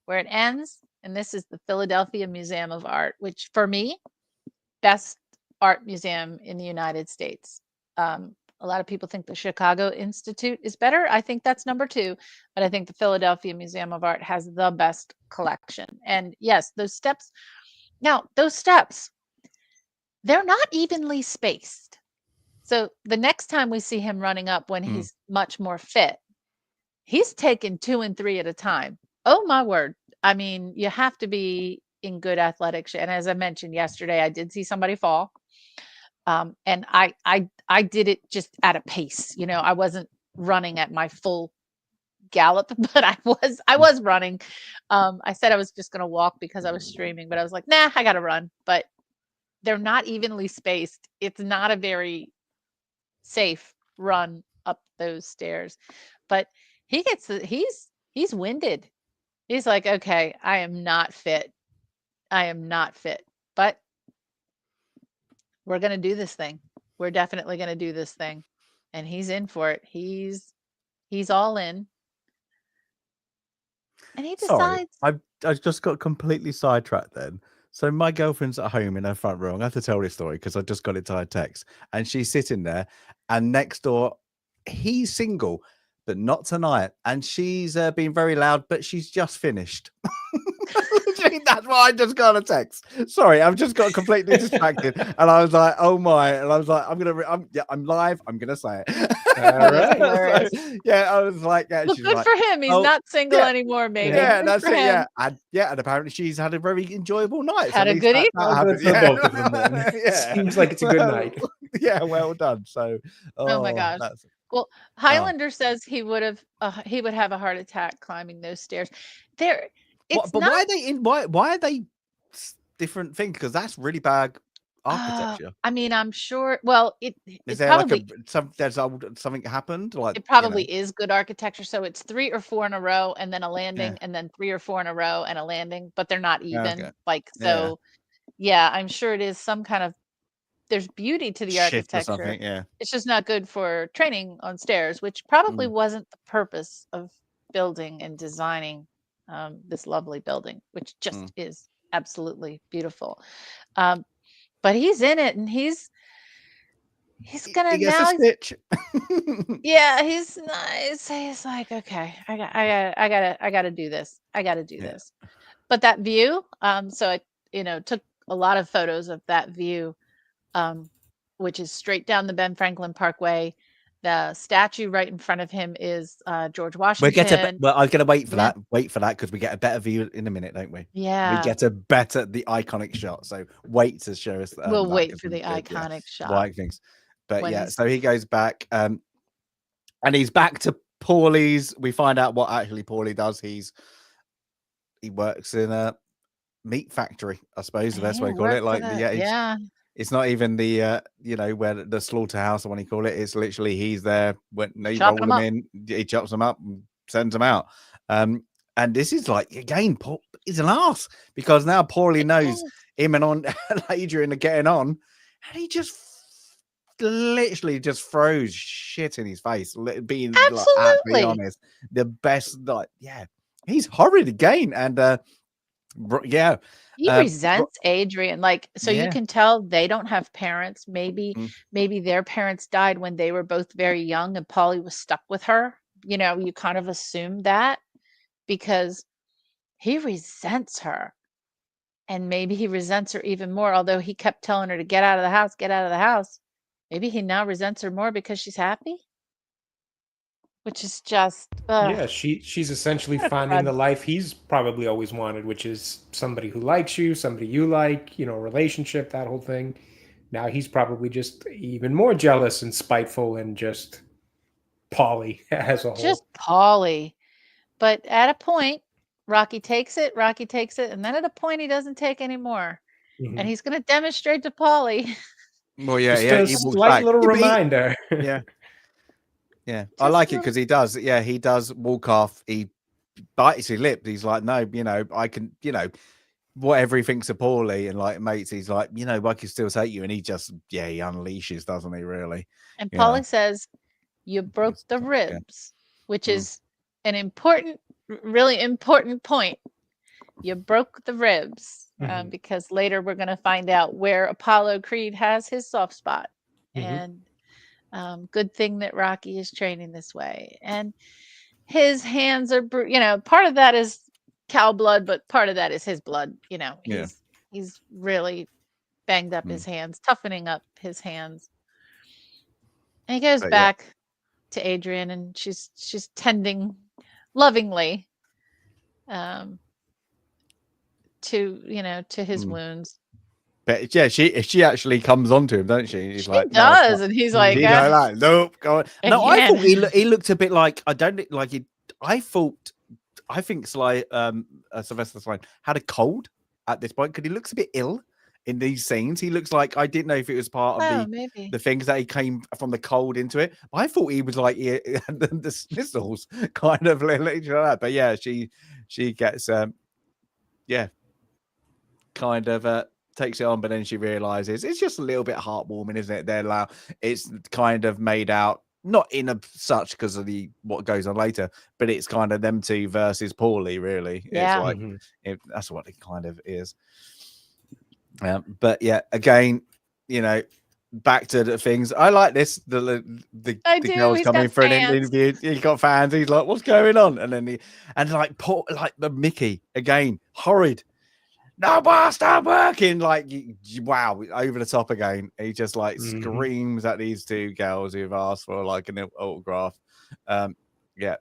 where it ends. And this is the Philadelphia Museum of Art, which for me, best art museum in the United States. A lot of people think the Chicago Institute is better. I think that's number 2, but I think the Philadelphia Museum of Art has the best collection. And yes, those steps, they're not evenly spaced. So the next time we see him running up when he's much more fit, he's taking 2 and 3 at a time. Oh my word. I mean, you have to be in good athletic shape. And as I mentioned yesterday, I did see somebody fall. And I did it just at a pace. I wasn't running at my full gallop, but I was running. I said I was just going to walk because I was streaming, but I was like, nah, I got to run. But they're not evenly spaced. It's not a very safe run up those stairs. But he's winded. He's like, okay, I am not fit. But we're going to do this thing. We're definitely going to do this thing. And he's in for it. He's all in. And he decides. Sorry, I just got completely sidetracked then. So my girlfriend's at home in her front room. I have to tell this story because I just got it to her text. And she's sitting there, and next door, he's single, but not tonight. And she's been very loud, but she's just finished. That's why I just got a text. Sorry, I've just got completely distracted, and I was like, "Oh my!" And I was like, I'm live. I'm gonna say it." All right. So, yeah, I was like, "Yeah." Well, She's good like, for him. He's "Oh, not single yeah, anymore, maybe. yeah, Good that's for it." him. Yeah, and apparently she's had a very enjoyable night. Had so a at least good that evening. Well, good happened. for both of them then. Yeah. Seems like it's a good Well, night. Yeah, well done. So, Oh my gosh. that's Well, Highlander says he would have a heart attack climbing those stairs. There, it's but not. why are they in? Why are they different things? Because that's really bad architecture. I mean, I'm sure. Well, Is it there probably something happened? Like it probably is good architecture. So it's 3 or 4 in a row, and then a landing, Yeah. and then 3 or 4 in a row, and a landing. But they're not even. Okay. Like Yeah. so. Yeah, I'm sure it is some kind of. There's beauty to the Shift or architecture. something. Yeah. It's just not good for training on stairs, which probably Mm. wasn't the purpose of building and designing this lovely building, which just is absolutely beautiful. But he's in it, and he's gonna He gets a now. stitch. Yeah, he's nice. He's like, okay, I gotta do this. I gotta do Yeah. this. But that view, so I, took a lot of photos of that view, which is straight down the Ben Franklin Parkway. The statue right in front of him is George Washington. Well, I'm gonna wait for Yeah. that. Wait for that because we get a better view in a minute, don't we? Yeah. We get the iconic shot. So wait to show us. We'll that, wait 'cause for the iconic shot. White things. But when yeah, he's- so he goes back, and he's back to Paulie's. We find out what actually Paulie does. He works in a meat factory, I suppose the best way to call it. Like, yeah. It's not even the where the slaughterhouse, or what you call it. It's literally he's there when they roll Chopping them 'em in, he chops them up and sends them out. And this is like, again, Paul is an arse, because now Paulie knows him and Adrian are getting on, and he just literally just throws shit in his face. Being like, absolutely honest, the best, he's horrid again, and yeah. He resents Adrian, so you can tell they don't have parents. Maybe their parents died when they were both very young, and Paulie was stuck with her. You kind of assume that, because he resents her, and maybe he resents her even more. Although he kept telling her to get out of the house, get out of the house. Maybe he now resents her more because she's happy, which is just yeah. She's essentially finding the life he's probably always wanted, which is somebody who likes you, somebody you like, relationship, that whole thing. Now he's probably just even more jealous and spiteful, and just Paulie as a whole. Just Paulie. But at a point, Rocky takes it, and then at a point he doesn't take anymore. And he's going to demonstrate to Paulie. Well, yeah, just a slight little reminder. Yeah. I like it because he does. Yeah, he does walk off. He bites his lip. He's like, no, I can, whatever he thinks of Paulie and like mates, he's like, I can still take you. And he just, he unleashes, doesn't he, really? And Paulie says, you broke the ribs, which is an important, really important point. You broke the ribs, because later we're going to find out where Apollo Creed has his soft spot. And good thing that Rocky is training this way. And his hands are, part of that is cow blood, but part of that is his blood. He's really banged up his hands, toughening up his hands. And he goes back to Adrian, and she's tending lovingly to his wounds. But yeah, she actually comes onto him, doesn't she? He's like, does, and he's like, nope, go on. No, I thought he looked a bit like, I think Sylvester Stallone had a cold at this point, because he looks a bit ill in these scenes. He looks like, I didn't know if it was part of the things that he came from the cold into it. I thought he was like the snizzles kind of like that. But yeah, she gets kind of takes it on, but then she realizes it's just a little bit heartwarming, isn't it? It's kind of made out, not in such because of what goes on later, but it's kind of them two versus Paulie, really. Yeah. It's like that's what it kind of is. But yeah, again, back to the things. I like this. The girls He's coming got for an fans. interview. He got fans. He's like, "What's going on?" And then like the Mickey again, horrid. No, boss, stop working. Like, wow, over the top again. He just like screams at these two girls who've asked for like an autograph. Yeah,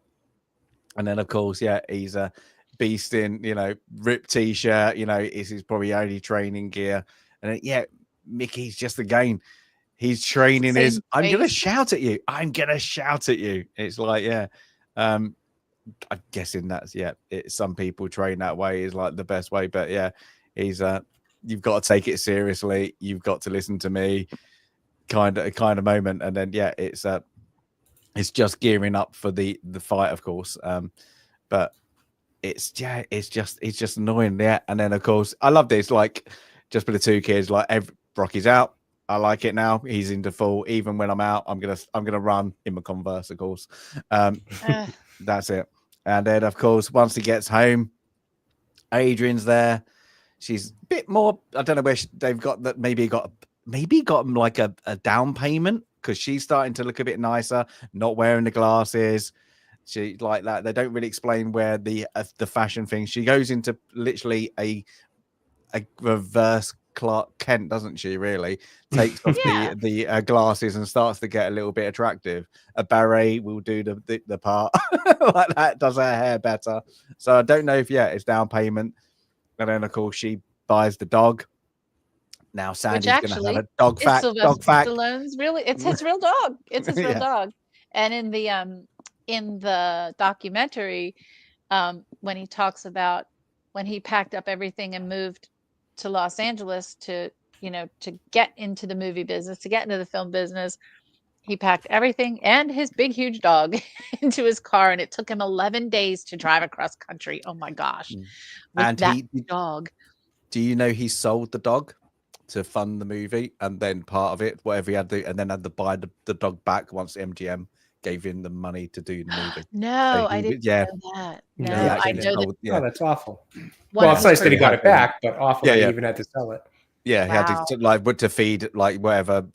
and then of course, yeah, he's a beast in ripped t-shirt. It's his probably only training gear, and then, yeah. Mickey's just again, he's training his I'm gonna shout at you. I'm gonna shout at you. It's like, yeah. I'm guessing that's some people train that way is like the best way, but yeah, he's you've got to take it seriously, you've got to listen to me kind of moment. And then it's just gearing up for the fight, of course. But it's just annoying. Yeah. And then of course I love this, like just for the two kids, like Rocky's out. I like it now. He's in default. Even when I'm out, I'm gonna run in my Converse, of course. That's it. And then, of course, once he gets home, Adrian's there. She's a bit more. I don't know where they've got that. Maybe got him like a down payment because she's starting to look a bit nicer, not wearing the glasses. She like that. They don't really explain where the fashion thing. She goes into literally a reverse Clark Kent, doesn't she? Really takes off the glasses and starts to get a little bit attractive. A beret will do the part like that. Does her hair better. So I don't know if it's down payment. And then of course she buys the dog. Now Sandy's going to have a dog fact. Dog fact. Stallone's it's his real dog. It's his real dog. And in the documentary, when he talks about when he packed up everything and moved to Los Angeles to get into the movie business, to get into the film business, he packed everything and his big huge dog into his car, and it took him 11 days to drive across country. Oh my gosh. And that dog. Do you know he sold the dog to fund the movie, and then part of it, whatever he had to, and then had to buy the dog back once MGM gave him the money to do the movie? No, I didn't know that. No, I know that. Oh, that's awful. Well, it's nice that he got it back, but awful that he even had to sell it. Yeah, he had to feed like whatever,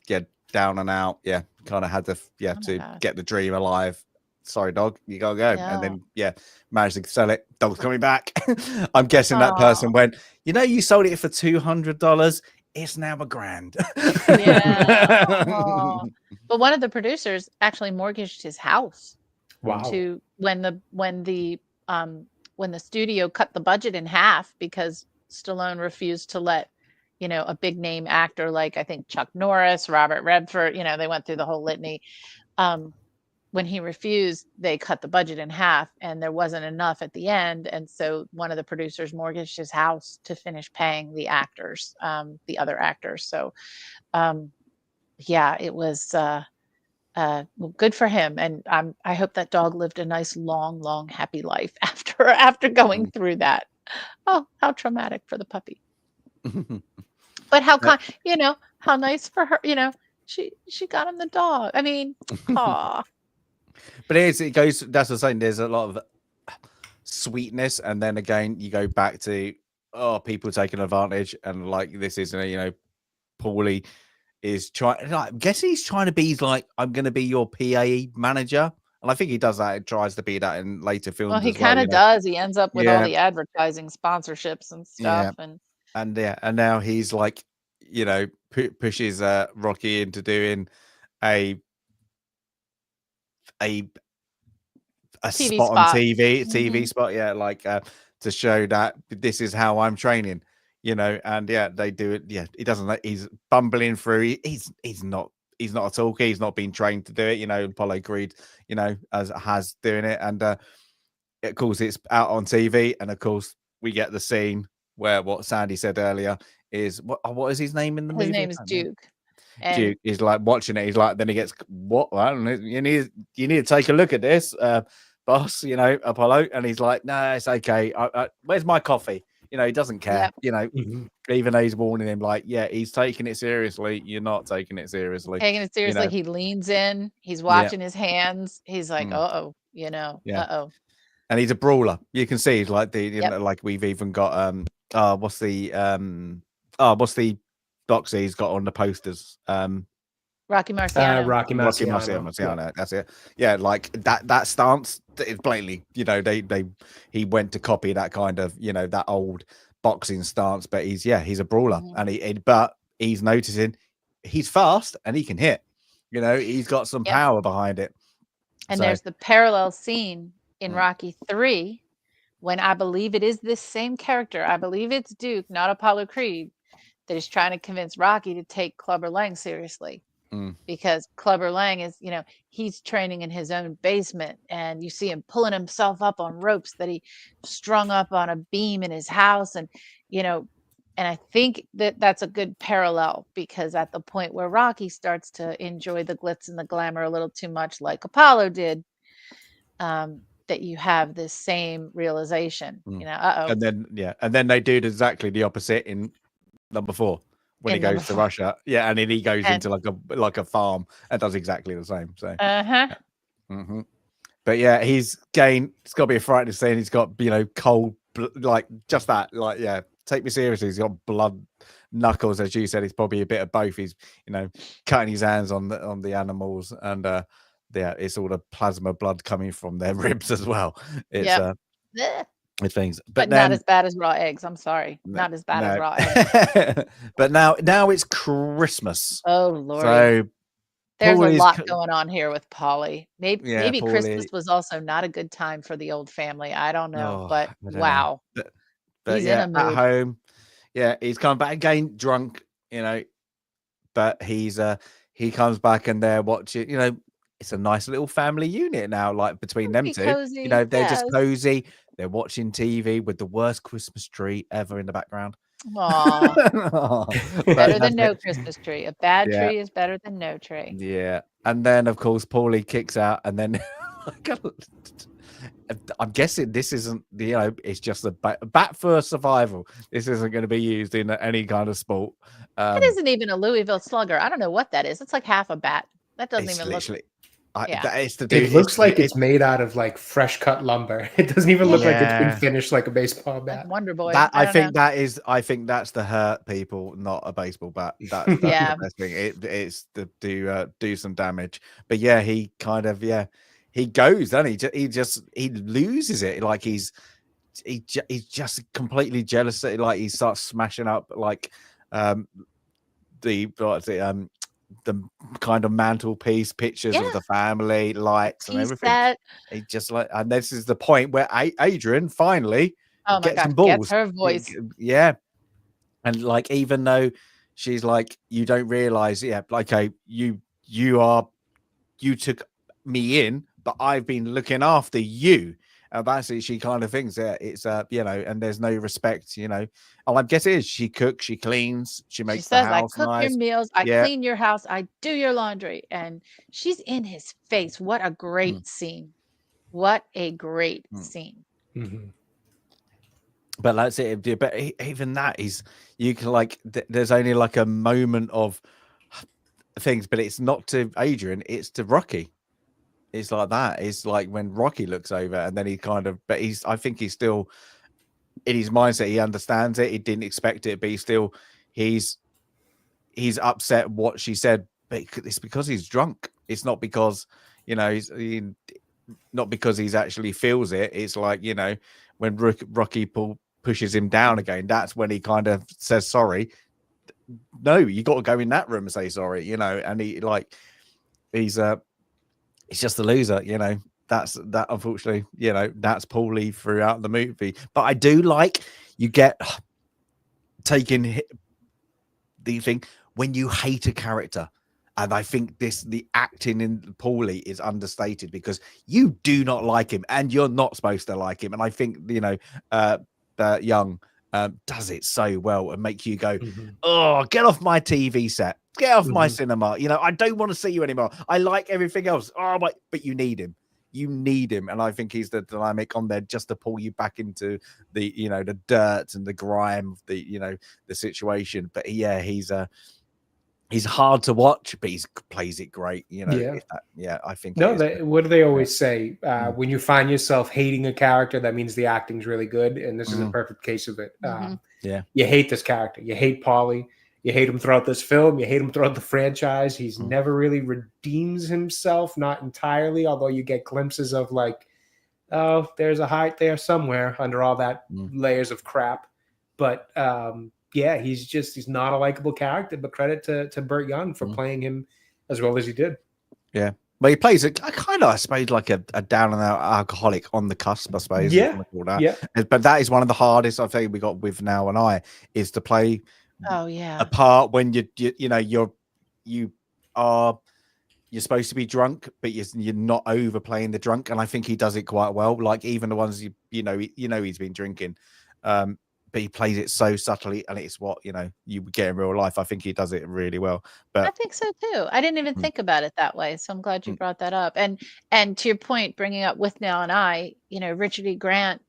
down and out. Yeah, kind of had to to get the dream alive. Sorry, dog, you gotta go. And then managed to sell it. Dog's coming back. I'm guessing that person went, you sold it for $200. It's now $1,000. Yeah. But one of the producers actually mortgaged his house. Wow. To when the studio cut the budget in half because Stallone refused to let a big name actor like I think Chuck Norris, Robert Redford, they went through the whole litany. When he refused, they cut the budget in half, and there wasn't enough at the end. And so one of the producers mortgaged his house to finish paying the actors, the other actors. So, it was good for him. And I hope that dog lived a nice, long, happy life after going through that. Oh, how traumatic for the puppy. But how how nice for her. She got him the dog. I mean, aw. But it goes. That's what I'm saying. There's a lot of sweetness, and then again, you go back to people taking advantage, and like this isn't. Paulie is trying. I guess he's trying to be like, I'm going to be your PA manager, and I think he does that. It tries to be that in later films. Well, he kind of does. He ends up with all the advertising sponsorships and stuff, and now he's like, pushes Rocky into doing a TV spot on TV Mhm. spot, like to show that this is how I'm training, and they do it. He doesn't. He's bumbling through. He's not a talker. He's not been trained to do it. Apollo Creed, has doing it, and of course it's out on TV, and of course we get the scene where what Sandy said earlier is what is his name in the movie? His name is Duke. Duke is like watching it. He's like, then he gets what? I don't know. You need to take a look at this, boss. Apollo, and he's like, no, it's okay. Where's my coffee? He doesn't care. Even though he's warning him, like, he's taking it seriously. You're not taking it seriously. Taking it seriously. He leans in. He's watching his hands. He's like, uh-oh. And he's a brawler. You can see he's like like we've even got what's the box he's got on the posters? Rocky Marciano. Rocky Rocky Marciano. Marciano, that's it. Yeah, like that stance is blatantly, he went to copy that kind of, that old boxing stance, but he's a brawler, and but he's noticing he's fast and he can hit. He's got some power behind it. And So- there's the parallel scene in Rocky 3 when I believe it is this same character. I believe it's Duke, not Apollo Creed, that is trying to convince Rocky to take Clubber Lang seriously. Because Clubber Lang is, he's training in his own basement, and you see him pulling himself up on ropes that he strung up on a beam in his house. And, and I think that that's a good parallel, because at the point where Rocky starts to enjoy the glitz and the glamour a little too much, like Apollo did, that you have this same realization, and then they do exactly the opposite in number 4. When he goes to Russia, and then he goes into like a farm and does exactly the same. So, but yeah, it's got to be a frightening scene. He's got cold, like just that, like take me seriously. He's got blood knuckles, as you said. He's probably a bit of both. He's cutting his hands on the animals, and it's all the plasma blood coming from their ribs as well. It's with things, but not as bad as raw eggs. I'm sorry, not as bad as raw eggs. But now it's Christmas. Oh Lord! So there's a lot going on here with Polly. Maybe Paulie. Christmas was also not a good time for the old family. I don't know, but wow, but he's in a mood. At home. Yeah, he's come back again drunk. But he comes back and they're watching. It's a nice little family unit now, like between them two. Cozy. They're just cozy. They're watching TV with the worst Christmas tree ever in the background. Aww. Better than no Christmas tree. A bad tree is better than no tree. Yeah. And then, of course, Paulie kicks out, and then I'm guessing this isn't, it's just a bat for survival. This isn't going to be used in any kind of sport. It isn't even a Louisville Slugger. I don't know what that is. It's like half a bat. That doesn't even look. It looks like it's made out of like fresh cut lumber. It doesn't even look like it's been finished like a baseball bat. Like Wonder Boy. I think that's to hurt people, not a baseball bat. That's the best thing. It's to do some damage. But yeah, he kind of he goes, doesn't he? He loses it. Like he's just completely jealous. Like he starts smashing up like the kind of mantelpiece pictures of the family, lights and everything. He just and this is the point where Adrian finally gets some balls. Gets her voice. And like, even though she's like, you don't realize, you took me in, but I've been looking after you. That's it. She kind of thinks that it's and there's no respect, And I guess it is. She cooks, she cleans, she makes the house I cook nice. your meals, I clean your house, I do your laundry, and she's in his face. What a great scene! What a great scene. Mm-hmm. But that's it. But even that is, you can there's only like a moment of things, but it's not to Adrian, it's to Rocky. It's like that. It's like when Rocky looks over and then he kind of, but I think he's still in his mindset. He understands it. He didn't expect it, but he's upset what she said, but it's because he's drunk. It's not because, not because he's actually feels it. It's like, when Rocky pushes him down again, that's when he kind of says, sorry. No, you got to go in that room and say sorry, and he's just a loser, That's unfortunately, that's Paulie throughout the movie. But I do like you get taking the thing when you hate a character. And I think the acting in Paulie is understated because you do not like him and you're not supposed to like him. And I think, Young does it so well and make you go, oh, get off my TV set. Get off my cinema. I don't want to see you anymore. I like everything else. Oh, but you need him. You need him. And I think he's the dynamic on there just to pull you back into the, the dirt and the grime of the, the situation. But yeah, he's hard to watch, but he plays it great. I think. No, what do they always say? When you find yourself hating a character, that means the acting's really good. And this is a perfect case of it. You hate this character. You hate Paulie. You hate him throughout this film. You hate him throughout the franchise. He's never really redeems himself, not entirely, although you get glimpses of like, oh, there's a heart there somewhere under all that layers of crap. But yeah, he's not a likable character, but credit to Burt Young for playing him as well as he did. Yeah. Well, he plays a kind of, I suppose, like a down and out alcoholic on the cusp, I suppose. Yeah. Yeah. But that is one of the hardest I think we got with Now and I is to play a part when you're supposed to be drunk, but you're not overplaying the drunk. And I think he does it quite well. Like even the ones he's been drinking. But he plays it so subtly, and it's what you would get in real life. I think he does it really well. But I think so too. I didn't even think about it that way, so I'm glad you brought that up. And to your point, bringing up with Now and I, Richard E. Grant,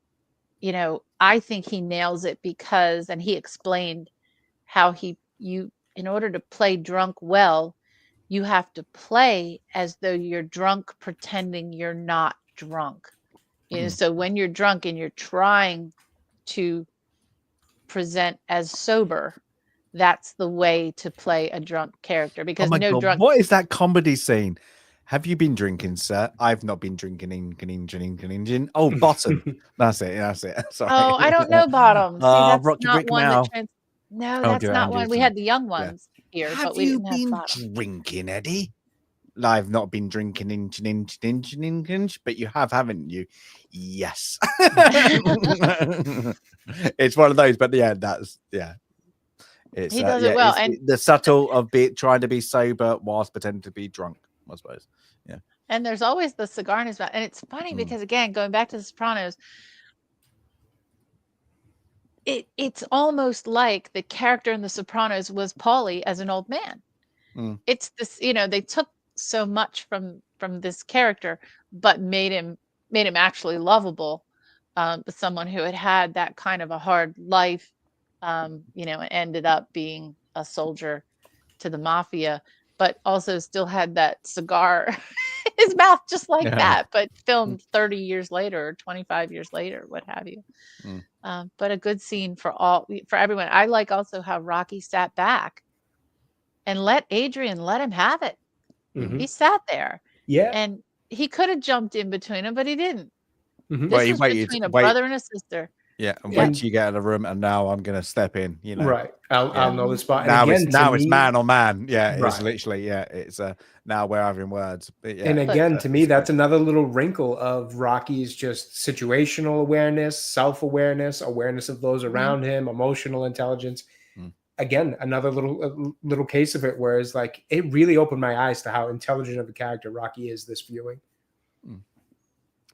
I think he nails it because, and he explained how in order to play drunk well, you have to play as though you're drunk, pretending you're not drunk. So when you're drunk and you're trying to present as sober, that's the way to play a drunk character, because drunk. What is that comedy scene? Have you been drinking, sir? I've not been drinking. Oh, Bottom. That's it. Sorry. Oh, I don't know Bottom. See, that's Rocky not Brick one now. No, that's not one. We had the young ones here, have but we you didn't have been Bottom. drinking, Eddie? I've not been drinking, but you have, haven't you? Yes. It's one of those, but yeah, it's he does it well, and the subtle of trying to be sober whilst pretending to be drunk, I suppose. Yeah. And there's always the cigar in his mouth, and it's funny because, again, going back to The Sopranos, it's almost like the character in The Sopranos was Paulie as an old man. It's this, they took so much from this character, but made him actually lovable. Someone who had that kind of a hard life, and ended up being a soldier to the mafia, but also still had that cigar in his mouth just like that, but filmed 30 years later or 25 years later, what have you. But a good scene for everyone. I like also how Rocky sat back and let Adrian let him have it. He sat there. Yeah. And he could have jumped in between them, but he didn't. This was between a brother and a sister. Yeah, and wait till you get out of the room, and now I'm going to step in. Right. I'll know the spot. And it's man on man. Yeah, it's literally it's now we're having words. And again, to me, that's another little wrinkle of Rocky's just situational awareness, self-awareness, awareness of those around him, emotional intelligence. Again, another little case of it, where it's like it really opened my eyes to how intelligent of a character Rocky is this viewing.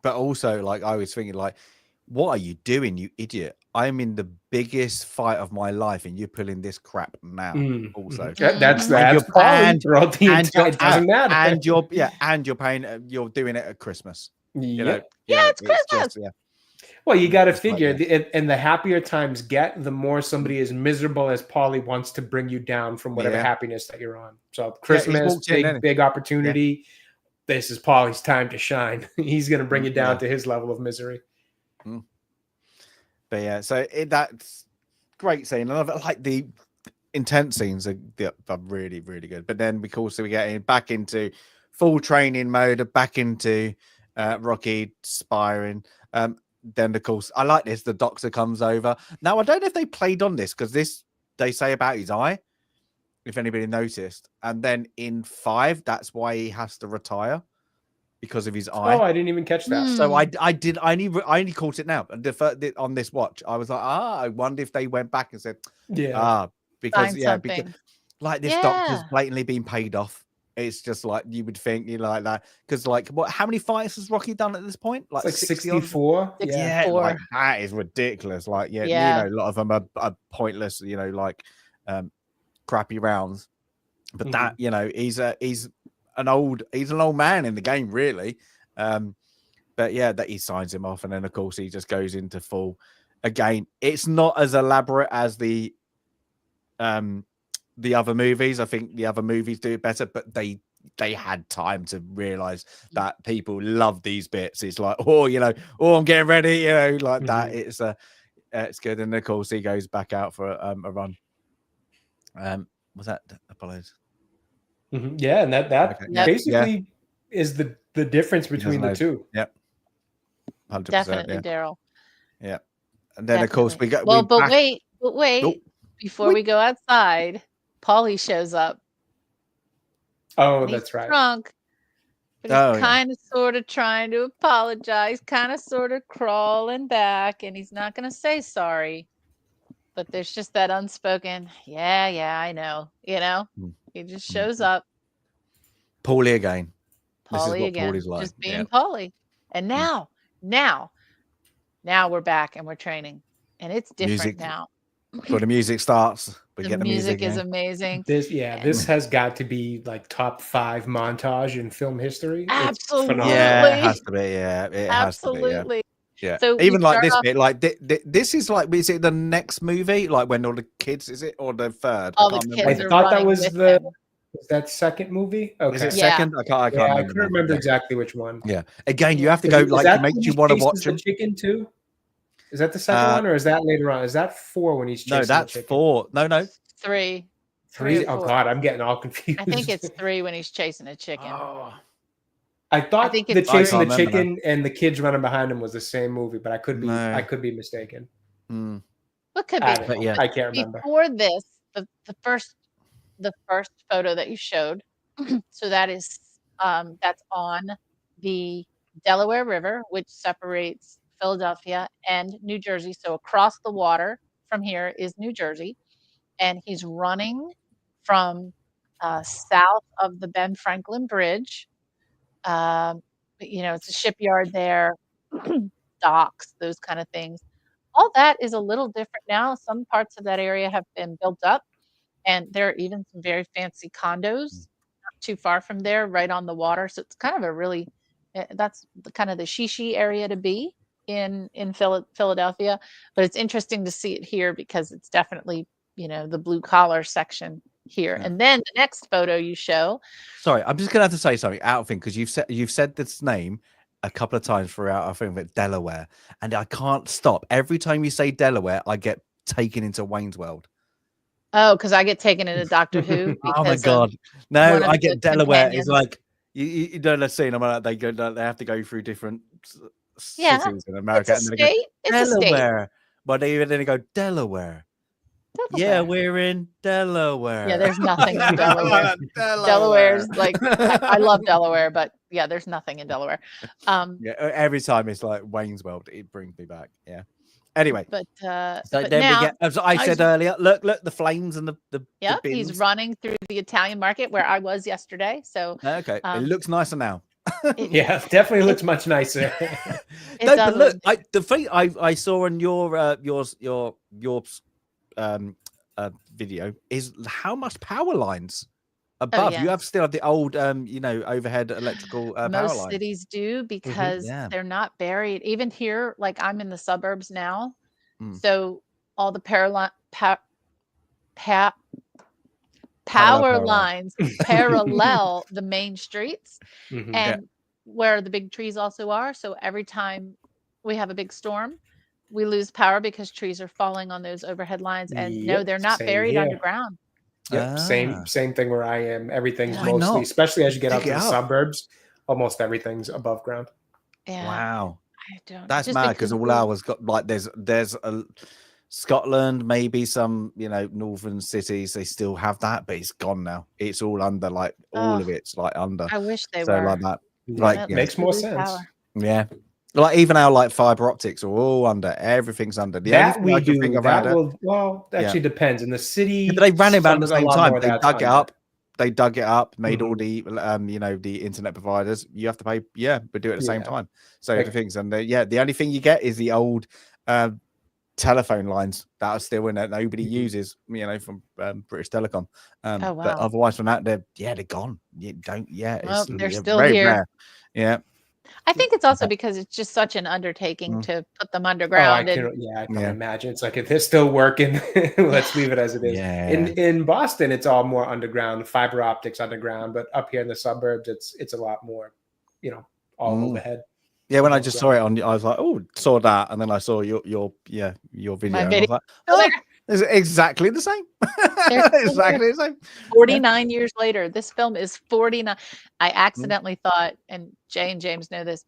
But also, like, I was thinking, like, what are you doing, you idiot? I'm in the biggest fight of my life, and you're pulling this crap now. Also, that's it doesn't matter. And you're paying. You're doing it at Christmas. It's Christmas. Well, you got to figure, and the happier times get, the more somebody is miserable as Paulie wants to bring you down from whatever happiness that you're on. So Christmas, big opportunity. This is Paulie's time to shine. He's going to bring you down to his level of misery. But yeah, so that's great scene. I love it. Like the intense scenes are really, really good. But then we get back into full training mode, back into Rocky sparring. Then of course I like this. The doctor comes over. Now I don't know if they played on this, because they say about his eye, if anybody noticed. And then in 5, that's why he has to retire, because of his eye. Oh, I didn't even catch that. So I only caught it now. On this watch, I was like, I wonder if they went back and said, because like this doctor's blatantly been paid off. It's just like you would think, like that, because like how many fights has Rocky done at this point? Like 64. Yeah, like that is ridiculous. Like a lot of them are pointless. Like crappy rounds. But that he's an old man in the game, really. But yeah, that he signs him off, and then of course he just goes into full. Again, it's not as elaborate as the other movies. I think the other movies do it better, but they had time to realize that people love these bits. It's like, I'm getting ready, like that. It's good. And of course he goes back out for a run. Was that Apollo's? Yeah, and that Okay. basically is the difference between the two. Yep. 100%. Definitely, Daryl. Yeah. And then, Definitely. of course, we got... Well, but back... wait. Before we go outside, Paulie shows up. Oh, And that's he's right. drunk, but he's kind of sort of trying to apologize, kind of sort of crawling back, and he's not going to say sorry. But there's just that unspoken, yeah, I know. You know, he just shows up. Paulie again. Paulie again, Paulie's like. just being Paulie. And now we're back and we're training, and it's different now. So the music starts. We get the music is amazing. This has got to be like top 5 montage in film history. Absolutely. Yeah, it has to be. Yeah, it Absolutely. has to be. Yeah. So even like this bit, like this is like, is it the next movie? Like when all the kids, is it, or the third? All the kids I thought that was was that second movie? Okay. Is it second? I can't remember exactly which one. Yeah. Again, you have to go, like, it makes you want to watch them. The chicken too? Is that the second one, or is that later on? Is that 4 when he's chasing No, that's the chicken? 4. No. 3. 3? Oh God, I'm getting all confused. I think it's 3 when he's chasing a chicken. Oh. I thought the chasing the chicken and the kids running behind him was the same movie, but I could be mistaken. What could be? But yeah, I can't remember. Before this, the first photo that you showed, so that is that's on the Delaware River, which separates Philadelphia and New Jersey. So across the water from here is New Jersey, and he's running from south of the Ben Franklin Bridge. It's a shipyard there, docks, those kind of things. All that is a little different now. Some parts of that area have been built up, and there are even some very fancy condos not too far from there, right on the water. So it's kind of a really, that's kind of the shishi area to be in Philadelphia. But it's interesting to see it here because it's definitely, the blue collar section here. And then the next photo you show. Sorry, I'm just gonna have to say something out of thing, because you've said this name a couple of times throughout our film, but Delaware, and I can't stop. Every time you say Delaware, I get taken into Wayne's World. Oh, because I get taken into Doctor Who. Oh my God! No, I get Delaware. It's like you know the scene. I'm like, they have to go through different cities in America. It's a state. It's Delaware. a state. But then they go Delaware. Yeah, we're in Delaware. Yeah, there's nothing in Delaware. Delaware's like, I love Delaware, but yeah, there's nothing in Delaware. Every time it's like Wayne's World, it brings me back. Yeah. Anyway, but then now, we get, as I said earlier, look, the flames and the bins. He's running through the Italian market where I was yesterday. So okay, it looks nicer now. Yeah, definitely looks much nicer. But look, the thing I saw on your video is how much power lines above. You still have the old overhead electrical power lines. Most cities do, because they're not buried. Even here, like I'm in the suburbs now, so all the power lines parallel the main streets and where the big trees also are. So every time we have a big storm, we lose power because trees are falling on those overhead lines. And no, they're not buried underground. Yep, same thing where I am. Everything's mostly, especially as you get out to the suburbs, almost everything's above ground. Yeah. Wow. I don't. That's mad, because all ours got like there's a Scotland, maybe some northern cities, they still have that, but it's gone now. It's all under, like all of it's like under. I wish they were like that. Like makes more sense. Power. Yeah. Like even our like fiber optics are all under. Everything's under. The that only thing we do. That actually depends. In the city, but they ran it about at the same time. They dug it up. They dug it up. Made all the the internet providers. You have to pay. Yeah, but do it at the same time. So everything's under. Yeah, the only thing you get is the old telephone lines that are still in it. Nobody uses. From British Telecom. Oh, wow. But otherwise, from that, they're gone. You don't. Yeah, well, they're still here. Rare. Yeah. I think it's also because it's just such an undertaking to put them underground. I can imagine. It's like, if they're still working, let's leave it as it is. Yeah. In Boston, it's all more underground, fiber optics underground, but up here in the suburbs, it's a lot more, all overhead. Yeah, when I just saw it on, I was like, oh, saw that, and then I saw your video. My and video. I was like, It's exactly the same. Exactly the same. 49 years later. This film is 49. I accidentally thought, and Jay and James know this,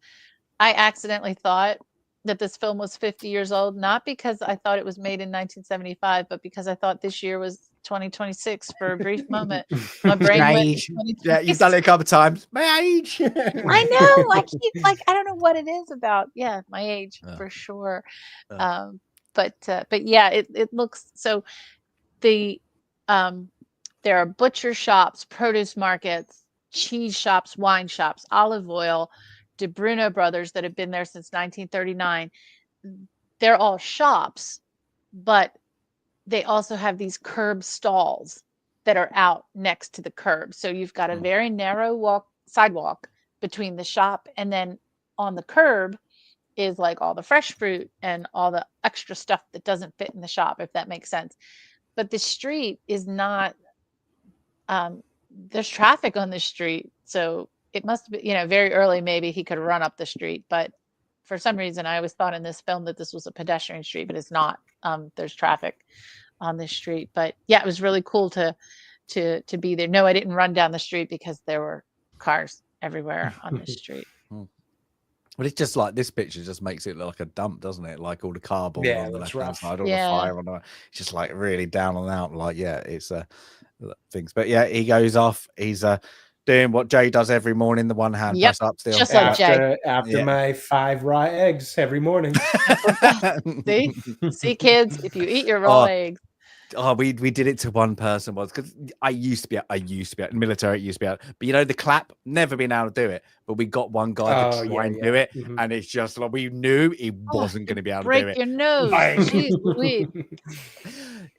I accidentally thought that this film was 50 years old, not because I thought it was made in 1975, but because I thought this year was 2026 for a brief moment. My brain went to Age. Yeah, you've done it a couple of times. My age. I know. I keep I don't know what it is about. Yeah, my age for sure. But yeah, it looks so. The there are butcher shops, produce markets, cheese shops, wine shops, olive oil, De Bruno Brothers that have been there since 1939. They're all shops, but they also have these curb stalls that are out next to the curb. So you've got a very narrow sidewalk between the shop, and then on the curb is like all the fresh fruit and all the extra stuff that doesn't fit in the shop, if that makes sense. But the street is not, there's traffic on the street. So it must be, very early, maybe he could run up the street. But for some reason, I always thought in this film that this was a pedestrian street, but it's not. There's traffic on this street. But yeah, it was really cool to be there. No, I didn't run down the street because there were cars everywhere on the street. But it's just like this picture just makes it look like a dump, doesn't it? Like all the cardboard on the left-hand side, all the fire on the it's just like really down and out. Like, yeah, it's things. But yeah, he goes off. He's doing what Jay does every morning, the one hand press up still. Just like Jay. After my 5 raw eggs every morning. See, kids, if you eat your raw eggs. Oh, we did it to one person once because I used to be out in the military. It used to be out, but the clap, never been able to do it. But we got one guy to try and do it, and it's just like we knew he wasn't going to be able to do it. Break your nose. Jeez Louise.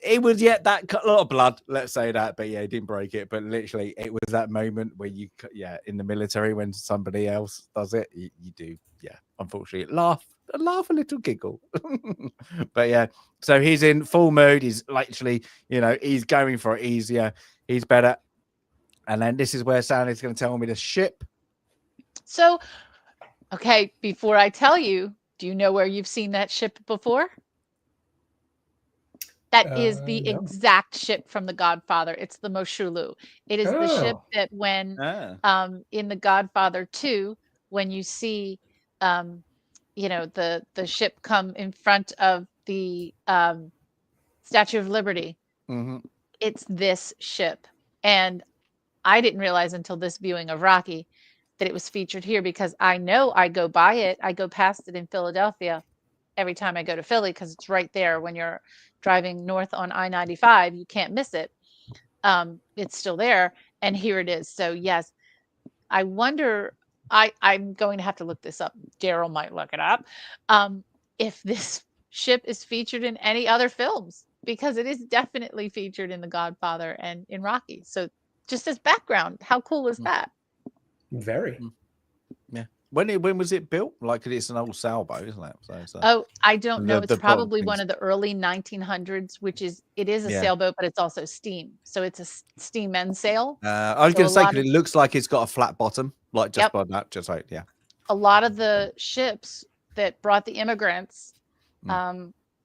It was that a lot of blood, let's say that, but yeah, he didn't break it. But literally, it was that moment where in the military when somebody else does it, you do, unfortunately, laugh a little giggle. But yeah, so he's in full mood. He's literally, he's going for it easier. He's better. And then this is where Sandy's going to tell me the ship. So, okay, before I tell you, do you know where you've seen that ship before? That is the exact ship from The Godfather. It's the Moshulu. It is the ship that when in The Godfather 2, when you see the ship come in front of the Statue of Liberty. It's this ship. And I didn't realize until this viewing of Rocky that it was featured here, because I know I go by it. I go past it in Philadelphia every time I go to Philly because it's right there when you're driving north on I-95. You can't miss it. It's still there. And here it is. So yes, I wonder, I'm going to have to look this up. Daryl might look it up. If this ship is featured in any other films, because it is definitely featured in The Godfather and in Rocky. So just as background, how cool was that? Very. Yeah. When was it built? Like, it's an old sailboat, isn't it? Oh, I don't know. It's probably one of the early 1900s, which is a sailboat, but it's also steam. So it's a steam end sail. I was going to say, because it looks like it's got a flat bottom, like just by that, just like, yeah. A lot of the ships that brought the immigrants,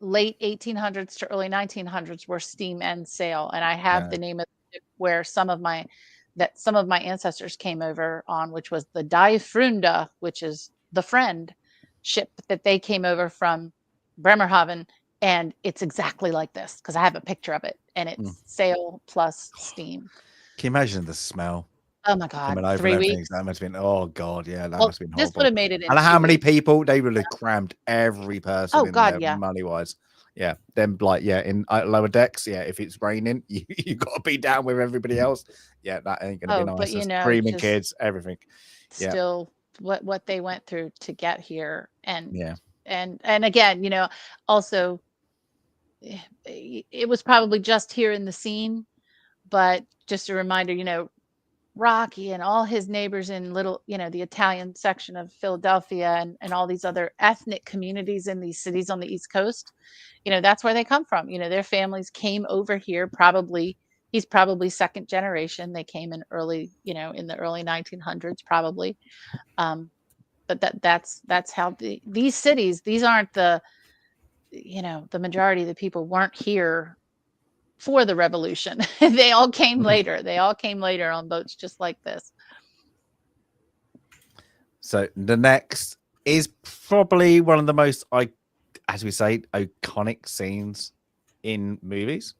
late 1800s to early 1900s, were steam end sail. And I have the name of the ship where some of my ancestors came over on, which was the Die Freunde, which is the friend ship that they came over from Bremerhaven. And it's exactly like this because I have a picture of it, and it's sail plus steam. Can you imagine the smell? Oh my God. 3 weeks. That must have been, oh God, yeah, that must have been horrible. This would have made it in. And how many people? They would have crammed every person in there, money-wise. Yeah, then in lower decks, if it's raining, you got to be down with everybody else. Yeah, that ain't gonna be nice. But, screaming kids, everything. Still, what they went through to get here, and again, also, it was probably just here in the scene, but just a reminder, Rocky and all his neighbors in the Italian section of Philadelphia and all these other ethnic communities in these cities on the East Coast, that's where they come from. Their families came over here. He's probably second generation. They came in early, in the early 1900s, probably. But that's how these cities, these aren't the majority of the people weren't here for the revolution. They all came later. They all came later on boats just like this. So the next is probably one of the most, as we say, iconic scenes in movies.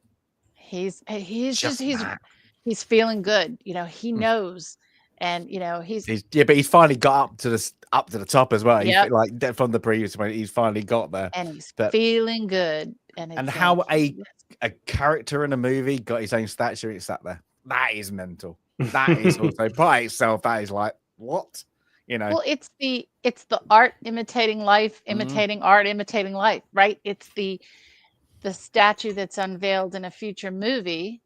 He's That. he's feeling good. You know, he knows, and you know he's but he's finally got up to the top as well. Yep. Like from the previous one, he's finally got there, and he's but, feeling good. And how a character in a movie got his own statue, it's sat there. That is mental. That is also by itself. That is like, what? You know, well, it's the art imitating life, imitating art, imitating life, right? It's the statue that's unveiled in a future movie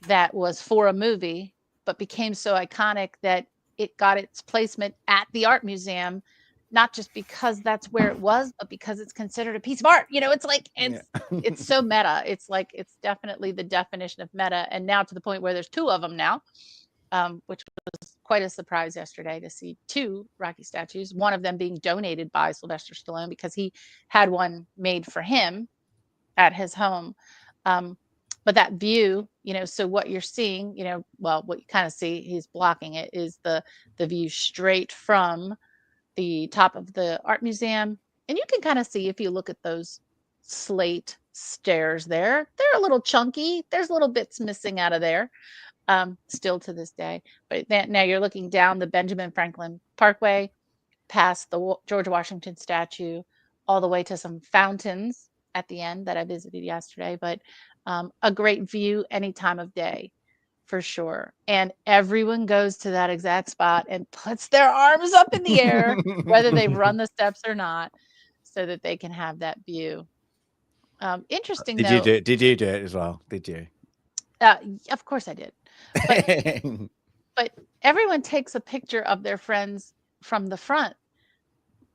that was for a movie, but became so iconic that it got its placement at the art museum, not just because that's where it was, but because it's considered a piece of art. You know, it's like, it's so meta. It's like, it's definitely the definition of meta. And now to the point where there's two of them now, which was quite a surprise yesterday to see two Rocky statues, one of them being donated by Sylvester Stallone because he had one made for him at his home. But that view, you know, so what you're seeing, you know, well, what you kind of see, he's blocking it, is the view straight from the top of the art museum. And you can kind of see, if you look at those slate stairs there, they're a little chunky. There's little bits missing out of there, still to this day. But now you're looking down the Benjamin Franklin Parkway, past the George Washington statue, all the way to some fountains at the end that I visited yesterday. But a great view any time of day, for sure. And everyone goes to that exact spot and puts their arms up in the air, whether they've run the steps or not, so that they can have that view. Interesting. Did you do it? Did you do it as well? Did you? Of course I did. But everyone takes a picture of their friends from the front.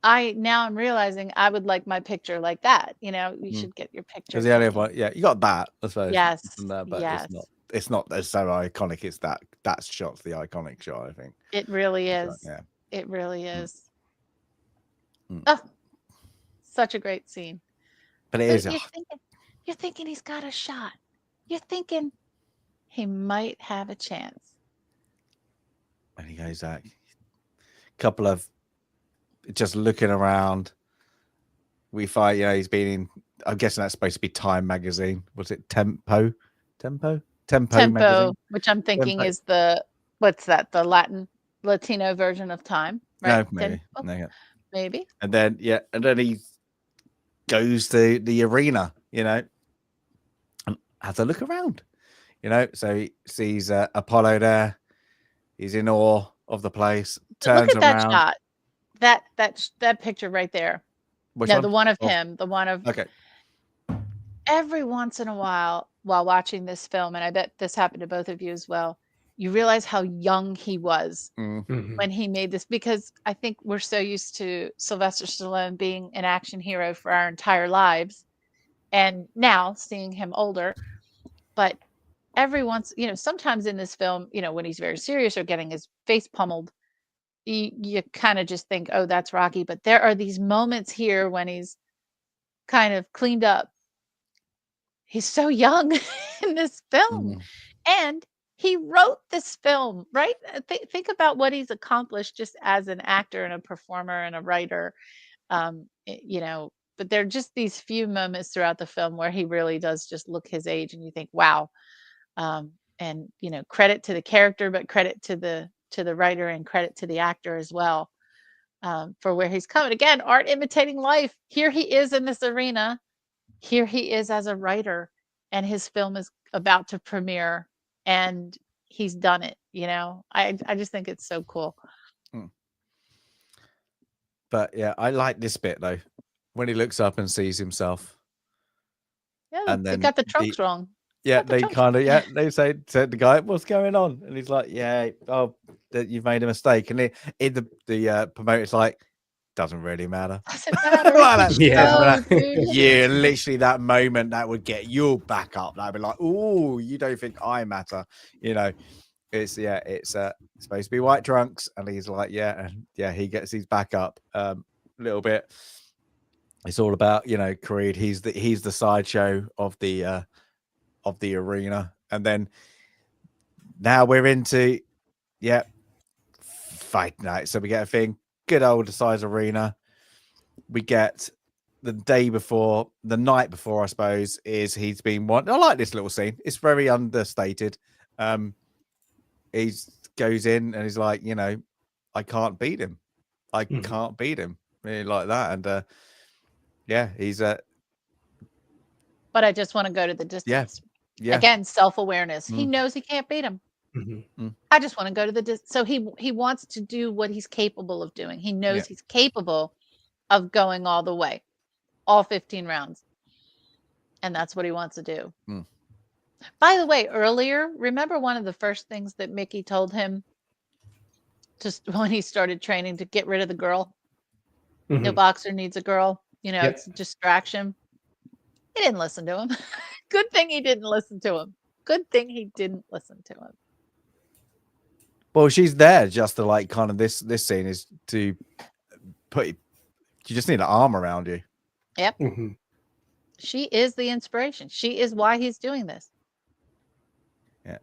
I'm realizing I would like my picture like that. You know, you should get your picture. Because the only one, you got that, I suppose. Yes. But yes. It's not so iconic. It's that shot's the iconic shot, I think. It really is. Yeah. It really is. Oh, such a great scene. But it is. You're thinking he's got a shot. You're thinking he might have a chance. And he goes back. Couple of just looking around. We find, he's been in, I'm guessing that's supposed to be Time magazine. Was it Tempo magazine? Which I'm thinking is what's that? The Latino version of Time, right? No, maybe. Maybe. And then he goes to the arena, and has a look around, so he sees Apollo there. He's in awe of the place. Turns look at around. That shot. That picture right there. Which one? The one of him. The one of. Okay. Every once in a while watching this film, and I bet this happened to both of you as well, you realize how young he was when he made this, because I think we're so used to Sylvester Stallone being an action hero for our entire lives, and now seeing him older. But every once, sometimes in this film, when he's very serious or getting his face pummeled, you kind of just think, oh, that's Rocky. But there are these moments here when he's kind of cleaned up. He's so young in this film. And he wrote this film, right? Think about what he's accomplished just as an actor and a performer and a writer. But there are just these few moments throughout the film where he really does just look his age, and you think, wow. And credit to the character, but credit to the writer, and credit to the actor as well, for where he's coming. Again, art imitating life. Here he is in this arena. Here he is as a writer, and his film is about to premiere, and he's done it. I just think it's so cool. But yeah, I like this bit though, when he looks up and sees himself. Yeah, and then they got the trunks wrong. Yeah, they kind of, they said to the guy, "What's going on?" And he's like, "Yeah, you've made a mistake." And the promoter's like, "Doesn't really matter." Doesn't matter. Yeah, literally that moment that would get you back up. That'd be like, "Oh, you don't think I matter?" It's supposed to be white trunks, and he's like, he gets his back up a little bit. It's all about Creed. He's the sideshow of the of the arena. And then now we're into fight night. So we get a thing, good old size arena. We get the night before, I suppose, is he's been one. I like this little scene. It's very understated. He goes in and he's like, I can't beat him. I can't beat him. Really like that. And he's but I just want to go to the distance. Yeah. Again, self-awareness. He knows he can't beat him. I just want to go to the distance. So he wants to do what he's capable of doing. He knows he's capable of going all the way, all 15 rounds. And that's what he wants to do. By the way, earlier, remember one of the first things that Mickey told him just when he started training to get rid of the girl? No boxer needs a girl. It's a distraction. He didn't listen to him. Good thing he didn't listen to him. Good thing he didn't listen to him. Well, she's there just to like kind of this scene is to put. You just need an arm around you. Yep. She is the inspiration. She is why he's doing this. Yeah.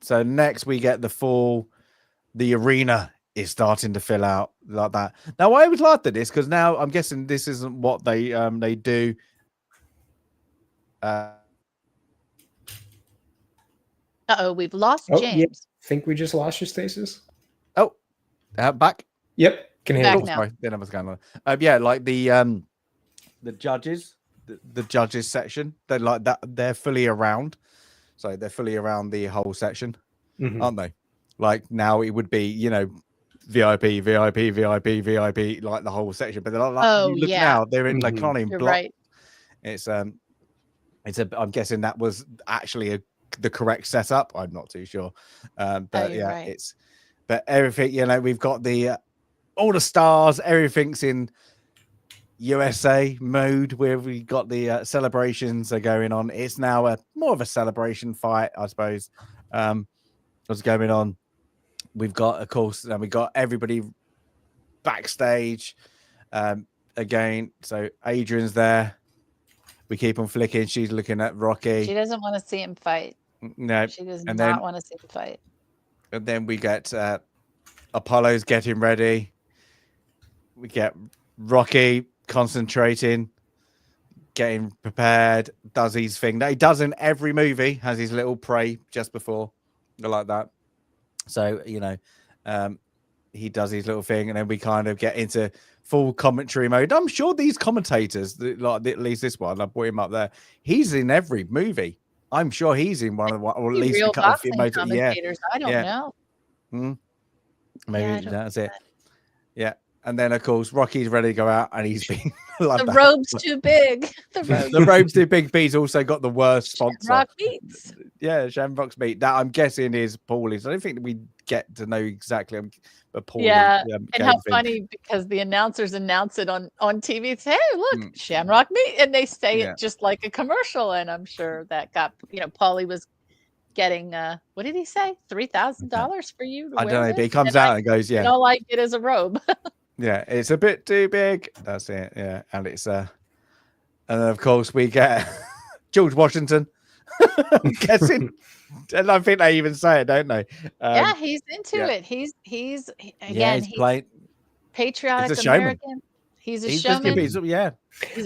So next we get the arena is starting to fill out like that. Now I always laughed at this because now I'm guessing this isn't what they do. We've lost James. Yeah. I think we just lost your stasis. Oh, back. Yep, can hear you. Sorry, then I was going on. Like the judges, the judges section. They're like that. They're fully around, so they're fully around the whole section, aren't they? Like now it would be VIP, VIP, VIP, VIP, like the whole section. But they're like, look now, they're in. They can't even block. Right. I'm guessing that was actually the correct setup. I'm not too sure, but right. but everything. We've got all the stars. Everything's in USA mode where we got the celebrations are going on. It's now more of a celebration fight, I suppose. What's going on? We've got, of course, and we got everybody backstage again. So Adrian's there. We keep on flicking. She's looking at Rocky. She doesn't want to see him fight. No, she does not want to see him fight. And then we get Apollo's getting ready. We get Rocky concentrating, getting prepared, does his thing that he does in every movie, has his little pray just before, like that. So, he does his little thing, and then we kind of get into full commentary mode. I'm sure these commentators, like at least this one, I brought him up there. He's in every movie. I'm sure he's in one of the, or at least real a couple of commentators. I don't know. Maybe that's it. Yeah. And then, of course, Rocky's ready to go out, and he's been like the robe's too big. The robe's too big. But he's also got the worst sponsor. Shamrock Meats. Yeah, Shamrock's Meat. That I'm guessing is Paulie's. I don't think that we get to know exactly. But Paulie, and how funny, because the announcers announce it on TV. Say, hey, look, Shamrock Meat, and they say it just like a commercial. And I'm sure that got Paulie was getting what did he say? $3,000 for you. I don't know, but he comes out and goes, "Yeah, all I get is a robe." Yeah, it's a bit too big. That's it. Yeah, and it's and then of course we get George Washington. I'm guessing, and I think they even say it, don't they? Yeah, he's into it. He's again, he's playing patriotic he's a American. He's a showman. He's a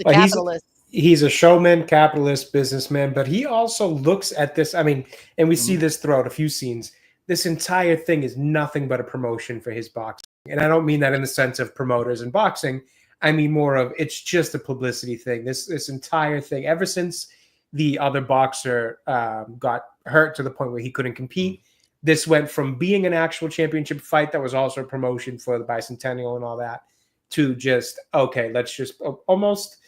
capitalist. He's a showman, capitalist, businessman, but he also looks at this. I mean, and we see this throughout a few scenes. This entire thing is nothing but a promotion for his boxing. And I don't mean that in the sense of promoters and boxing. I mean more of it's just a publicity thing. This entire thing, ever since the other boxer got hurt to the point where he couldn't compete, this went from being an actual championship fight that was also a promotion for the bicentennial and all that to just, okay, let's just almost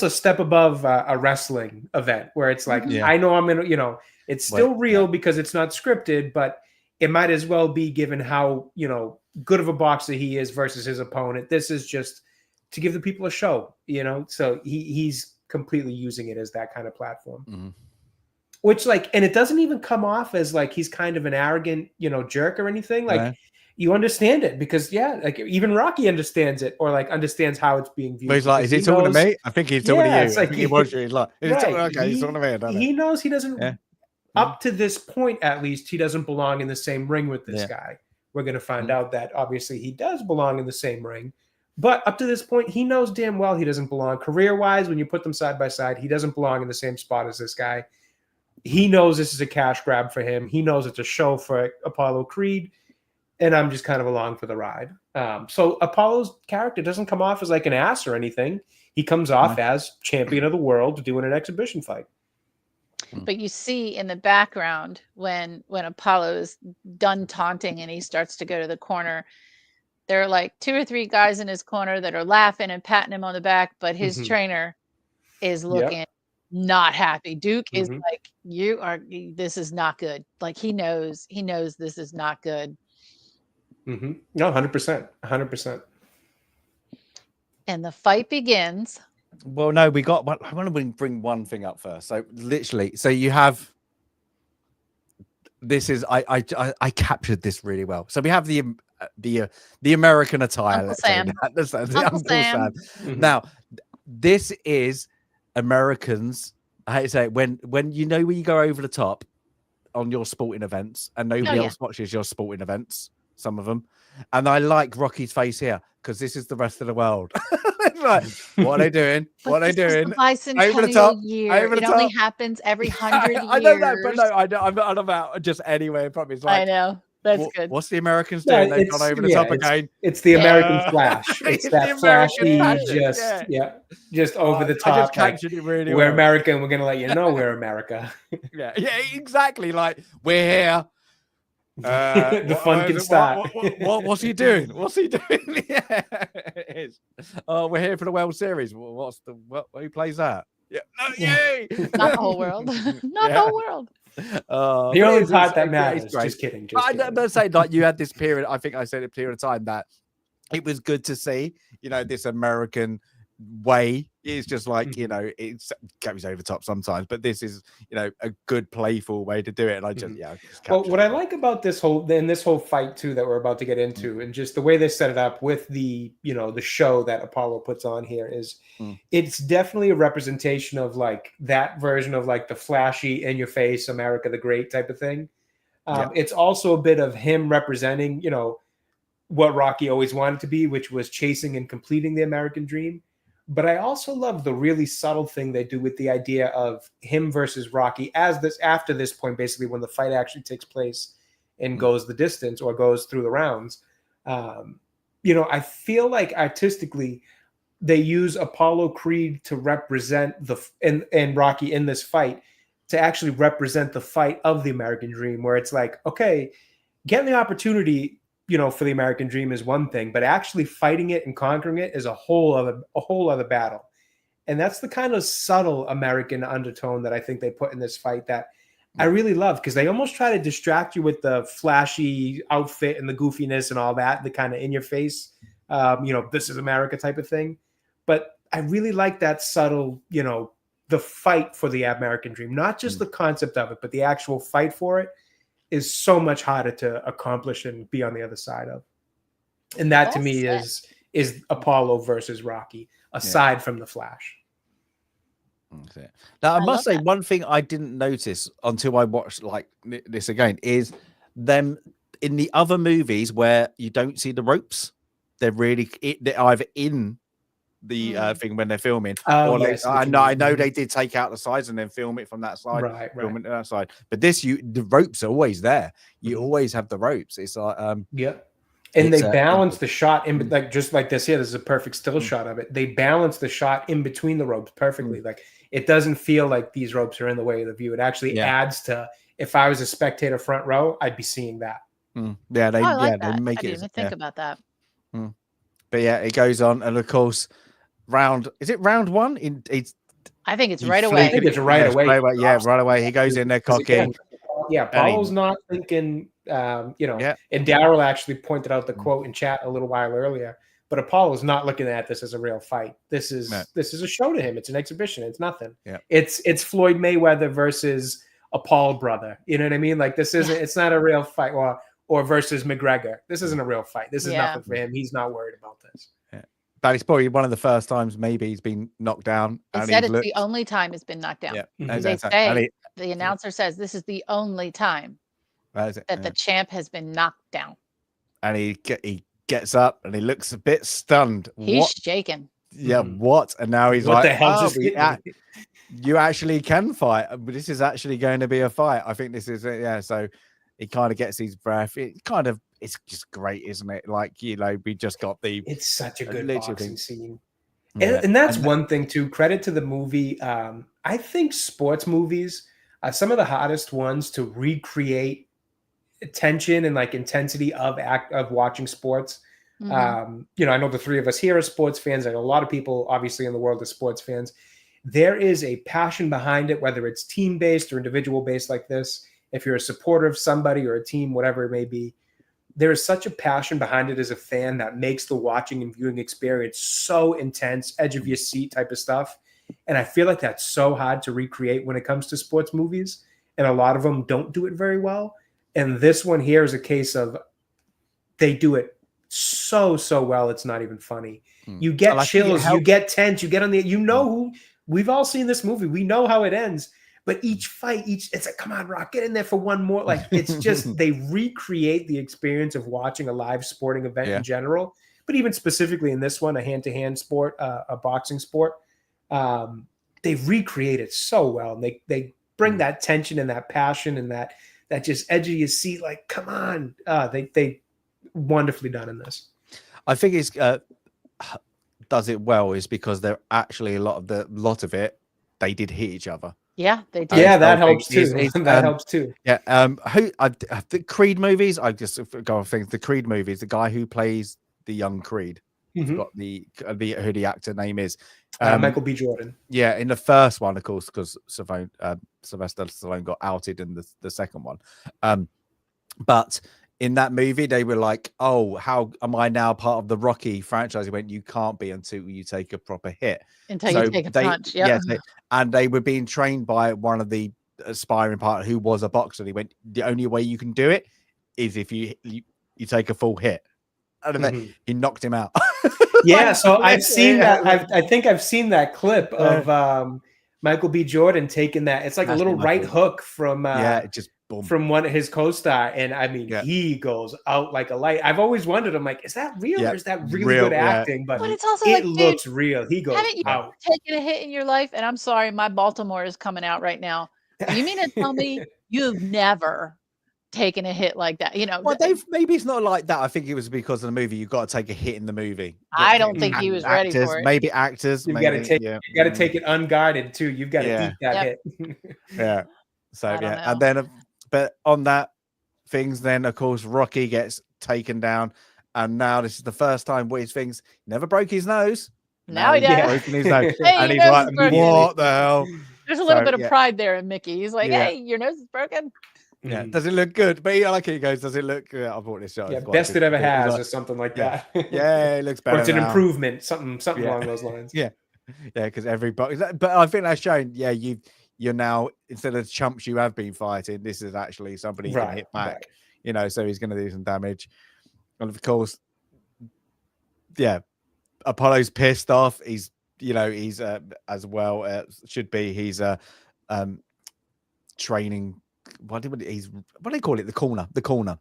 a step above a wrestling event where it's like, I know I'm in, it's still real because it's not scripted, but it might as well be given how, good of a boxer he is versus his opponent. This is just to give the people a show, so he's completely using it as that kind of platform, which and it doesn't even come off as like he's kind of an arrogant, jerk or anything. Like you understand it because like even Rocky understands it or like understands how it's being viewed. But he's like, is he talking to me? I think he's talking to you. It's like, I think he wants you. He's like, right. He's talking to me. I don't know. He knows he doesn't, up to this point at least, he doesn't belong in the same ring with this guy. We're going to find out that obviously he does belong in the same ring. But up to this point, he knows damn well he doesn't belong. Career-wise, when you put them side by side, he doesn't belong in the same spot as this guy. He knows this is a cash grab for him. He knows it's a show for Apollo Creed. And I'm just kind of along for the ride. So Apollo's character doesn't come off as like an ass or anything. He comes off as champion of the world doing an exhibition fight. But you see in the background when Apollo is done taunting and he starts to go to the corner, there are like 2 or 3 guys in his corner that are laughing and patting him on the back, but his trainer is looking not happy. Duke is like, this is not good. Like he knows this is not good. No, 100%. 100%. And the fight begins. Well, no, we got. I want to bring one thing up first. So, literally, you have. This is I captured this really well. So we have the American attire. Uncle Sam. Uncle Sam. Now, this is Americans. I hate to say it, when when you go over the top on your sporting events and nobody else watches your sporting events. Some of them, and I like Rocky's face here because this is the rest of the world. Like, what are they doing? What are they doing? Over the top. Over the top. Only happens every 100 years. I don't know, but no, I'm not about just anywhere. Probably, like, I know that's good. What's the Americans doing? They've gone over the top again. It's the American flash. It's that flashy, just over the top. I just captured it really well. We're American. We're gonna let you know we're America. yeah, exactly. Like we're here. The fun can start. What's he doing? What's he doing? Yeah, it is. Oh, we're here for the World Series. Who plays that? Yeah, no, yay! Not the whole world. Not the whole world. The only part that matters. Just kidding. I'm saying, like, you had this period. I think I said a period of time that it was good to see. This American way. It's just like it goes over the top sometimes, but this is a good playful way to do it. And I just well, what I like about this whole fight too that we're about to get into, and just the way they set it up with the the show that Apollo puts on here is it's definitely a representation of like that version of like the flashy in your face America the Great type of thing. It's also a bit of him representing what Rocky always wanted to be, which was chasing and completing the American dream. But I also love the really subtle thing they do with the idea of him versus Rocky after this point, basically when the fight actually takes place and goes the distance or goes through the rounds. I feel like artistically they use Apollo Creed to represent and Rocky in this fight to actually represent the fight of the American dream, where it's like, okay, getting the opportunity for the American dream is one thing, but actually fighting it and conquering it is a whole other battle. And that's the kind of subtle American undertone that I think they put in this fight that I really love, because they almost try to distract you with the flashy outfit and the goofiness and all that, the kind of in your face, this is America type of thing. But I really like that subtle, the fight for the American dream, not just the concept of it, but the actual fight for it is so much harder to accomplish and be on the other side of. And that to me is Apollo versus Rocky, aside from the Flash. Okay. Now, I must say, one thing I didn't notice until I watched like this again is them in the other movies where you don't see the ropes. They're either in the thing when they're filming. Oh, yes, I know they did take out the sides and then film it from that side. Right. Film it to that side. But the ropes are always there. You always have the ropes. It's like and they balance the shot in, like just like this here. This is a perfect still shot of it. They balance the shot in between the ropes perfectly. Like it doesn't feel like these ropes are in the way of the view. It actually adds to. If I was a spectator front row, I'd be seeing that. Yeah, they they make I didn't even think about that. But yeah, it goes on, and of course, is it round one? I think it's right away. I think it's right away. Right away. He goes in there cocky. Paul's not thinking. And Daryl actually pointed out the quote in chat a little while earlier. But Apollo's not looking at this as a real fight. This is a show to him. It's an exhibition. It's nothing. Yeah. It's Floyd Mayweather versus a Paul brother. You know what I mean? Like this isn't. It's not a real fight. Well, or versus McGregor. This isn't a real fight. This is Yeah. nothing for him. He's not worried about this. But it's probably one of the first times maybe he's been knocked down. They and said he's it's looked, the only time it's been knocked down. yeah, Mhm. They exactly. say, the announcer says this is the only time that the champ has been knocked down. And he gets up and he looks a bit stunned. He's shaking. Yeah, what? And now he's What like, the hell "Oh, just hit me?" you actually can fight. But this is actually going to be a fight. I think this is it. Yeah. So he kind of gets his breath. It's just great, isn't it? Like, we just got It's such a good literally boxing scene. Yeah. And that's one thing too. Credit to the movie. I think sports movies are some of the hottest ones to recreate tension and like intensity of watching sports. Mhm. I know the three of us here are sports fans. I know a lot of people, obviously, in the world are sports fans. There is a passion behind it, whether it's team based or individual based like this. If you're a supporter of somebody or a team, whatever it may be, there is such a passion behind it as a fan that makes the watching and viewing experience so intense, edge of your seat type of stuff. And I feel like that's so hard to recreate when it comes to sports movies. And a lot of them don't do it very well. And this one here is a case of they do it so well. It's not even funny. You get chills, you get tense, you get on the, who we've all seen this movie. We know how it ends. But each fight, it's like, come on, Rock, get in there for one more. Like, it's just, they recreate the experience of watching a live sporting event in general. But even specifically in this one, a hand-to-hand sport, a boxing sport, they recreate it so well. And they bring that tension and that passion and that just edge of your seat. Like, come on. They wonderfully done in this. I think it's does it well is because they're actually a lot of it, they did hit each other. Yeah, they did. Yeah, that helps too. That helps too. Yeah. The Creed movies, I just go off things. The Creed movies, the guy who plays the young Creed, got who the actor name is. Michael B. Jordan. Yeah, in the first one, of course, because Sylvester Stallone got outed in the second one. But in that movie, they were like, "Oh, how am I now part of the Rocky franchise?" He went, "You can't be until you take a proper hit, until you take a punch." Yeah, and they were being trained by one of the aspiring partner who was a boxer. He went, "The only way you can do it is if you take a full hit." And he knocked him out. Yeah, so I've seen that. I think I've seen that clip of Michael B. Jordan taking that. It's like a little right hook from just boom. From one of his co-star, and I mean he goes out like a light. I've always wondered, I'm like, is that real or is that really good acting? But it's also it looks real. He goes haven't you out. taken a hit in your life? And I'm sorry, my Baltimore is coming out right now. You mean to tell me you've never taken a hit like that? Well, maybe it's not like that. I think it was because of the movie. You've got to take a hit in the movie. I don't think he was ready for it. Maybe actors. You got to take it unguarded too. You've got to eat that hit. Yeah. So and then, but on that things, then of course Rocky gets taken down, and now this is the first time where his things never broke his nose. Now he does. Broken his nose, Hey, and he's like, "What the hell?" There's a little bit of pride there in Mickey. He's like, "Hey, your nose is broken." Yeah, does it look good? But I like it. He goes, "Does it look good?" I bought this shot. Yeah, best it ever has, or something like that. Yeah, it looks better. Or it's an improvement, something along those lines. Yeah, because everybody. But I think that's shown. Yeah, you're now, instead of chumps you have been fighting, this is actually somebody who can hit back. So he's going to do some damage, and of course, Apollo's pissed off. He's as well should be. He's training. What do they call it? The corner in the corner.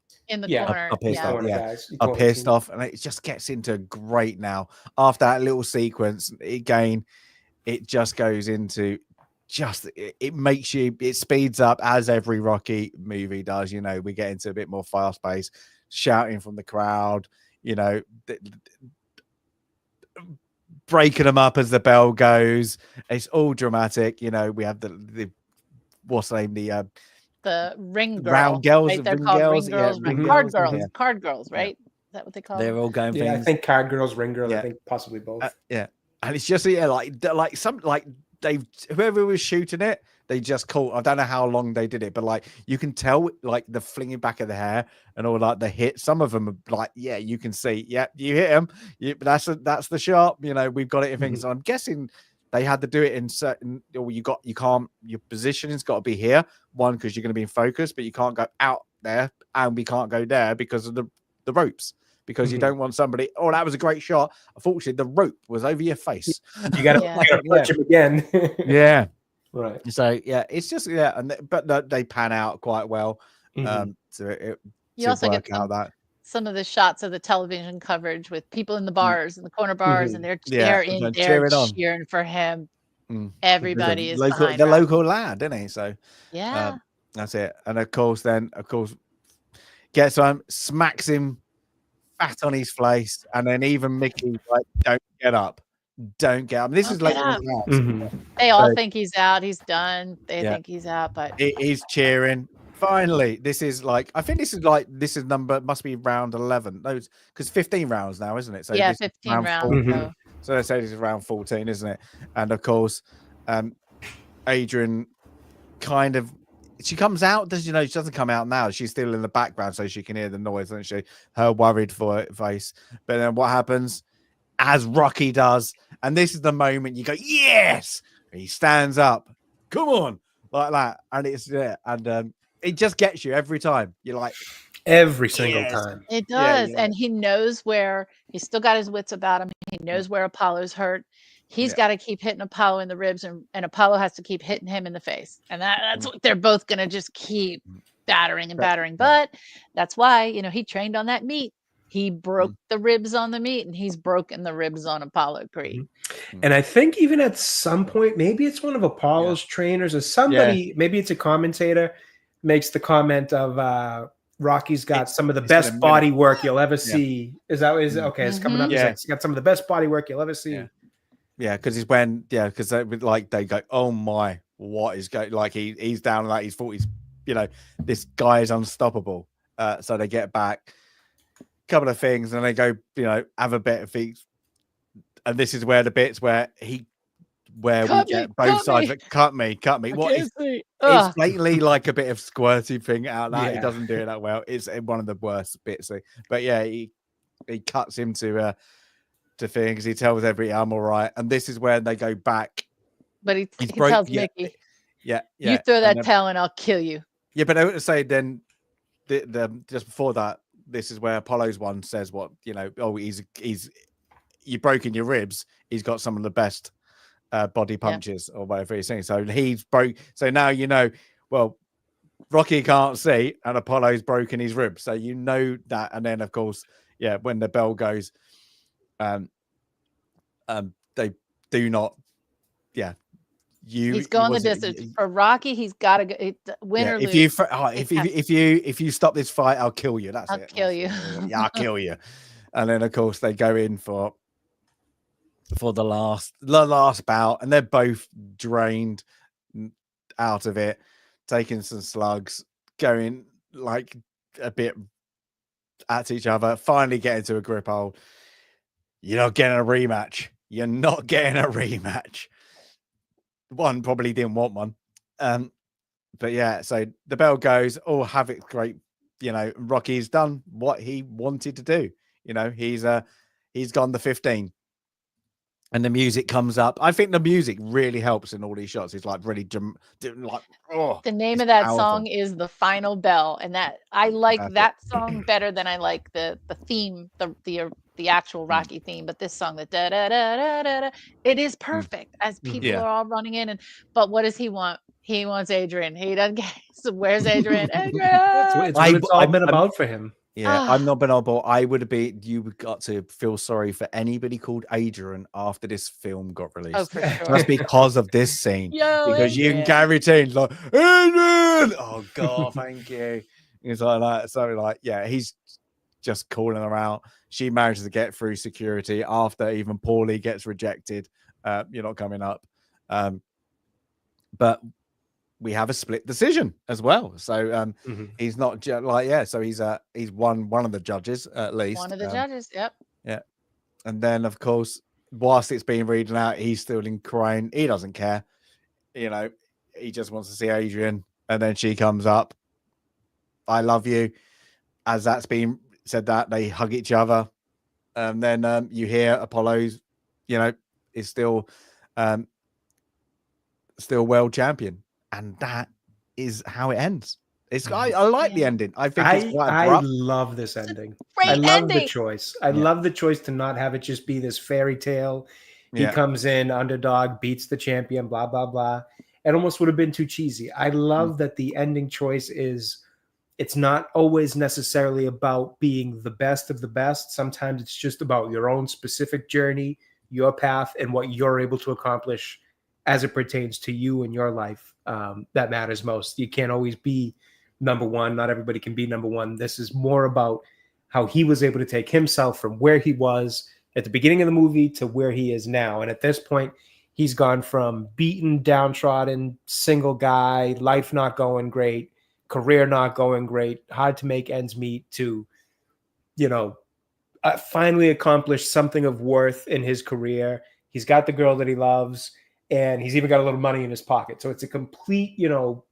I'm pissed off. Yeah, I'm pissed off, and it just gets into great now. After that little sequence, again, it just goes into it makes you. It speeds up as every Rocky movie does. We get into a bit more fast pace, shouting from the crowd. Breaking them up as the bell goes. It's all dramatic. We have the what's the name? The ring girls, round girls, right? They're ring called girls, ring girls, card girls, card girls, right? Is that what they call They're them? all going things. I think card girls, ring girls. I think possibly both. And it's just whoever was shooting it, they just caught. I don't know how long they did it, but you can tell the flinging back of the hair and all the hit. Some of them are you can see, you hit him. That's the shot. We've got it in things. So I'm guessing they had to do it in certain, or you can't, your positioning's got to be here. One, because you're going to be in focus, but you can't go out there, and we can't go there because of the ropes. Because you don't want somebody. Oh, that was a great shot. Unfortunately, the rope was over your face. You got to punch him again. Yeah. Right. So yeah, it's just but they pan out quite well. You also get some of the shots of the television coverage with people in the bars and the corner bars, and they're in there cheering for him. Everybody is behind the local lad, isn't he? So yeah, that's it. And of course, gets on, smacks him fat on his face, and then even Mickey like, don't get up. This is like they all think he's out, he's done. They think he's out, but he's cheering. Finally, this is number, must be round 11. Those, because 15 rounds now, isn't it? So yeah, 15 rounds. So they say this is round 14, isn't it? And of course, Adrian kind of, she comes out. She doesn't come out now. She's still in the background, so she can hear the noise, doesn't she? Her worried face. But then what happens? As Rocky does, and this is the moment you go, yes! He stands up, come on, like that, and it's and it just gets you every time. You're like, every single time. It does, and he knows where. He's still got his wits about him. He knows where Apollo's hurt. He's got to keep hitting Apollo in the ribs, and Apollo has to keep hitting him in the face, and that's what they're both gonna just keep battering and battering. But that's why he trained on that meat. He broke the ribs on the meat, and he's broken the ribs on Apollo Creed. And I think even at some point, maybe it's one of Apollo's trainers or somebody, maybe it's a commentator, makes the comment of Rocky's got some of the best body work you'll ever see. Is okay? It's coming up. He's got some of the best body work you'll ever see. Yeah, because it's when because they go, oh my, what is going? Like he's down like he's 40s. This guy is unstoppable. So they get back. Couple of things, and they go, have a bit of things, and this is where the bits where we get both sides. Cut me. What is? It's blatantly like a bit of squirty thing out that he doesn't do it that well. It's one of the worst bits. But yeah, he cuts him to things. He tells I'm all right, and this is where they go back. But he tells Mickey, you throw that towel and I'll kill you. Yeah, but I would say then the just before that. This is where Apollo's one says what he's you've broken your ribs. He's got some of the best body punches or whatever he's saying. So he's broke. So now well, Rocky can't see, and Apollo's broken his ribs. So that, and then of course, when the bell goes, they do not, he's going the distance for Rocky. He's got to go win or lose. If you stop this fight, I'll kill you. I'll kill you. I'll kill you. And then of course they go in for the last bout, and they're both drained out of it, taking some slugs, going like a bit at each other. Finally getting to a grip hold. You're not getting a rematch. One probably didn't want one. But so the bell goes, Havoc, great. Rocky's done what he wanted to do. He's gone the 15. And the music comes up. I think the music really helps in all these shots. It's like really the name of that song is The Final Bell. And that I like that song better than I like the theme, the actual Rocky theme. But this song, the da da da da da da, it is perfect as people are all running in. But what does he want? He wants Adrian. He doesn't get. So where's Adrian? Adrian! It's what it's all been about for him. Yeah, I'm not been on board. You got to feel sorry for anybody called Adrian after this film got released. Oh, for sure. Just because of this scene. Because you can guarantee like, Adrian! Oh God, thank you. It's like that. So he's just calling her out. She manages to get through security after even Paulie gets rejected. You're not coming up. But we have a split decision as well. So he's not so he's one of the judges at least. One of the judges, yep. Yeah. And then of course, whilst it's being read out, he's still in crying. He doesn't care. He just wants to see Adrian. And then she comes up. I love you. As that's being said, that they hug each other. And then you hear Apollo's, is still still world champion, and that is how it ends. I like the ending. I think it's quite I abrupt. love this ending. Great I love the ending. choice. I love the choice to not have it just be this fairy tale. He comes in underdog, beats the champion, blah blah blah. It almost would have been too cheesy. I love that the ending choice is, it's not always necessarily about being the best of the best. Sometimes it's just about your own specific journey, your path, and what you're able to accomplish as it pertains to you and your life. That matters most. You can't always be number one. Not everybody can be number one. This is more about how he was able to take himself from where he was at the beginning of the movie to where he is now. And at this point, he's gone from beaten, downtrodden, single guy, life not going great, career not going great, hard to make ends meet, to, finally accomplished something of worth in his career. He's got the girl that he loves, and he's even got a little money in his pocket. So it's a complete,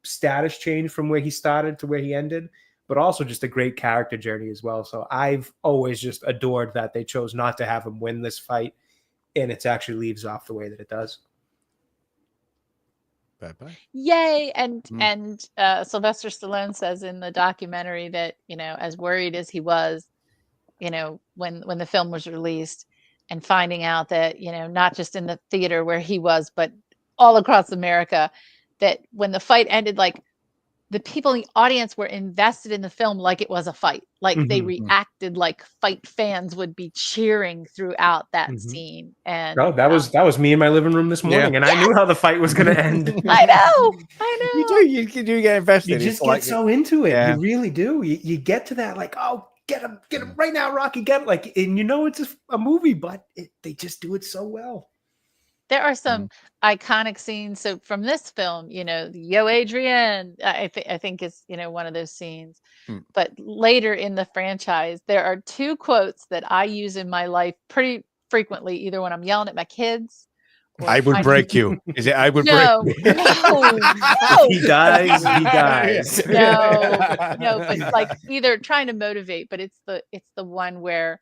status change from where he started to where he ended, but also just a great character journey as well. So I've always just adored that they chose not to have him win this fight, and it actually leaves off the way that it does. Bye-bye. Yay. And Sylvester Stallone says in the documentary that, as worried as he was, when the film was released, and finding out that, not just in the theater where he was, but all across America, that when the fight ended, like, the people in the audience were invested in the film like it was a fight. Like they reacted like fight fans would be cheering throughout that scene. And that was me in my living room this morning, and I knew how the fight was going to end. I know. You do get invested. You just get so into it. You really do. You get to that, like, oh, get him right now, Rocky, get him. Like, and it's a movie, but they just do it so well. There are some iconic scenes. So from this film, Yo Adrian, I think is, one of those scenes. But later in the franchise, there are two quotes that I use in my life pretty frequently, either when I'm yelling at my kids. I would break you. Is it I would break you? No. He dies. No, but like either trying to motivate, but it's the one where,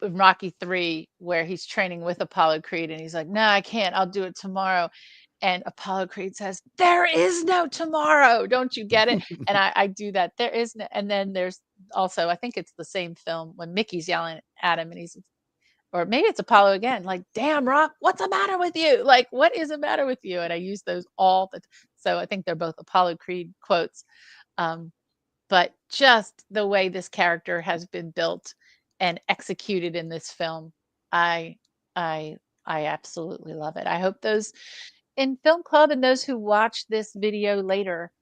Rocky 3, where he's training with Apollo Creed and he's like, no, I can't, I'll do it tomorrow. And Apollo Creed says, there is no tomorrow. Don't you get it? And I do that. There is no, and then there's also, I think it's the same film when Mickey's yelling at him and he's, or maybe it's Apollo again, like, damn, Rock, what's the matter with you? Like, what is the matter with you? And I use those all so I think they're both Apollo Creed quotes. But just the way this character has been built and executed in this film, I absolutely love it. I hope those in Film Club and those who watch this video later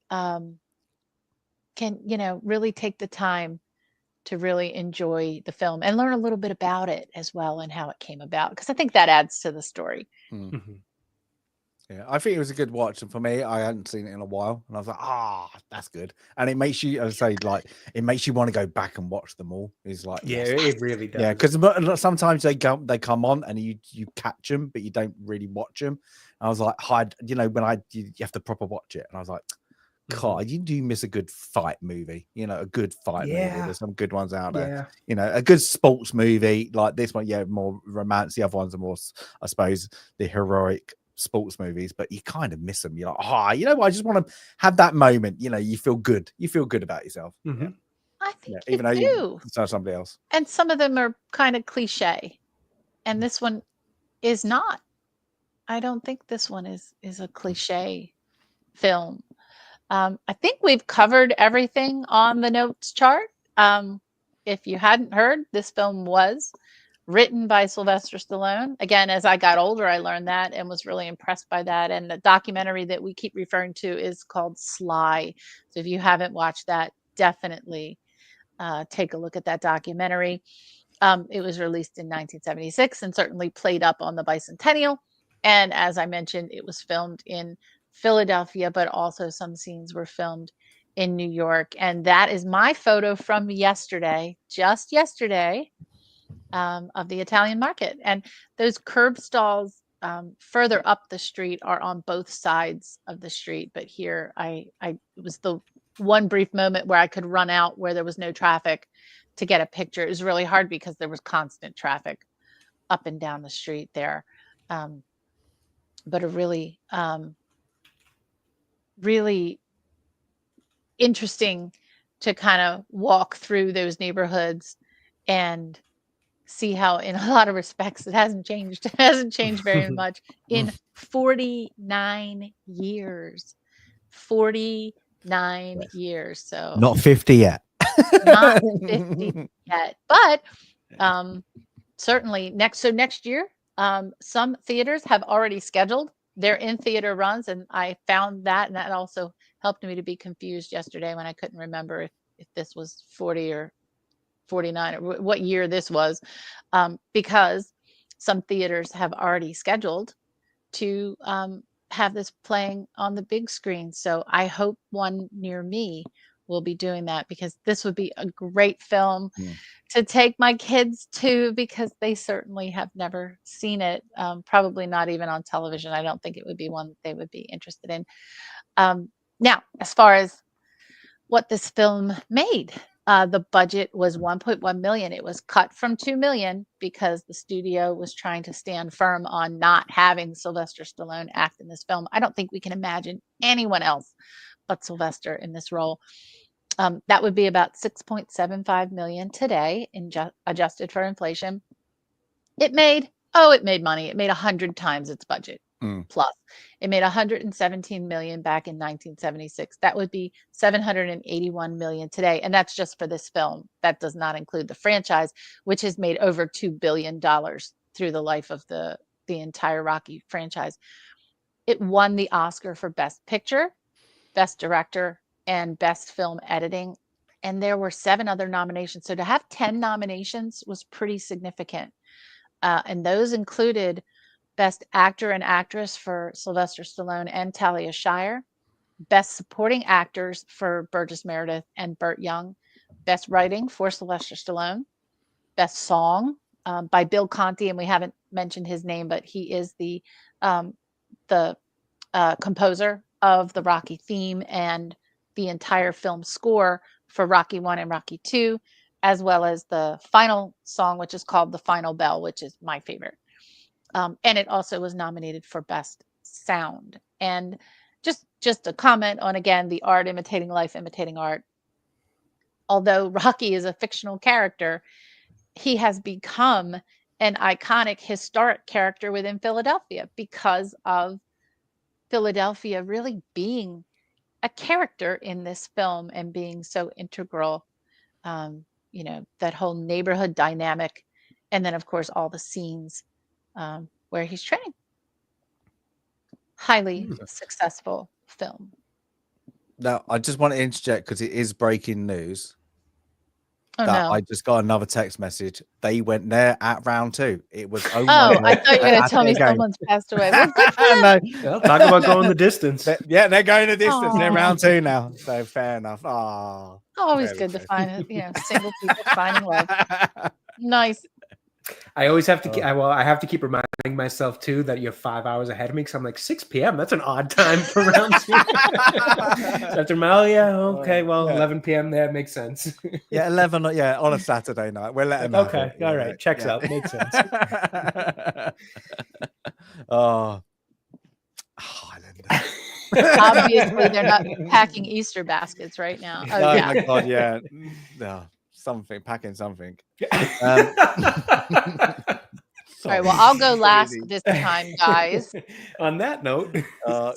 can, really take the time to really enjoy the film and learn a little bit about it as well and how it came about, because I think that adds to the story. Yeah, I think it was a good watch, and for me, I hadn't seen it in a while, and I was like, that's good. And it makes you, as I say, like, it makes you want to go back and watch them all. It's like, it really does. Yeah, because sometimes they come on and you catch them, but you don't really watch them. And I was like, when you have to proper watch it, and I was like, God, you do miss a good fight movie, a good fight movie. There's some good ones out there. A good sports movie like this one, more romance. The other ones are more, I suppose, the heroic sports movies, but you kind of miss them. You're like, I just want to have that moment. You feel good. You feel good about yourself. I think even though you saw somebody else. And some of them are kind of cliche, and this one is not. I don't think this one is a cliche film. I think we've covered everything on the notes chart. If you hadn't heard, this film was written by Sylvester Stallone. Again, as I got older, I learned that and was really impressed by that. And the documentary that we keep referring to is called Sly. So if you haven't watched that, definitely take a look at that documentary. It was released in 1976 and certainly played up on the bicentennial. And as I mentioned, it was filmed in Philadelphia, but also some scenes were filmed in New York. And that is my photo from yesterday, just yesterday, of the Italian market. And those curb stalls further up the street are on both sides of the street. But here it was the one brief moment where I could run out where there was no traffic to get a picture. It was really hard because there was constant traffic up and down the street there. but a really, really interesting to kind of walk through those neighborhoods and see how in a lot of respects it hasn't changed. It hasn't changed very much in 49 years. 49 years. So Not 50 yet. not 50 yet. But certainly next year, some theaters have already scheduled their in-theater runs, and I found that, and that also helped me to be confused yesterday when I couldn't remember if this was 40 or 49 or what year this was, because some theaters have already scheduled to have this playing on the big screen. So I hope one near me will be doing that, because this would be a great film to take my kids to, because they certainly have never seen it. Probably not even on television. I don't think it would be one that they would be interested in. Now, as far as what this film made, the budget was 1.1 million. It was cut from 2 million because the studio was trying to stand firm on not having Sylvester Stallone act in this film. I don't think we can imagine anyone else but Sylvester in this role. That would be about 6.75 million today, adjusted for inflation. It made money. It made 100 times its budget. Plus, it made 117 million back in 1976. That would be 781 million today, and that's just for this film. That does not include the franchise, which has made over $2 billion through the life of the entire Rocky franchise. It won the Oscar for Best Picture, Best Director, and Best Film Editing, and there were 7 other nominations. So to have 10 nominations was pretty significant, and those included Best Actor and Actress for Sylvester Stallone and Talia Shire, Best Supporting Actors for Burgess Meredith and Burt Young, Best Writing for Sylvester Stallone, Best Song by Bill Conti, and we haven't mentioned his name, but he is the composer of the Rocky theme and the entire film score for Rocky 1 and Rocky 2, as well as the final song, which is called The Final Bell, which is my favorite. And it also was nominated for Best Sound. And just a comment on, again, the art imitating life, imitating art. Although Rocky is a fictional character, he has become an iconic, historic character within Philadelphia because of Philadelphia really being a character in this film and being so integral. That whole neighborhood dynamic. And then, of course, all the scenes where he's training. Highly successful film. Now, I just want to interject because it is breaking news. Oh, no. I just got another text message. They went there at round 2. It was I thought you were going to tell me someone's passed away. Well, good for them. Well, talk about going the distance. They're going the distance. They're round 2 now. So fair enough. Always good to find single people finding love. Nice. I always have to I have to keep reminding myself too that you're 5 hours ahead of me, because I'm like 6 p.m. That's an odd time for round 2. After okay, 11 p.m. there makes sense. 11 on a Saturday night. We'll let them have okay, it, all right, checks out, makes sense. Highlander. Obviously, they're not packing Easter baskets right now. Oh, yeah. My God, yeah. No, packing something. All right, well, I'll go last this time, guys. On that note,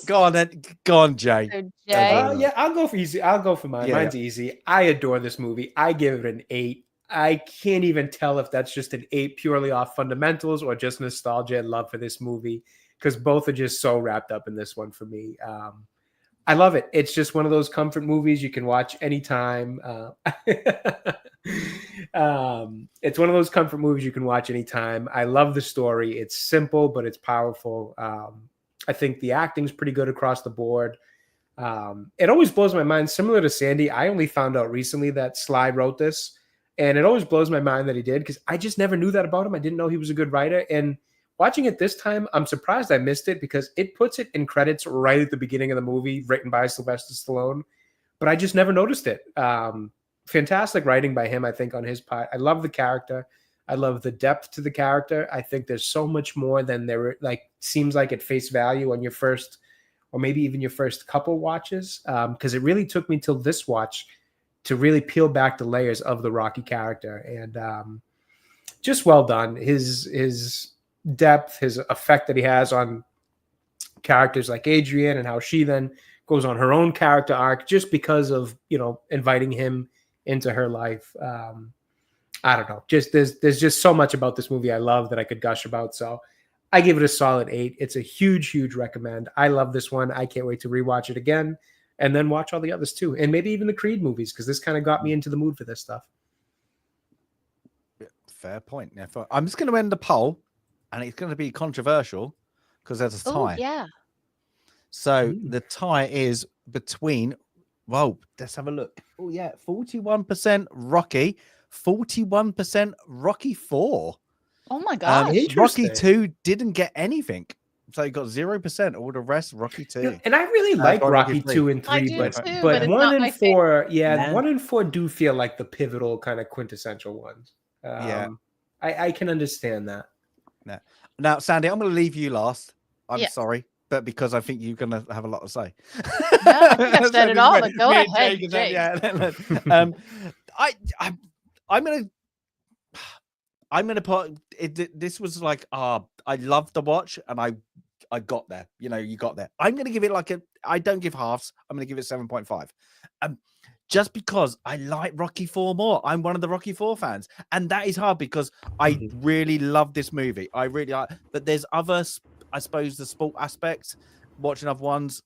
go on then. Go on, Jay. So, Jay, I'll go for easy. I'll go for mine. Yeah. Mine's easy. I adore this movie. I give it an 8. I can't even tell if that's just an 8 purely off fundamentals or just nostalgia and love for this movie, because both are just so wrapped up in this one for me. I love it. It's just one of those comfort movies you can watch anytime. It's one of those comfort movies you can watch anytime. I love the story. It's simple, but it's powerful. I think the acting's pretty good across the board. It always blows my mind. Similar to Sandy, I only found out recently that Sly wrote this, and it always blows my mind that he did, because I just never knew that about him. I didn't know he was a good writer, and watching it this time, I'm surprised I missed it, because it puts it in credits right at the beginning of the movie, written by Sylvester Stallone, but I just never noticed it. Fantastic writing by him, I think, on his part. I love the character. I love the depth to the character. I think there's so much more than there like seems like at face value on your first, or maybe even your first couple watches, because it really took me till this watch to really peel back the layers of the Rocky character, and just well done. His depth, his effect that he has on characters like Adrian, and how she then goes on her own character arc just because of, you know, inviting him into her life. I don't know. Just there's just so much about this movie I love that I could gush about. So I give it a solid 8. It's a huge, huge recommend. I love this one. I can't wait to rewatch it again and then watch all the others too. And maybe even the Creed movies, because this kind of got me into the mood for this stuff. Fair point. Yeah, I'm just going to end the poll, and it's going to be controversial because there's a tie. Oh, yeah. So the tie is between, well, let's have a look. Oh, yeah, 41% Rocky, 41% Rocky 4. Oh, my gosh. Rocky 2 didn't get anything. So you got 0%. All the rest, Rocky 2. Yeah, and I really like Rocky 2 and 3, I do but too, but it's 1 not and my 4, yeah, 1 and 4 do feel like the pivotal kind of quintessential ones. I can understand that. Yeah. Now, Sandy, I'm going to leave you last. I'm Yeah. sorry, but because I think you're going to have a lot to say. No, I think I've said it all. But go ahead, Jake. I'm gonna put it. This was like, I loved the watch, and I got there. You know, you got there. I'm gonna give it like I don't give halves. I'm gonna give it 7.5. Just because I like Rocky 4 more. I'm one of the Rocky 4 fans, and that is hard because I really love this movie. I really like, but there's other, I suppose, the sport aspects. Watching other ones,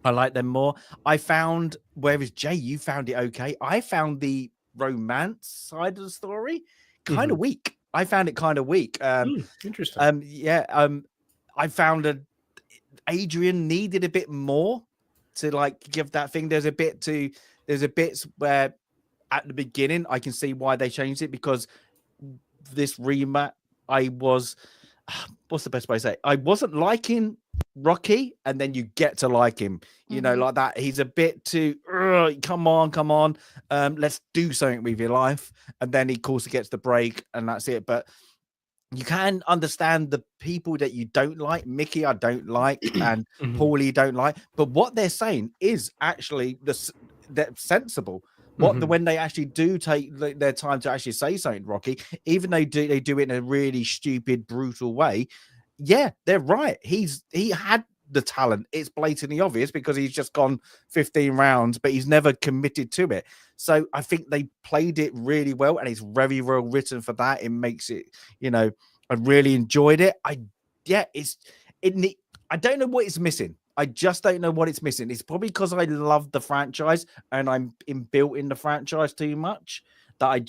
I like them more. I found, whereas Jay, you found it okay. I found the romance side of the story kind of weak. I found it kind of weak. Interesting. I found Adrian needed a bit more to like give that thing. There's a bits where at the beginning I can see why they changed it, because this rematch, what's the best way to say it? I wasn't liking Rocky, and then you get to like him, you know, like that. He's a bit too come on, let's do something with your life, and then he of course gets the break, and that's it. But you can understand the people that you don't like. Mickey I don't like, and Paulie don't like, but what they're saying is actually they're sensible. When they actually do take their time to actually say something, Rocky, even though they do it in a really stupid, brutal way. Yeah, they're right. He had the talent. It's blatantly obvious because he's just gone 15 rounds, but he's never committed to it. So I think they played it really well, and it's very well written for that. It makes it, you know, I really enjoyed it. I don't know what it's missing. I just don't know what it's missing. It's probably because I love the franchise and I'm inbuilt in the franchise too much that I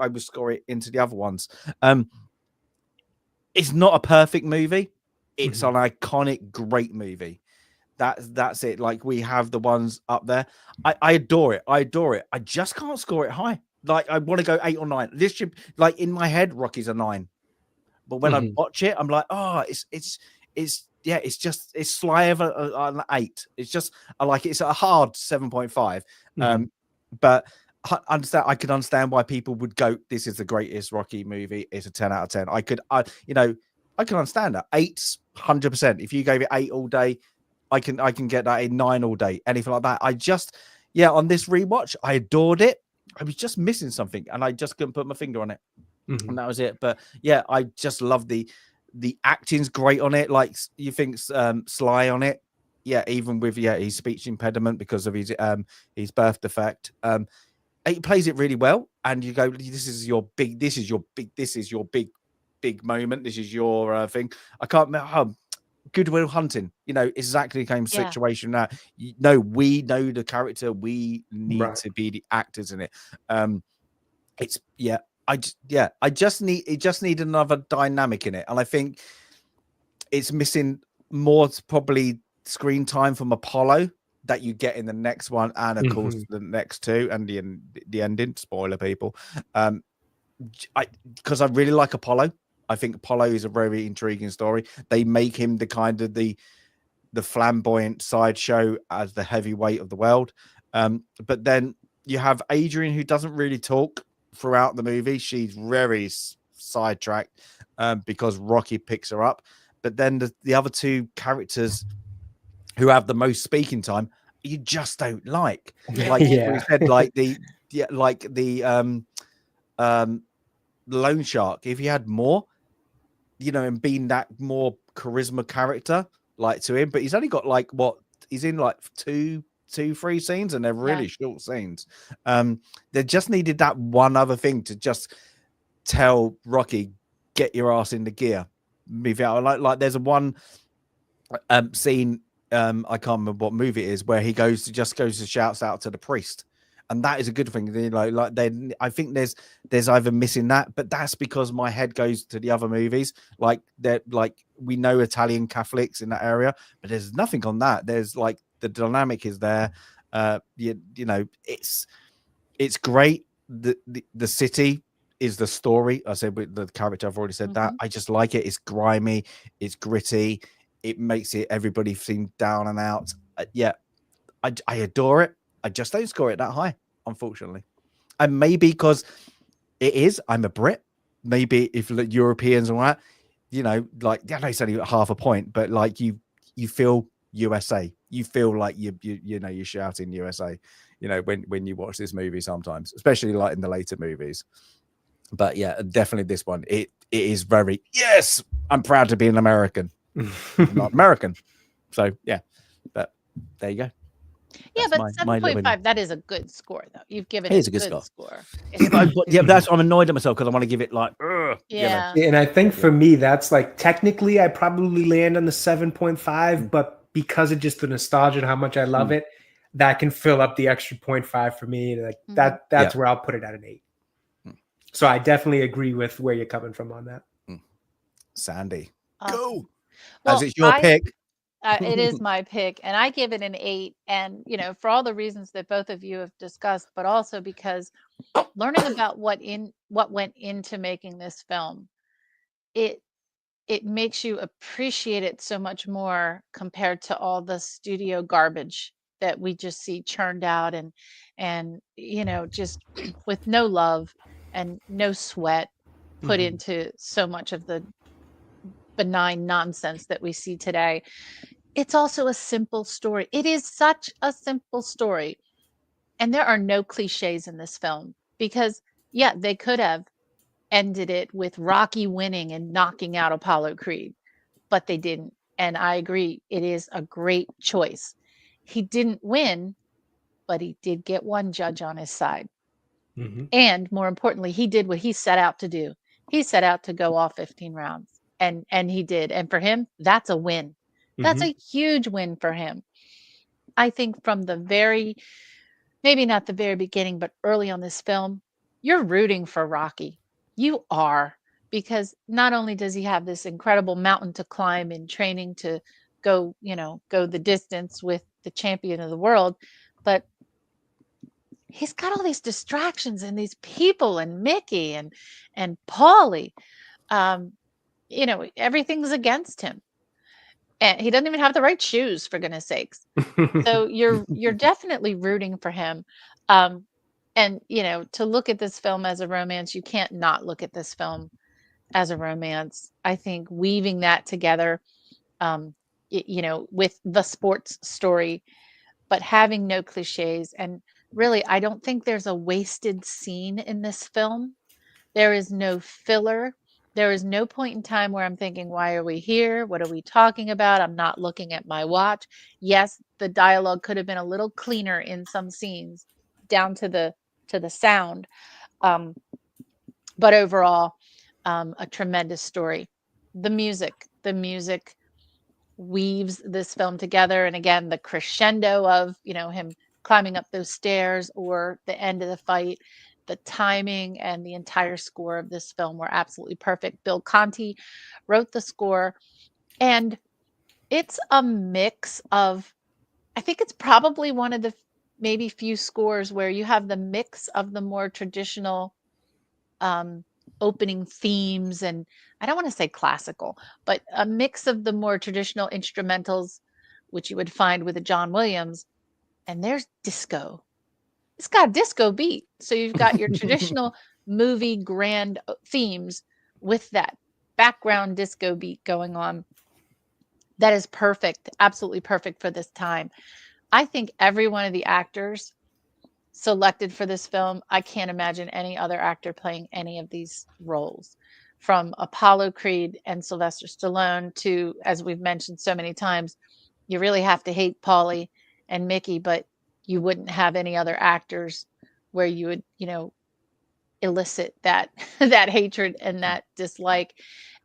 would score it into the other ones. It's not a perfect movie. It's an iconic, great movie. That's it. Like, we have the ones up there. I adore it. I just can't score it high. Like, I want to go 8 or 9. This should, like, in my head, Rocky's a 9. But when I watch it, I'm like, oh, it's sly of an 8. It's just, I like it. It's a hard 7.5. But I could understand why people would go, this is the greatest Rocky movie. It's a 10 out of 10. I can understand that. 8's 100%. If you gave it 8 all day, I can get that a 9 all day. Anything like that. On this rewatch, I adored it. I was just missing something, and I just couldn't put my finger on it. And that was it. But yeah, I just love the acting's great on it. Like, you think Sly on it. Yeah, even with his speech impediment because of his birth defect. He plays it really well, and you go, this is your big moment. This is your thing. I can't remember. Good Will Hunting, exactly the same situation now. We know the character. We need to be the actors in it. I just need another dynamic in it, and I think it's missing more probably screen time from Apollo that you get in the next one, and of course the next two, and the ending. Spoiler, people. Because I really like Apollo. I think Apollo is a very intriguing story. They make him the kind of the flamboyant sideshow as the heavyweight of the world. But then you have Adrian, who doesn't really talk throughout the movie. She's very sidetracked because Rocky picks her up. But then the other two characters who have the most speaking time, you just don't like. Like we said, like the loan shark. If he had more, and being that more charisma character, like to him, but he's only got like he's in like two, 3 scenes, and they're really short scenes. They just needed that one other thing to just tell Rocky, get your ass in the gear, move out. Like there's a one scene, I can't remember what movie it is, where he just goes to shouts out to the priest, and that is a good thing. I think there's either missing that, but that's because my head goes to the other movies. Like we know Italian Catholics in that area, but there's nothing on that. There's like the dynamic is there. It's great. The city is the story. I said with the character, I've already said that. I just like it. It's grimy, it's gritty. It makes everybody seem down and out. I adore it. I just don't score it that high, unfortunately. And maybe because I'm a Brit. Maybe if Europeans and all that, like I know it's only half a point, but like you feel USA. You feel like you're shouting USA. When you watch this movie sometimes, especially like in the later movies. But yeah, definitely this one. It is very I'm proud to be an American. I'm not American. So yeah, but there you go. Yeah, but 7.5, that is a good score, though. You've given it a good score. That's I'm annoyed at myself because I want to give it like, And I think for me, that's like technically I probably land on the 7.5, but because of just the nostalgia and how much I love it, that can fill up the extra 0.5 for me. Like that's where I'll put it at an 8. So I definitely agree with where you're coming from on that. Sandy, go. As it's your pick. It is my pick, and I give it an 8. And for all the reasons that both of you have discussed, but also because learning about what went into making this film, it makes you appreciate it so much more compared to all the studio garbage that we just see churned out and just with no love and no sweat put into so much of the benign nonsense that we see today. It's also a simple story. It is such a simple story. And there are no cliches in this film because, they could have ended it with Rocky winning and knocking out Apollo Creed, but they didn't. And I agree, it is a great choice. He didn't win, but he did get one judge on his side. And more importantly, he did what he set out to do. He set out to go off 15 rounds. And he did. And for him, that's a win. That's a huge win for him. I think from maybe not the very beginning, but early on this film, you're rooting for Rocky. You are, because not only does he have this incredible mountain to climb in training to go the distance with the champion of the world, but he's got all these distractions and these people and Mickey and Paulie. Everything's against him. And he doesn't even have the right shoes, for goodness sakes. So you're definitely rooting for him. And to look at this film as a romance, you can't not look at this film as a romance. I think weaving that together, with the sports story, but having no cliches. And really, I don't think there's a wasted scene in this film. There is no filler. There is no point in time where I'm thinking, why are we here? What are we talking about? I'm not looking at my watch. Yes, the dialogue could have been a little cleaner in some scenes, down to the sound. But overall, a tremendous story. The music weaves this film together. And again, the crescendo of, him climbing up those stairs or the end of the fight, the timing and the entire score of this film were absolutely perfect. Bill Conti wrote the score, and it's a mix of, I think it's probably one of the maybe few scores where you have the mix of the more traditional opening themes, and I don't want to say classical, but a mix of the more traditional instrumentals, which you would find with a John Williams, and there's disco. It's got a disco beat. So you've got your traditional movie grand themes with that background disco beat going on. That is perfect, absolutely perfect for this time. I think every one of the actors selected for this film, I can't imagine any other actor playing any of these roles, from Apollo Creed and Sylvester Stallone to, as we've mentioned so many times, you really have to hate Paulie and Mickey, but you wouldn't have any other actors where you would, elicit that that hatred and that dislike.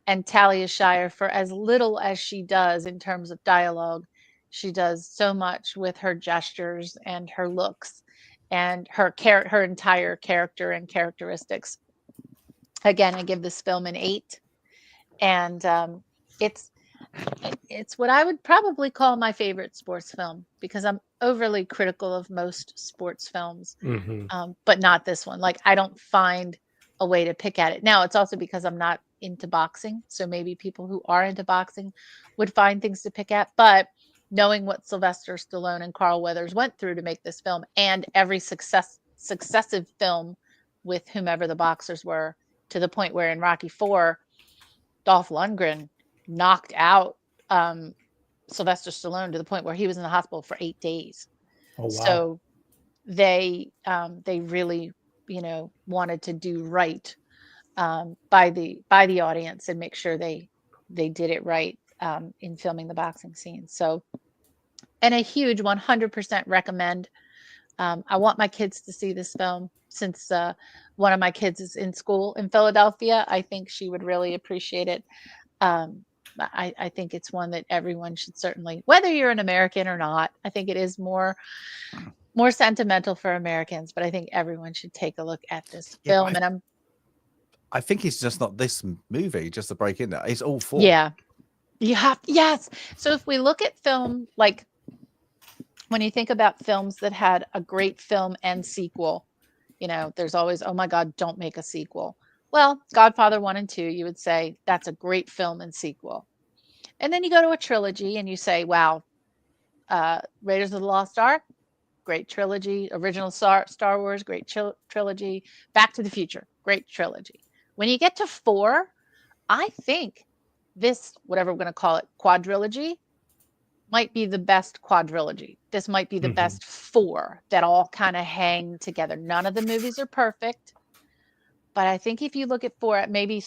And Talia Shire, for as little as she does in terms of dialogue, she does so much with her gestures and her looks and her entire character and characteristics. Again, I give this film an 8, and it's what I would probably call my favorite sports film, because I'm overly critical of most sports films, but not this one. Like, I don't find a way to pick at it. Now, it's also because I'm not into boxing, so maybe people who are into boxing would find things to pick at. But knowing what Sylvester Stallone and Carl Weathers went through to make this film, and every successive film with whomever the boxers were, to the point where in Rocky IV, Dolph Lundgren knocked out Sylvester Stallone to the point where he was in the hospital for 8 days. Oh, wow. So they really, wanted to do right by the audience and make sure they did it right in filming the boxing scene. So, and a huge 100% recommend. I want my kids to see this film, since one of my kids is in school in Philadelphia. I think she would really appreciate it. I think it's one that everyone should certainly, whether you're an American or not, I think it is more sentimental for Americans, but I think everyone should take a look at this film. And I think it's just not this movie, just to break in there. It's all 4. Yeah. Yes. So if we look at film, like when you think about films that had a great film and sequel, there's always, oh my God, don't make a sequel. Well, Godfather 1 and 2, you would say that's a great film and sequel. And then you go to a trilogy and you say, wow, Raiders of the Lost Ark, great trilogy. Original Star Wars, great trilogy. Back to the Future, great trilogy. When you get to 4, I think this, whatever we're going to call it, quadrilogy, might be the best quadrilogy. This might be the best 4 that all kind of hang together. None of the movies are perfect, but I think if you look at 4, maybe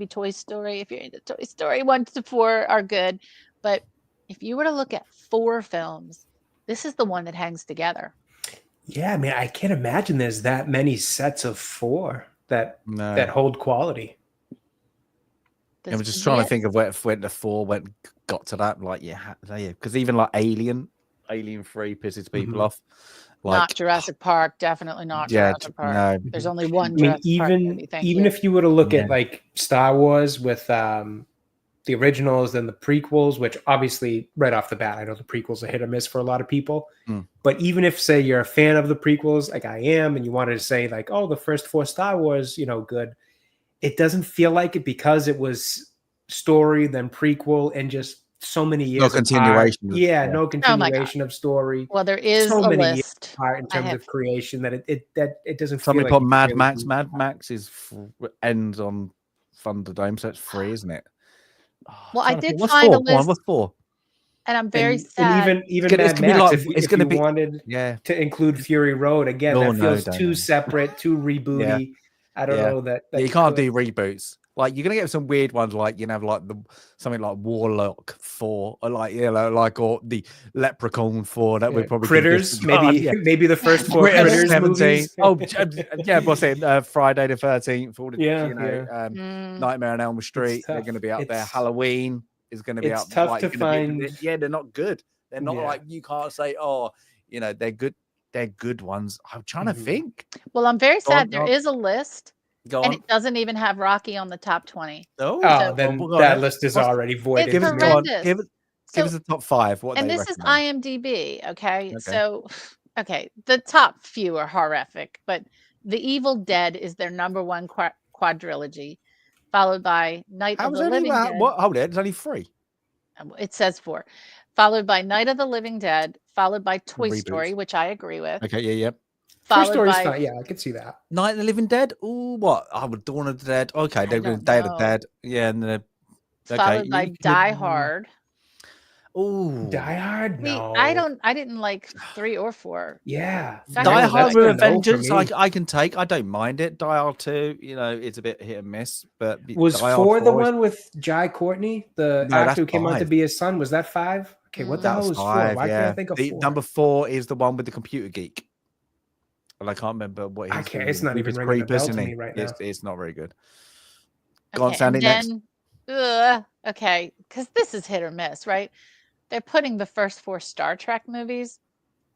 Toy Story, if you're into Toy Story 1 to 4 are good, but if you were to look at 4 films, this is the one that hangs together. Yeah, I mean, I can't imagine there's that many sets of 4 that hold quality. I'm just trying to think of where the 4 got to that. Like, because even like Alien 3 pisses people off. Like, not Jurassic Park, definitely not Jurassic Park. No. There's only one Jurassic Park movie. Even if you were to look at like Star Wars with the originals and the prequels, which obviously right off the bat, I know the prequels are hit or miss for a lot of people. But even if, say, you're a fan of the prequels, like I am, and you wanted to say like, oh, the first 4 Star Wars, good. It doesn't feel like it, because it was story, then prequel, and just so many years. No continuation. No continuation of story. Well, there is so a many list years apart in terms of creation that it doesn't. Somebody feel put like Mad Max. Mad Max ends on Thunderdome, so it's 3, isn't it? Well, I did find a list. What's 4? And I'm very sad. And even Mad Max, if you wanted to include Fury Road again, that feels too separate, too rebooty. I don't know that you can't do reboots. Like, you're gonna get some weird ones, like like something like Warlock 4, or or the Leprechaun 4 that would probably Critters, maybe the first 4 Critters 17. movies. What's it? Friday the 13th, all the Nightmare on Elm Street. They're gonna be up there. Halloween is gonna be up. It's tough to find. They're not good. They're not like, you can't say, they're good. They're good ones. I'm trying to think. Well, I'm very sad. There is a list, and it doesn't even have Rocky on the top 20. Then that list is already void. It's horrendous. Give us the top 5. And this is IMDb. Okay. So, the top few are horrific, but The Evil Dead is their number 1 quadrilogy, followed by Night of the Living Dead. What? Hold it. It's only 3. It says 4. Followed by Night of the Living Dead, followed by Toy Story, which I agree with. Okay, yeah. First followed Story's by fine. Yeah, I could see that. Night of the Living Dead. Oh, what? I would Dawn of the Dead. Okay, they're going don't Day of the know. Dead. Yeah, and then followed by Die Hard. Oh, Die Hard? See, No. I didn't like 3 or 4. Yeah. Die Die Hard Hard was with like a no for Vengeance, me. I can take. I don't mind it. Die Hard 2, it's a bit hit and miss. But Was Die Hard 4 the 4 is- one with Jai Courtney, the No, actor that's who came out to 5. be his son? Was that 5? Okay, what the That hell was was 4? 5. Why Yeah. can't I think of 4? Number 4 is the one with the computer geek. And I can't remember what he's doing. It's not even ringing a bell to me right now. It's not very good. Go on, Okay, Sandy, and next. then, okay, because this is hit or miss, right? They're putting the first 4 Star Trek movies.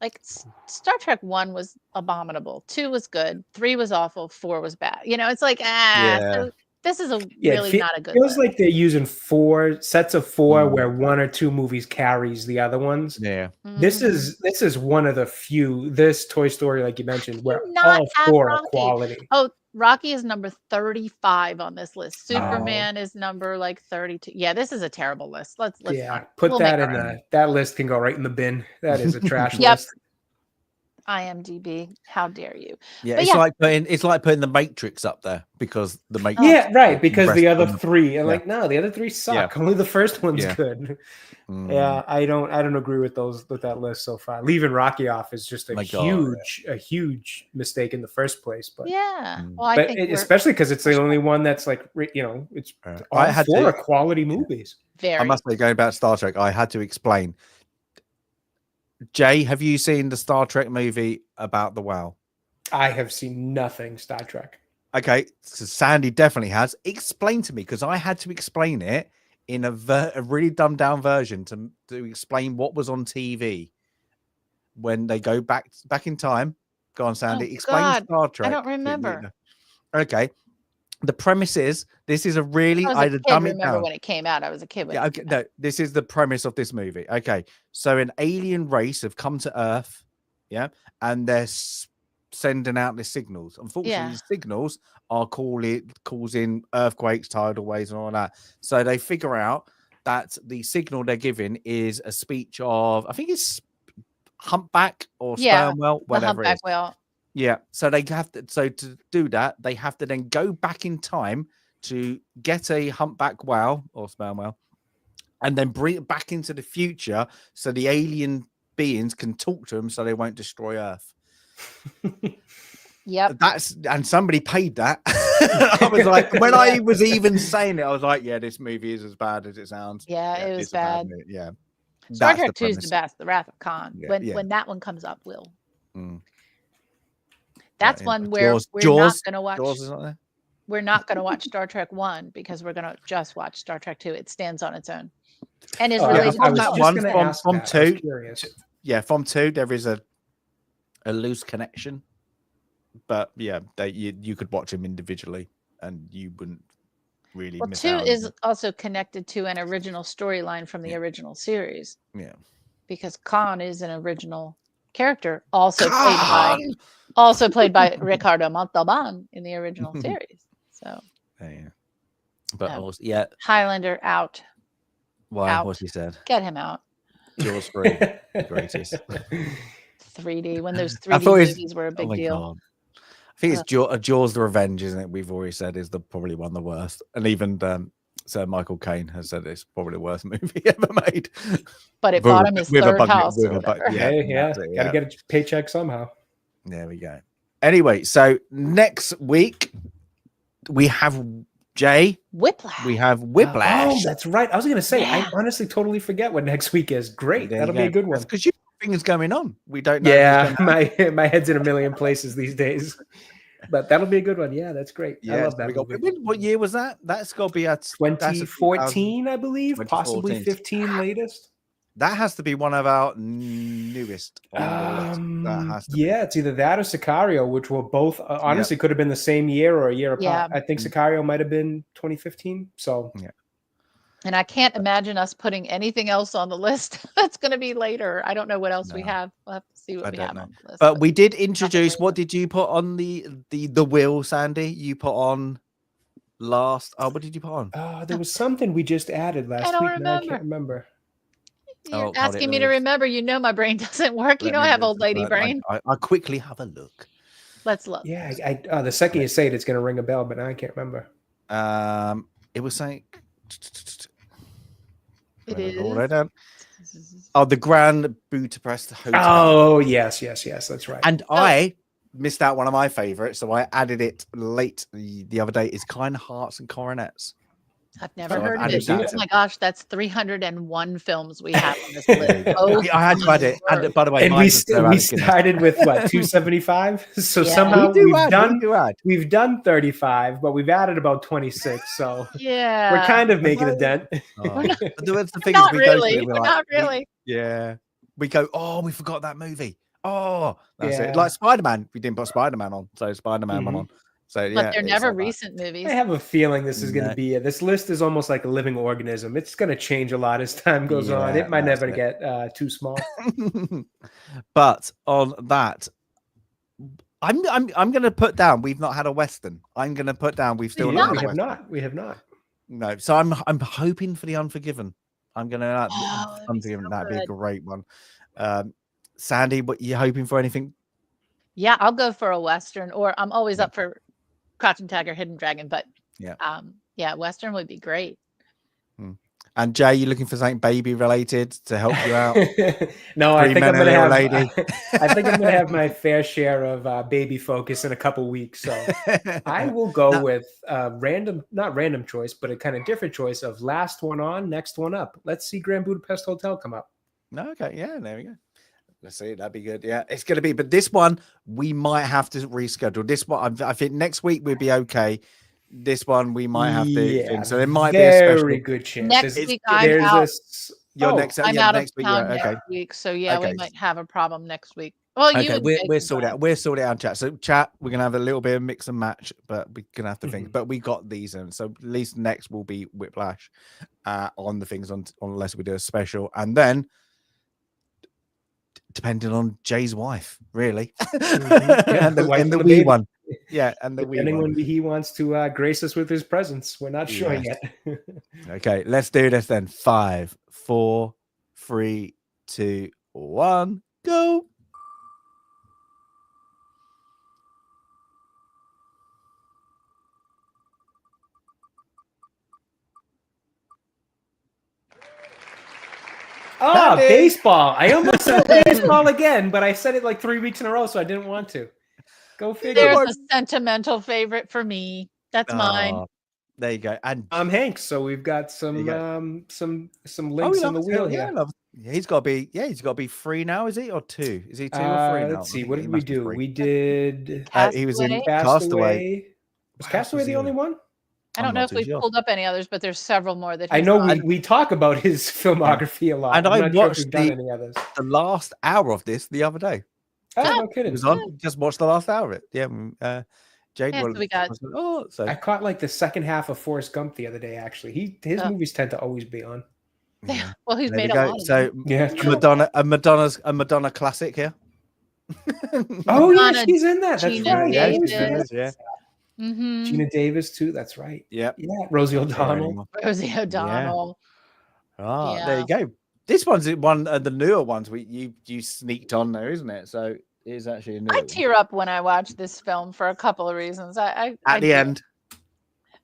Like Star Trek 1 was abominable, 2 was good, 3 was awful, 4 was bad. It's like so this is really not a good. It feels list. like they're using 4 sets of 4 Mm. where 1 or 2 movies carries the other ones. Yeah. This is one of the few. This Toy Story, like you mentioned, where not all have 4 are Rocky? quality. Oh, Rocky is number 35 on this list. Superman is number like 32. Yeah, this is a terrible list. Let's put we'll that make in our that list can go right in the bin. That is a trash Yep. list. IMDb. How dare you? Yeah, But it's like putting the Matrix up there because the Matrix. Yeah, right. Because the other rest 3 are like, no, the other 3 suck. Only the first one's good. Yeah, I don't agree with that list so far. Leaving Rocky off is just a huge mistake in the first place. But yeah, well, I think especially because it's the only one that's like it's all 4 are quality movies. Very. I must say, going back to Star Trek, I had to explain. Jay, have you seen the Star Trek movie about the whale? I have seen nothing Star Trek. Okay, so Sandy definitely has. Explain to me, because I had to explain it in a really dumbed down version to explain what was on TV when they go back in time. Go on, Sandy. Explain Star Trek. I don't remember. Okay. The premise is this is a really I remember when it came out. I was a kid. Yeah, okay. No, this is the premise of this movie. Okay, so an alien race have come to Earth, and they're sending out the signals. Unfortunately, the signals are causing earthquakes, tidal waves, and all that. So they figure out that the signal they're giving is a speech of, I think it's humpback or sperm whale, whatever it is. Whale. Yeah, so they have to. So to do that, they have to then go back in time to get a humpback whale or sperm whale, and then bring it back into the future so the alien beings can talk to them, so they won't destroy Earth. Yep, and somebody paid that. I was like, when I was even saying it, I was like, yeah, this movie is as bad as it sounds. Yeah, it was bad. Yeah, Star Trek 2 is the best. The Wrath of Khan. When that one comes up, That's one where we're not going to watch. Jaws is not there. We're not going to watch Star Trek 1 because we're going to just watch Star Trek 2. It stands on its own. And is related to from 2. Yeah, from 2 there is a loose connection. But yeah, you could watch them individually and you wouldn't really miss 2 out. is also connected to an original storyline from the original series. Yeah. Because Khan is an original character, also played by Ricardo Montalban in the original series. So yeah. But also, Highlander out. Why? Out. What he said? Get him out. Jaws 3, the greatest. 3D. When those 3D movies were a big deal. God. I think it's Jaws the Revenge, isn't it? We've already said is probably one of the worst. And even Sir Michael Caine has said it's probably the worst movie ever made. But it bought him his third house. Gotta get a paycheck somehow. There we go. Anyway, so next week we have Jay. Whiplash. We have Whiplash. Oh, that's right. I was going to say, I honestly totally forget what next week is. Great. That'll be a good one. Because you have things going on. We don't know. Yeah, my head's in a million places these days. But that'll be a good one. Yeah, that's great. Yeah, I love that movie. What year was that? That's got to be at 2014, I believe. Possibly 15 latest. That has to be one of our newest. That has to be. It's either that or Sicario, which were both honestly could have been the same year or a year apart. Yeah. I think Sicario might have been 2015. So And I can't imagine us putting anything else on the list that's going to be later. I don't know what else we have. We'll have to see what we have on the list. But we did introduce. What did you put on the wheel, Sandy? You put on last. Oh, what did you put on? There was something we just added last week. And I can't remember. You're asking me to remember. You know my brain doesn't work. I have old lady brain. I quickly have a look. Let's look. Yeah, the second you say it, it's going to ring a bell, but now I can't remember. It was saying. It is. Oh, the Grand Budapest Hotel. Oh, yes, that's right. And I missed out one of my favorites, so I added it late the other day. Is Kind Hearts and Coronets. I've never So heard I've of it. added Oh that. my gosh, that's 301 films we have on this list. Oh, I had to add it. And by the way, And we started with what, 275? So Yeah. somehow we've we've done 35, but we've added about 26. So yeah, we're kind of making a dent. The thing not is, really. We're not really. We go, oh, we forgot that movie. Oh, that's Yeah. it. Like Spider-Man, we didn't put Spider-Man on, so Spider-Man went on. So yeah, But they're it's never like that. recent movies. I have a feeling this is going No. to be this list is almost like a living organism. It's going to change a lot as time goes on. Yeah, It might that's never it. get too small. But on that, I'm going to put down. We've not had a Western. I'm going to put down. We've still not. we had a have Western. not. We have not. No, so I'm hoping for the Unforgiven. I'm going to Oh, that'd be Unforgiven. so That'd be a good. great one. Sandy, what you hoping for? Anything? Yeah, I'll go for a Western, or I'm always up for Crouching Tiger, Hidden Dragon. But yeah, Western would be great. And Jay, you looking for something baby related to help you out? No, I think I'm going to have. lady. I think I'm going to have my fair share of baby focus in a couple weeks. So I will go with not random choice, but a kind of different choice of last one on, next one up. Let's see Grand Budapest Hotel come up. No, okay, yeah, there we go. Let's see, that'd be good. Yeah, it's going to be, but this one we might have to reschedule. This one, I think next week we'll be okay. This one we might have to. So there might be a special. Good chance. Next week I'm out. I'm out of town next week, so yeah, we might have a problem next week. Well, okay, we're sorted out. We're sorted out, chat. So chat, we're gonna have a little bit of mix and match, but we're gonna have to think. But we got these in, so at least next will be Whiplash on the things unless we do a special, and then depending on Jay's wife, really, and the wee one. Yeah, and the depending when he wants to grace us with his presence, we're not sure yet. Okay, let's do this then. 5, 4, 3, 2, 1, go. Oh, baseball. I almost said baseball again, but I said it like 3 weeks in a row, so I didn't want to. Go figure. There's a sentimental favorite for me. That's mine. There you go. And Hanks. So we've got some links in the wheel here. Yeah, he's got to be 3 now, is he, or 2? Is he 2 or 3 now? Let's see. What did we do? We did. He was in Castaway. Was Castaway the only one? I don't know if we pulled up any others, but there's several more that I know we talk about his filmography a lot. And I watched any others. The last hour of this the other day. Oh, no kidding. It was on. Just watched the last hour of it. Yeah. Jade. So we got. I caught like the second half of Forrest Gump the other day. Actually, his movies tend to always be on. Yeah. Well, he's made a lot. So yeah, a Madonna classic here. Oh yeah, she's in that. That's Gina right. Davis. Yeah. Mm-hmm. Gina Davis too. That's right. Yeah. Rosie O'Donnell. Yeah. There you go. This one's one of the newer ones you sneaked on there, isn't it? So it is actually a new I tear up when I watch this film for a couple of reasons. At the end.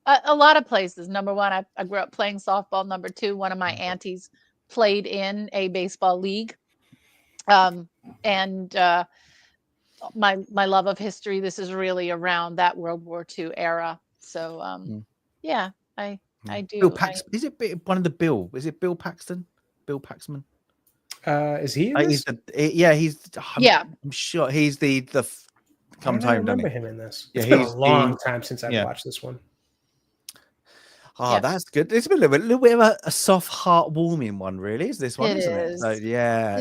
A lot of places. Number one, I grew up playing softball. Number two, one of my aunties played in a baseball league. And my love of history, this is really around that World War II era. So yeah, I do. Bill Paxton. Is it one of the Bill? Is it Bill Paxton? Bill Paxman? Is he? I'm sure he's the comes home. I remember him in this. Yeah, it's been a long time since I've watched this one. Oh, that's good. It's been a little bit of a soft, heartwarming one, really. Is this one, isn't it?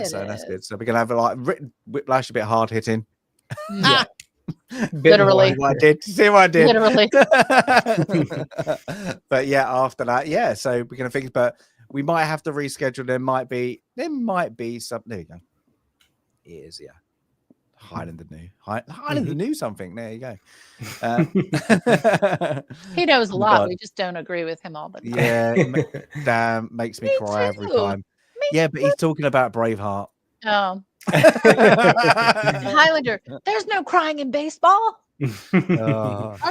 So that's good. So we're gonna have Whiplash a bit hard hitting. Yeah. Literally. What I did. See what I did. Literally. But yeah, after that, so we're gonna think. But we might have to reschedule. There might be something. There you go. It is, hiding the new something. There you go. He knows a lot. We just don't agree with him all the time. Yeah, damn, makes me cry every time. But he's talking about Braveheart. Oh, Highlander, there's no crying in baseball. Are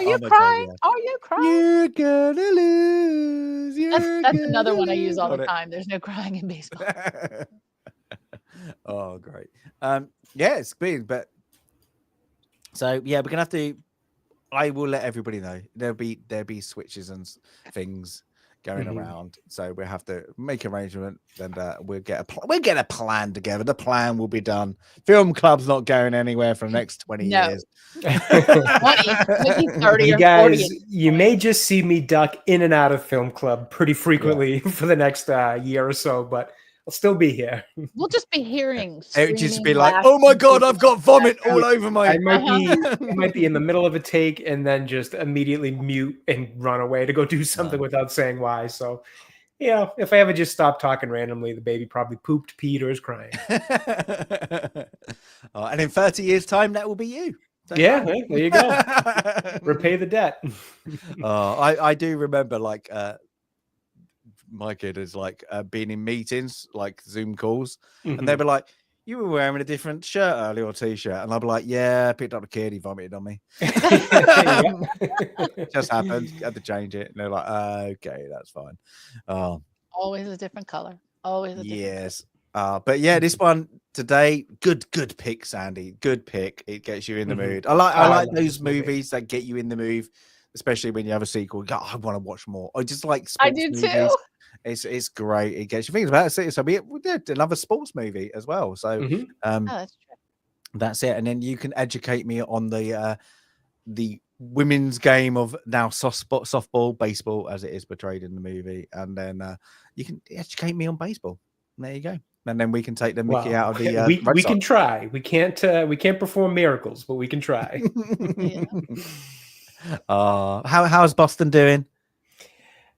you my God, crying? yeah. Are you crying? You're gonna lose. That's another gonna one I use all lose. the time. There's no crying in baseball. Oh, great. Yeah, it's big, but so yeah, we're gonna have to. I will let everybody know. There'll be switches and things going around, so we'll have to make arrangement, and we'll get a plan together. The plan will be done. Film club's not going anywhere for the next 20 years. 20, maybe 30 You or 40. guys, you may just see me duck in and out of film club pretty frequently for the next year or so, but I'll still be here. We'll just be hearing. It would just be screaming, like, "Oh my laughing, God, I've got vomit all background. over my." I might be in the middle of a take and then just immediately mute and run away to go do something without saying why. So, you know, if I ever just stop talking randomly, the baby probably pooped, peed, or is crying. And in 30 years' time, that will be you. Yeah, there you go. Repay the debt. I do remember, like, my kid is like being in meetings, like Zoom calls, and they'd be like, "You were wearing a different shirt earlier or t-shirt," and I'd be like, "Yeah, I picked up the kid, he vomited on me." Just happened, had to change it, and they're like, "Okay, that's fine." Always a different color. Always a different Yes. But yeah, this one today, good pick, Sandy. Good pick. It gets you in the mood. I like those movies that get you in the mood, especially when you have a sequel. God, I want to watch more. I just like sports I do movies. too. It's great. It gets you thinking about it. So we did another sports movie as well. So Oh, that's true. that's it. And then you can educate me on the women's game of now softball, baseball, as it is portrayed in the movie, and then you can educate me on baseball. There you go. And then we can take the Mickey out of the. We can try. We can't perform miracles, but we can try. How's Boston doing?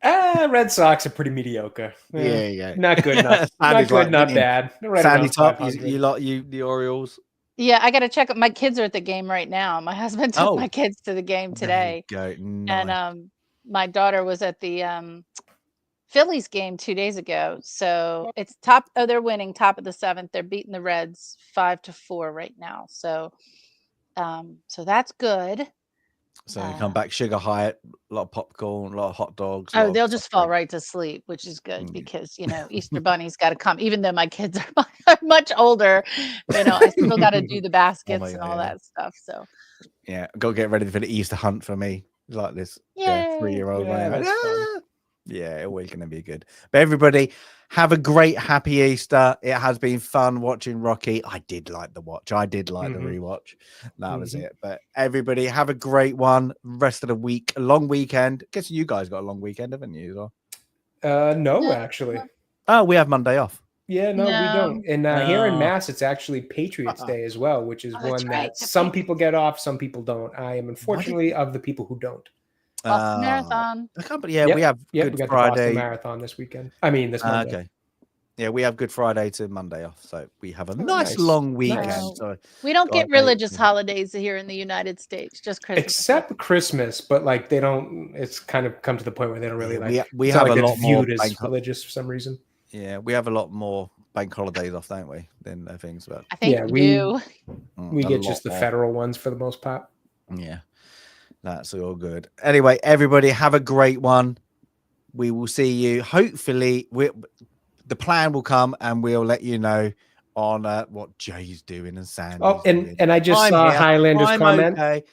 Red Sox are pretty mediocre. Yeah. Not good enough. Not good, not bad. Right Sandy around top. 500. You lot, the Orioles. Yeah, I got to check. My kids are at the game right now. My husband took my kids to the game today, There you go. Nice. and my daughter was at the Phillies game 2 days ago. So it's top. Oh, they're winning, top of the 7th. They're beating the Reds 5-4 right now. So, so that's good. So you come back sugar high, a lot of popcorn, a lot of hot dogs. Oh, they'll just fall right to sleep, which is good because, you know, Easter Bunny's got to come. Even though my kids are much older, you know, I still got to do the baskets and all that stuff. So yeah, go get ready for the Easter hunt for me, like this 3-year-old. Yeah, always going to be good. But everybody, have a great, happy Easter. It has been fun watching Rocky. I did like the watch. I did like the rewatch. That was it. But everybody, have a great one. Rest of the week, a long weekend. Guess you guys got a long weekend, haven't you? No, actually. Oh, we have Monday off. Yeah, no, we don't. And here in Mass, it's actually Patriots Day as well, which is one that some people get off, some people don't. I am unfortunately of the people who don't. Boston Marathon. We have Good we got Friday the Boston Marathon this weekend. I mean, this Monday. Okay. Yeah, we have Good Friday to Monday off, so we have a nice long weekend. Nice. So we don't get religious holidays here in the United States, just Christmas. Except Christmas, but like they don't. It's kind of come to the point where they don't really like. We have a lot more viewed as religious for some reason. Yeah, we have a lot more bank holidays off, don't we? Than things, but I think we do. We get just the federal ones for the most part. Yeah. That's all good. Anyway, everybody have a great one. We will see you. Hopefully, the plan will come and we'll let you know on what Jay's doing and Sandy's doing. And I just saw Highlander's comment. Okay.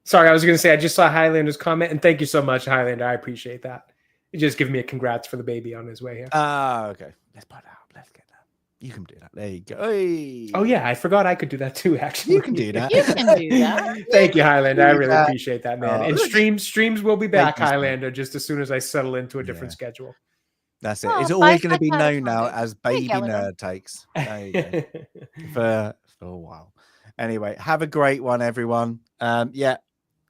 Sorry, I was going to say I just saw Highlander's comment, and thank you so much, Highlander. I appreciate that. You just give me a congrats for the baby on his way here. Okay. Let's put it out. Let's get that. You can do that. There you go. Hey. Oh yeah, I forgot I could do that too. Actually, you can do that. You can do that. Thank you, Highlander. I really appreciate that, man. And streams will be back, Highlander, just as soon as I settle into a different schedule. That's it. It's always going to be known now as Baby Nerd Takes. There you go. for a while. Anyway, have a great one, everyone. Yeah,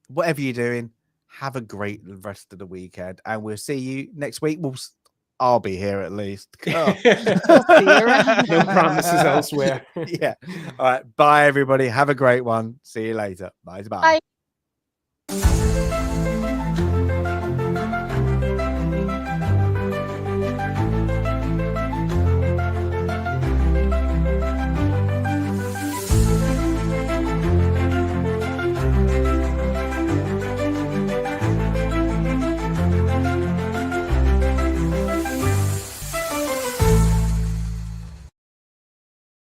whatever you're doing, have a great rest of the weekend, and we'll see you next week. I'll be here at least. No promises elsewhere. Yeah. All right. Bye, everybody. Have a great one. See you later. Bye. Bye.